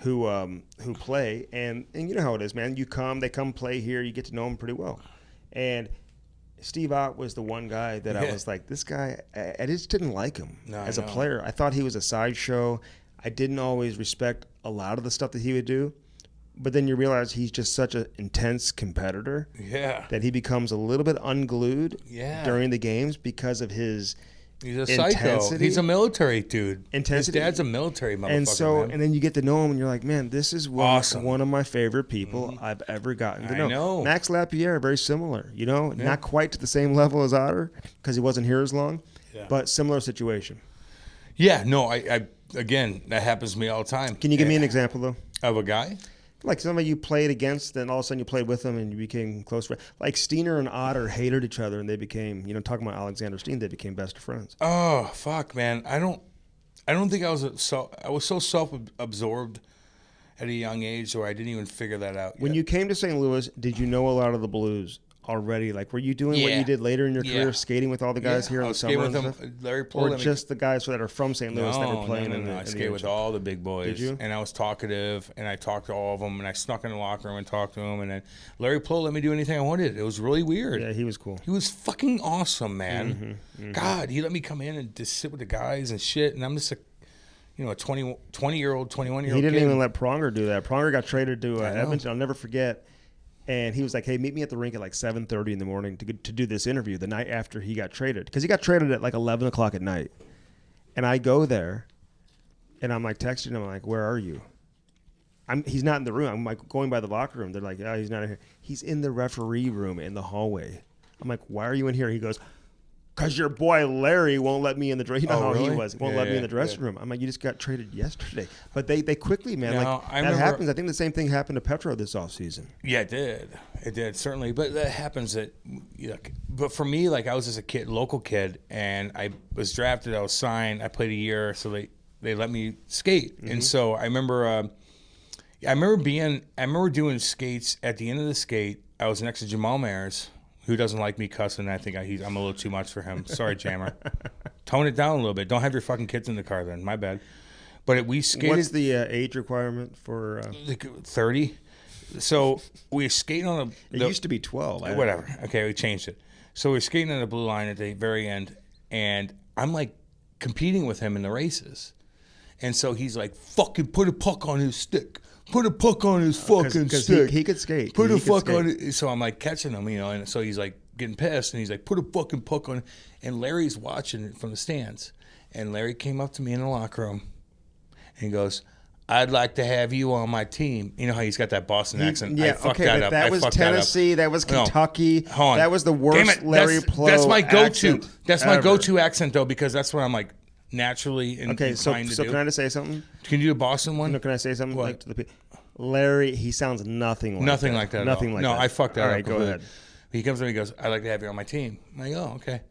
who play, and you know how it is, man. They come play here. You get to know them pretty well, and Steve Ott was the one guy that I was like, this guy, I just didn't like him as a player. I thought he was a sideshow. I didn't always respect a lot of the stuff that he would do. But then you realize he's just such an intense competitor that he becomes a little bit unglued during the games because of his
He's a psycho. He's a military dude.
Intensity.
His dad's a military motherfucker.
And then you get to know him, and you're like, man, this is one of my favorite people I've ever gotten to know.
I know.
Max Lapierre, very similar. Not quite to the same level as Otter because he wasn't here as long, but similar situation.
Yeah, no, I again, that happens to me all the time.
Can you give me an example though
of a guy?
Like somebody you played against, and all of a sudden you played with them, and you became close friends. Like Steiner and Otter hated each other, and they became, talking about Alexander Steen, they became best friends.
Oh fuck, man! I don't think I was so self-absorbed at a young age, where I didn't even figure that out.
When you came to St. Louis, did you know a lot of the Blues already? Like, were you doing what you did later in your career, skating with all the guys here in the summer and stuff?
Larry Poole,
or just the guys that are from St. Louis that were playing in the
I skated with all the big boys.
Did you?
And I was talkitive, and I talked to all of them, and I snuck in the locker room and talked to them, and then Larry Poole let me do anything I wanted. It was really weird.
Yeah, he was cool.
He was fucking awesome, man. God, he let me come in and just sit with the guys and shit, and I'm just a 20-year-old, 21-year-old
He didn't
kid.
even let Pronger do that. Pronger got traded to Edmonton. I'll never forget. And he was like, hey, meet me at the rink at like 7:30 in the morning to do this interview the night after he got traded. Because he got traded at like 11 o'clock at night. And I go there, and I'm like texting him, I'm like, where are you? He's not in the room. I'm like going by the locker room. They're like, oh, he's not in here. He's in the referee room in the hallway. I'm like, why are you in here? He goes, because your boy Larry won't let me in the dressing room. You know how
really?
he was. Won't let me in the dressing room. I'm like, you just got traded yesterday. But they quickly, man.
No,
like
I
that
remember,
happens. I think the same thing happened to Petro this offseason.
Yeah, it did. It did, certainly. But that happens but for me, like I was just a kid, local kid, and I was drafted, I was signed, I played a year, so they let me skate. And so I remember doing skates. At the end of the skate, I was next to Jamal Mayers, who doesn't like me cussing. I think I'm a little too much for him. Sorry, Jammer. Tone it down a little bit. Don't have your fucking kids in the car then. My bad. But we skated.
What's the age requirement for?
30. So we were skating on
it used to be 12.
Whatever. Okay, we changed it. So we're skating on the blue line at the very end, and I'm like competing with him in the races. And so he's like, fucking put a puck on his stick. Put a puck on his fucking stick.
He could skate.
Put a fuck on it. So I'm like catching him, and so he's like getting pissed, and he's like, put a fucking puck on it. And Larry's watching it from the stands. And Larry came up to me in the locker room, and he goes, I'd like to have you on my team. You know how he's got that Boston accent?
Yeah,
I fucked that up.
That was Tennessee. That was Kentucky.
No,
that was the worst Larry Plow
That's my go-to.
accent
That's my
ever.
go-to accent, though, because that's what I'm like naturally inclined to do.
Can I just say something?
Can you do a Boston one?
No, can I say something?
What?
Like to the people? Larry, he sounds nothing like
Nothing
that.
like that.
Nothing like
no,
that.
No, I fucked that
up.
up.
All right, go ahead.
He comes to me and goes, I'd like to have you on my team. I'm like, oh, okay.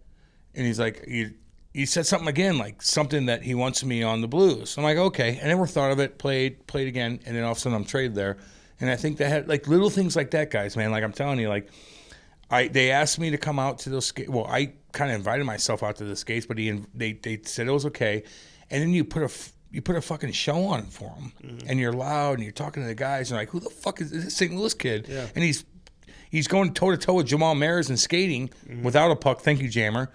And he's like, he said something again, like something that he wants me on the Blues. I'm like, okay. I never thought of it, played again, and then all of a sudden I'm traded there. And I think they had like little things like that, guys, man. Like I'm telling you, like they asked me to come out to those skates. Well, I kind of invited myself out to the skates, but they said it was okay. And then you put a fucking show on for them, and you're loud, and you're talking to the guys, and you're like, who the fuck is this St. Louis kid?
Yeah.
And he's going toe-to-toe with Jamal Mayers and skating without a puck. Thank you, Jammer.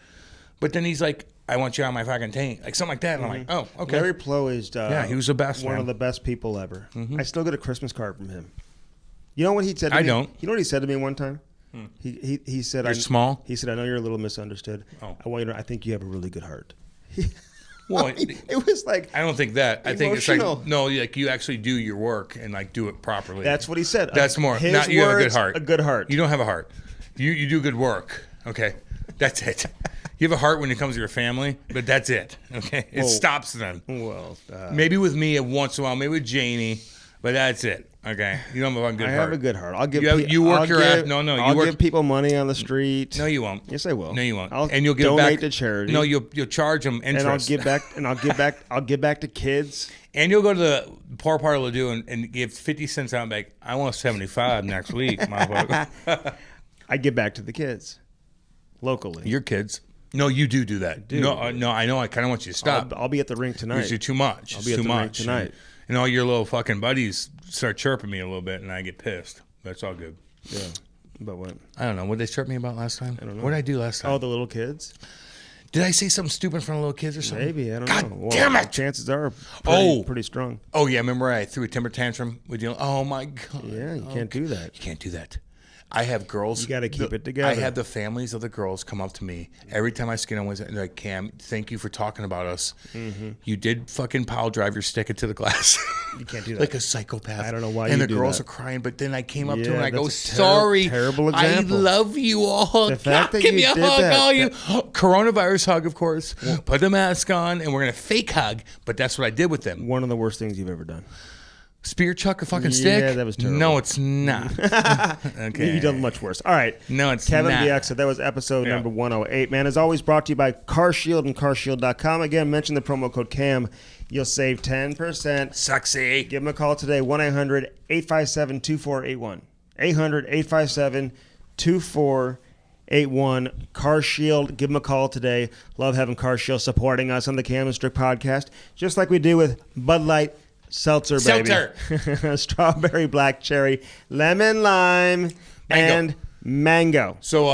But then he's like, I want you on my fucking team. Like something like that. And I'm like, oh, okay.
Larry Plow is
he was the best,
one
man.
of the best people ever. I still get a Christmas card from him. You know what he said to me?
I don't.
You know what he said to me one time? He said,
You're small?
He said, I know you're a little misunderstood.
Oh.
I want you to know, I think you have a really good heart.
Well,
I mean, it was like
I don't think that. I think it's
emotional.
like, no, like you actually do your work and like do it properly.
That's what he said.
That's more.
His
Not you have a good
words,
heart.
A good heart.
You don't have a heart. You do good work. Okay, that's it. You have a heart when it comes to your family, but that's it. Okay, it stops then.
Well,
maybe with me once in a while, maybe with Janie, but that's it. Okay, you don't have a good heart.
I have a good heart. I'll give.
You work your ass. No,
I'll give people money on the street.
No, you won't.
Yes, I will.
No, you won't.
And
you'll give
donate
back
to charity.
No, you'll charge them interest.
And I'll give back. And I'll give back. I'll give back to kids.
And you'll go to the poor part of Ladue and give 50 cents out and be like, I want 75 next week, motherfucker.
I give back to the kids locally.
Your kids. No, you do that.
Dude.
No, I know. I kind of want you to stop.
I'll be at the rink tonight.
Because you're too much.
I'll be at the rink tonight.
And all your little fucking buddies start chirping me a little bit, and I get pissed. That's all good.
Yeah. But what?
I don't know. What did they chirp me about last time?
I don't know.
What did I do last time?
Oh, the little kids?
Did I say something stupid in front of little kids or something?
Maybe. I don't
God
know. Well,
damn it.
Chances are pretty strong.
Oh, yeah. Remember I threw a temper tantrum with you? Oh, my God.
Yeah, you can't do that.
You can't do that. I have girls.
You got to keep it together.
I have the families of the girls come up to me every time I skate on Wednesday and they're like, Cam, thank you for talking about us. Mm-hmm. You did fucking pile drive your stick into the glass.
You can't do that.
Like a psychopath.
I don't know why
and
you do that.
And the girls are crying, but then I came up to them and I go,
that's a
sorry.
terrible example.
I love you all.
The fact that
give
you
me a
did
hug,
that,
all you. Coronavirus hug, of course. Put the mask on and we're going to fake hug. But that's what I did with them.
One of the worst things you've ever done.
Spear chuck a fucking stick?
Yeah, that was terrible.
No, it's not. Okay.
You've done much worse. All right.
No, it's
Kevin
not.
Bieksa, that was episode number 108. Man, as always, brought to you by CarShield and CarShield.com. Again, mention the promo code CAM. You'll save 10%.
Sexy.
Give them a call today, 1-800-857-2481. 800-857-2481. CarShield, give them a call today. Love having CarShield supporting us on the Cam and Strick podcast, just like we do with Bud Light, Seltzer, baby. Strawberry, black cherry, lemon, lime, and mango.
So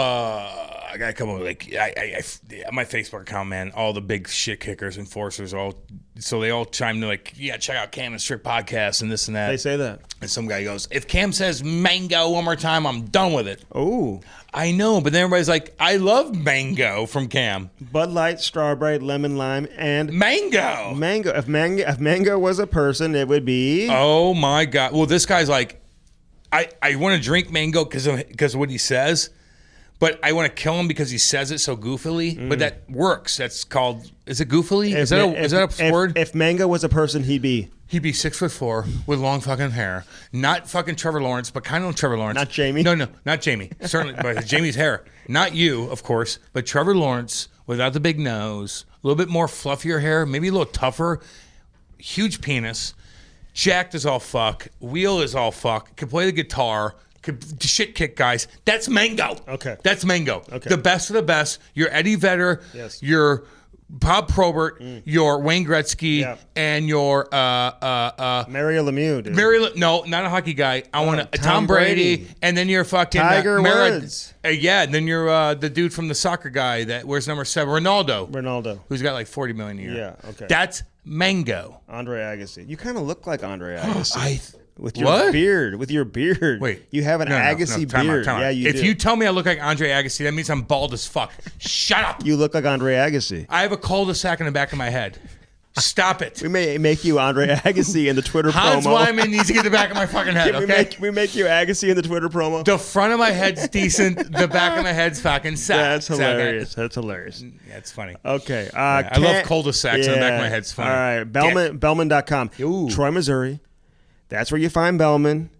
I got a couple of my Facebook account, man, all the big shit kickers, enforcers, they all chime to check out Cam and Strick Podcast and this and that.
They say that.
And some guy goes, if Cam says mango one more time, I'm done with it.
Oh.
I know, but then everybody's like, I love mango from Cam.
Bud Light, strawberry, lemon, lime, and
mango.
Mango. If mango was a person, it would be.
Oh my God. Well, this guy's like, I want to drink mango because of what he says, but I want to kill him because he says it so goofily. But that works. That's called. Is it goofily? Is that a word?
If mango was a person, he'd be
6'4" with long fucking hair. Not fucking Trevor Lawrence, but kind of Trevor Lawrence.
Not Jamie?
No, not Jamie. Certainly, but Jamie's hair. Not you, of course, but Trevor Lawrence without the big nose, a little bit more fluffier hair, maybe a little tougher, huge penis, jacked as all fuck, wheel as all fuck, can play the guitar, could shit kick guys. That's Mango.
Okay.
That's Mango.
Okay.
The best of the best. You're Eddie Vedder.
Yes.
You're Bob Probert, your Wayne Gretzky,
Yeah.
and your
Mario Lemieux, dude.
no, not a hockey guy. I want Tom Brady, and then you're fucking
Tiger Woods.
And then you're the dude from the soccer guy that wears number 7,
Ronaldo.
who's got like 40 million a year.
Yeah, okay.
That's Mango.
Andre Agassi. You kind of look like Andre Agassi. With your
What?
beard.
Wait.
You have an Agassi
time
beard.
out.
Yeah, you do.
If you tell me I look like Andre Agassi, that means I'm bald as fuck. Shut up.
You look like Andre Agassi.
I have a cul-de-sac in the back of my head. Stop it.
We may make you Andre Agassi in the Twitter
Hans
promo.
Wyman needs to get the back of my fucking head, okay?
we make you Agassi in the Twitter promo?
The front of my head's decent. The back of my head's fucking sad.
That's hilarious. That's hilarious.
Yeah, it's funny.
Okay.
I love cul-de-sacs in the back of my head. It's funny.
All right. Bellman.com.
Ooh.
Troy, Missouri. That's where you find Bellman.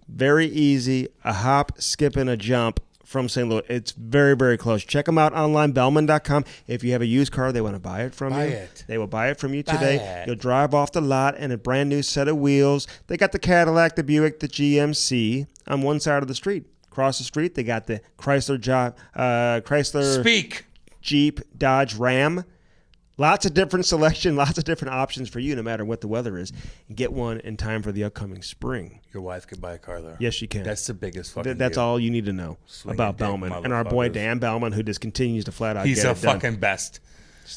Very easy. A hop, skip, and a jump from St. Louis. It's very, very close. Check them out online, Bellman.com. If you have a used car, they want to buy it from you. They will buy it from you today. You'll drive off the lot and a brand new set of wheels. They got the Cadillac, the Buick, the GMC on one side of the street. Across the street, they got the Chrysler Jeep, Dodge, Ram. Lots of different selection, lots of different options for you, no matter what the weather is. Get one in time for the upcoming spring.
Your wife could buy a car there.
Yes, she can.
That's the biggest fucking
That's
deal.
all you need to know about Bellman. And our boy Dan Bellman, who just continues to flat out
He's
get
the
it done.
fucking best.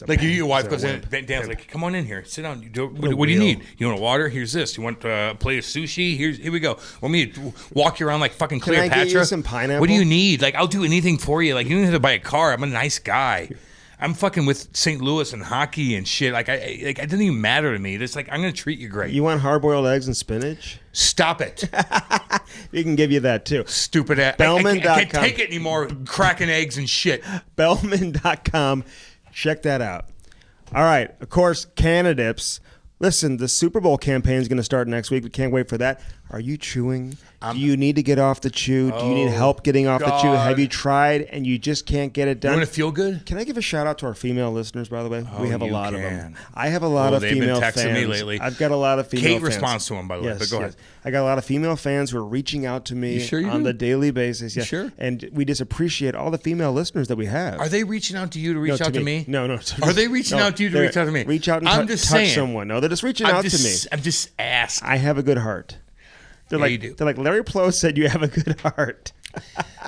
Like your wife goes in, Dan's like, "Come on in here, sit down. What do you need? You want water? Here's this. You want a plate of sushi? Here we go. Want me to walk you around like fucking Cleopatra?
Can I get you some pineapple?
What do you need? Like, I'll do anything for you. Like, you don't have to buy a car. I'm a nice guy. I'm fucking with St. Louis and hockey and shit. It doesn't even matter to me. It's like, I'm gonna treat you great.
You want hard-boiled eggs and spinach?
Stop it.
We can give you that too.
Stupid ass.
Bellman.com.
I can't take it anymore. Cracking eggs and shit.
Bellman.com. Check that out. All right. Of course, candidates. Listen, the Super Bowl campaign is going to start next week. We can't wait for that. Are you chewing? Do you need to get off the chew? Do you need help getting off the chew? Have you tried and you just can't get it done?
You want to feel good?
Can I give a shout out to our female listeners, by the way? We have a lot of them. I have a
lot
lot of female
fans. They've been texting
fans.
me lately.
I've got a lot of female fans.
Kate responds to them, by the way, but go ahead.
I got a lot of female fans who are reaching out to me on the daily basis.
You sure?
And we just appreciate all the female listeners that we have.
Are they reaching out to you to reach out to me?
No.
Are they reaching out to you to reach out to me?
Reach out and touch someone. No, they're just reaching out to me.
I'm just asking.
I have a good heart. They're like Larry Plow said, you have a good heart.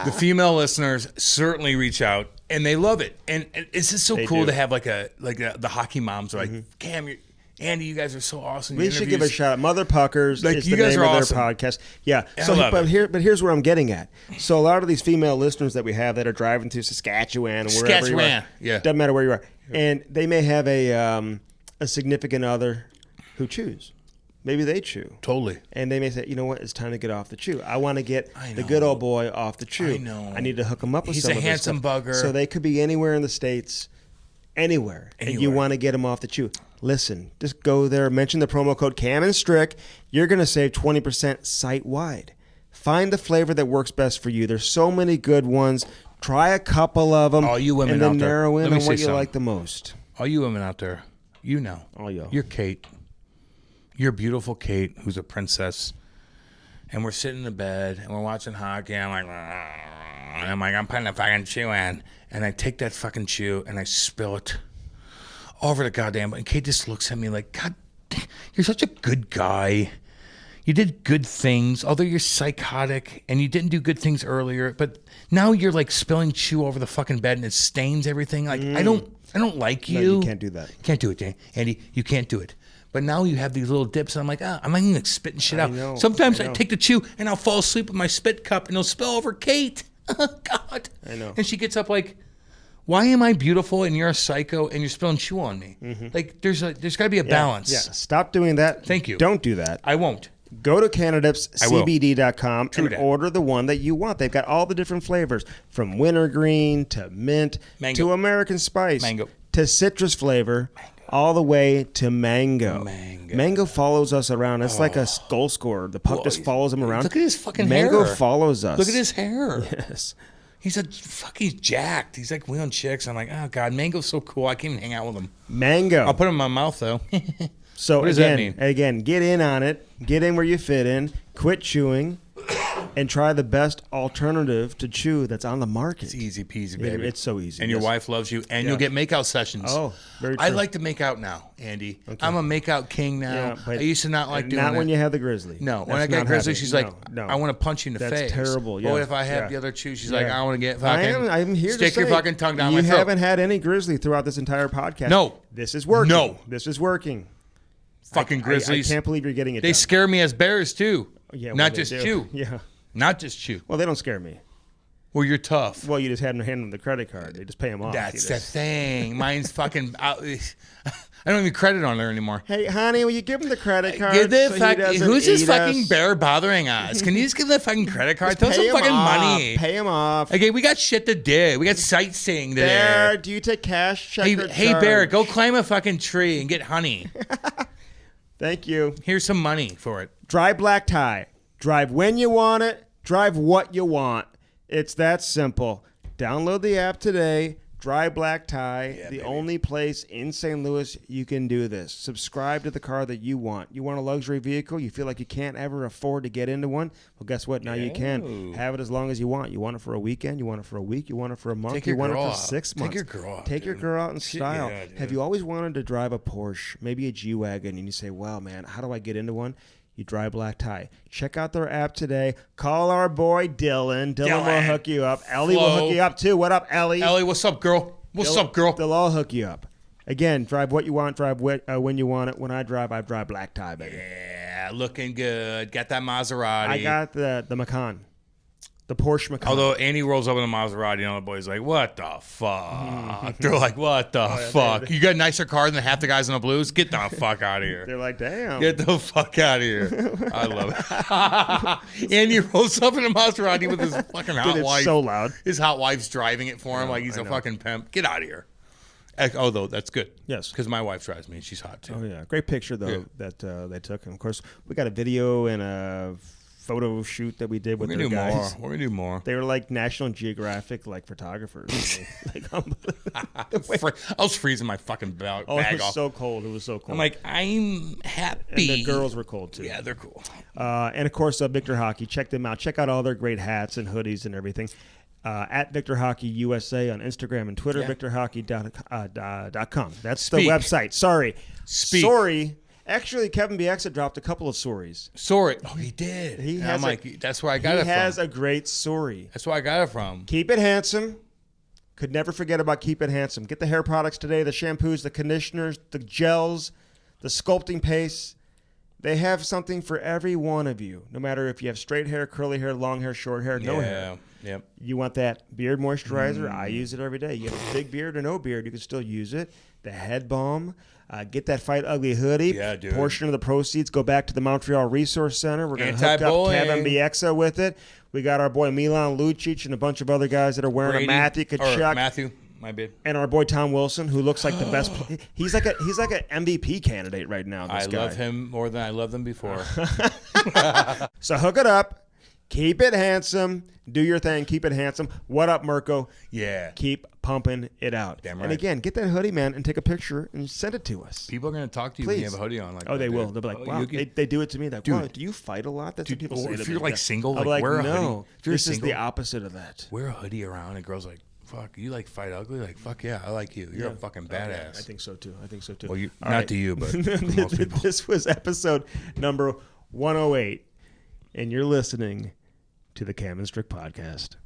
The female listeners certainly reach out and they love it. And it's just so cool to have the hockey moms are like, Cam, Andy, you guys are so awesome.
We should give a shout out. Mother Puckers is
you
the
guys
name
are
of
awesome.
their podcast. Yeah.
But
here's where I'm getting at. So a lot of these female listeners that we have that are driving to Saskatchewan or wherever you are.
Yeah.
Doesn't matter where you are. And they may have a significant other who chews. Maybe they chew.
Totally.
And they may say, you know what, it's time to get off the chew. I want to get the good old boy off the chew.
I know.
I need to hook him up with
He's
some
a
of this
handsome
stuff.
bugger.
So they could be anywhere in the States, anywhere. And you want to get him off the chew. Listen, just go there, mention the promo code Cam and Strick. You're going to save 20% site-wide. Find the flavor that works best for you. There's so many good ones. Try a couple of them.
All you women
and then
out there,
narrow in
let me
on
say
what you
something.
like the most.
All you women out there, you know.
All y'all.
You're Kate. You're beautiful Kate, who's a princess. And we're sitting in bed, and we're watching hockey. I'm like, I'm putting a fucking chew in. And I take that fucking chew, and I spill it over the goddamn... And Kate just looks at me like, God, you're such a good guy. You did good things, although you're psychotic and you didn't do good things earlier. But now you're like spilling chew over the fucking bed and it stains everything. Like I don't like you.
No, you can't do that.
Can't do it, Dan. Andy. You can't do it. But now you have these little dips, and I'm like, I'm not even spitting shit out.
know,
Sometimes
I know.
I take the chew and I'll fall asleep with my spit cup and it'll spill over Kate. God.
I know.
And she gets up like, why am I beautiful and you're a psycho and you're spilling chew on me? Like there's got to be a balance.
Yeah, stop doing that.
Thank you.
Don't do that.
I won't.
Go to CannadipsCBD.com and
that.
order the one that you want. They've got all the different flavors, from wintergreen to mint
Mango.
to American spice
Mango.
to citrus flavor, all the way to mango.
Mango.
Follows us around. It's like a goal scorer. The puck just follows him around.
Look at his fucking
Mango
hair.
follows us.
Look at his hair.
Yes.
He's jacked. He's like wheeling chicks. I'm like, oh God, Mango's so cool. I can't even hang out with him.
Mango.
I'll put him in my mouth though.
So
What does that mean?
Again, get in on it. Get in where you fit in. Quit chewing, and try the best alternative to chew that's on the market.
It's easy peasy, baby.
It's so easy.
And your wife loves you, and you'll get makeout sessions.
Oh, very true.
I like to make out now, Andy. Okay. I'm a makeout king now.
Yeah, but
I used to not like doing
not
it.
when you have the grizzly.
No, when
That's
I get
not
grizzly,
happening.
she's like,
No.
I want to punch you in the
That's
face.
terrible,
But
yeah.
if I have
Yeah.
the other chew, she's
Yeah.
like, I want to get fucking.
I'm here
stick
to
your
say,
fucking tongue down my
you
throat.
haven't had any grizzly throughout this entire podcast.
No.
This is working.
No.
This is working.
Fucking grizzlies.
I can't believe you're getting it
They
done.
scare me as bears too.
Yeah,
not
they
just
do.
chew.
Yeah.
Not just chew.
Well, they don't scare me.
Well, you're tough.
Well, you just hand them the credit card. They just pay them off.
That's
You
the
just-
thing. Mine's fucking. I don't even credit on there anymore.
Hey, honey, will you give him the credit card?
Give the
so he
fuck,
doesn't
who's this
eat
fucking
us?
bear bothering us? Can you just give the fucking credit card?
Just
Throw some
pay him
fucking
off.
money.
Pay him off.
Okay, we got shit to do. We got sightseeing to
Bear,
do.
do you take cash, check, or
Hey,
charge?
Bear, go climb a fucking tree and get honey.
Thank you.
Here's some money for it.
Drive black tie. Drive when you want it. Drive what you want. It's that simple. Download the app today. Drive black tie. The only place in St. Louis you can do this. Subscribe to the car that you want. You want a luxury vehicle? You feel like you can't ever afford to get into one? Well, guess what? Now you can. Have it as long as you want. You want it for a weekend. You want it for a week. You want it for a month.
Take your
you want it
girl
for
out.
6 months.
Take your girl out,
Take your
dude.
girl out in style.
Yeah, dude.
Have you always wanted to drive a Porsche, maybe a G-Wagon, and you say, well, man, how do I get into one? You drive black tie. Check out their app today. Call our boy Dylan. Dylan will hook you up. Ellie will hook you up too. What up, Ellie?
Ellie, what's up, girl? What's up, girl?
They'll all hook you up. Again, drive what you want. Drive when you want it. When I drive black tie, baby.
Yeah, looking good. Got that Maserati.
I got the Macan. The Porsche Macan.
Although Andy rolls up in a Maserati, and the boys like, "What the fuck?" They're like, "What the fuck? You got a nicer car than half the guys in the Blues? Get the fuck out of here!
They're like, damn.
Get the fuck out of here!" I love it. Andy rolls up in a Maserati with his fucking hot
Dude, it's
wife.
so loud.
His hot wife's driving it for him like he's
I
a
know.
fucking pimp. Get out of here. Although that's good.
Yes.
Because my wife drives me and she's hot too.
Oh yeah, great picture though that they took. And of course, we got a video and a photo shoot that we did with
We're
their
gonna do
guys.
more. We're gonna do more.
They were like National Geographic like photographers. Like,
I was freezing my fucking bag
oh, it was
off.
so cold. It was so cold.
I'm like, I'm happy.
and the girls were cold too.
Yeah, they're cool.
And of course, Victor Hockey. Check them out. Check out all their great hats and hoodies and everything. At Victor Hockey USA on Instagram and Twitter.
Yeah.
VictorHockey.com. That's
Speak.
the website. Sorry.
Speak.
Sorry. Actually, Kevin Bieksa dropped a couple of stories.
Sorry. Oh, he did.
He
And
has
I'm
a-
like, that's where I got
He
it
has
from.
a great story.
That's where I got it from.
Keep it handsome. Could never forget about Keep It Handsome. Get the hair products today, the shampoos, the conditioners, the gels, the sculpting paste. They have something for every one of you. No matter if you have straight hair, curly hair, long hair, short hair, no hair.
Yep.
You want that beard moisturizer? I use it every day. You have a big beard or no beard, you can still use it. The head balm. Get that Fight Ugly hoodie.
Yeah, dude.
Portion of the proceeds go back to the Montreal Resource Center. We're going to hook up
Anti-bullying.
Kevin Bieksa with it. We got our boy Milan Lucic and a bunch of other guys that are wearing
Brady,
a Matthew Tkachuk.
Matthew, my bad.
And our boy Tom Wilson, who looks like the best. He's like an MVP candidate right now. This
I
guy.
love him more than I loved him before.
So hook it up. Keep it handsome. Do your thing. Keep it handsome. What up, Mirko?
Yeah.
Keep pumping it out.
Damn
And
right.
again, get that hoodie, man, and take a picture and send it to us.
People are going to talk to you when you
Please.
have a hoodie on. Like
Oh,
that,
they
dude.
will. They'll be like,
Oh,
wow.
you get-
They do it to me. Like,
Dude.
wow, do you fight a lot? That's
Dude,
what people
or
say
if
to
you're,
me.
like,
Yeah.
single,
I'm
like,
like,
wear a hoodie.
no.
If you're
This is
single-
the opposite of that.
Wear a hoodie around, and girls like, fuck, you like Fight Ugly? Like, fuck yeah, I like you. You're a fucking badass.
I think so too.
Well, you,
All
not
right.
to you, but to most people.
This was episode number 108, and you're listening to the Cam and Strick Podcast.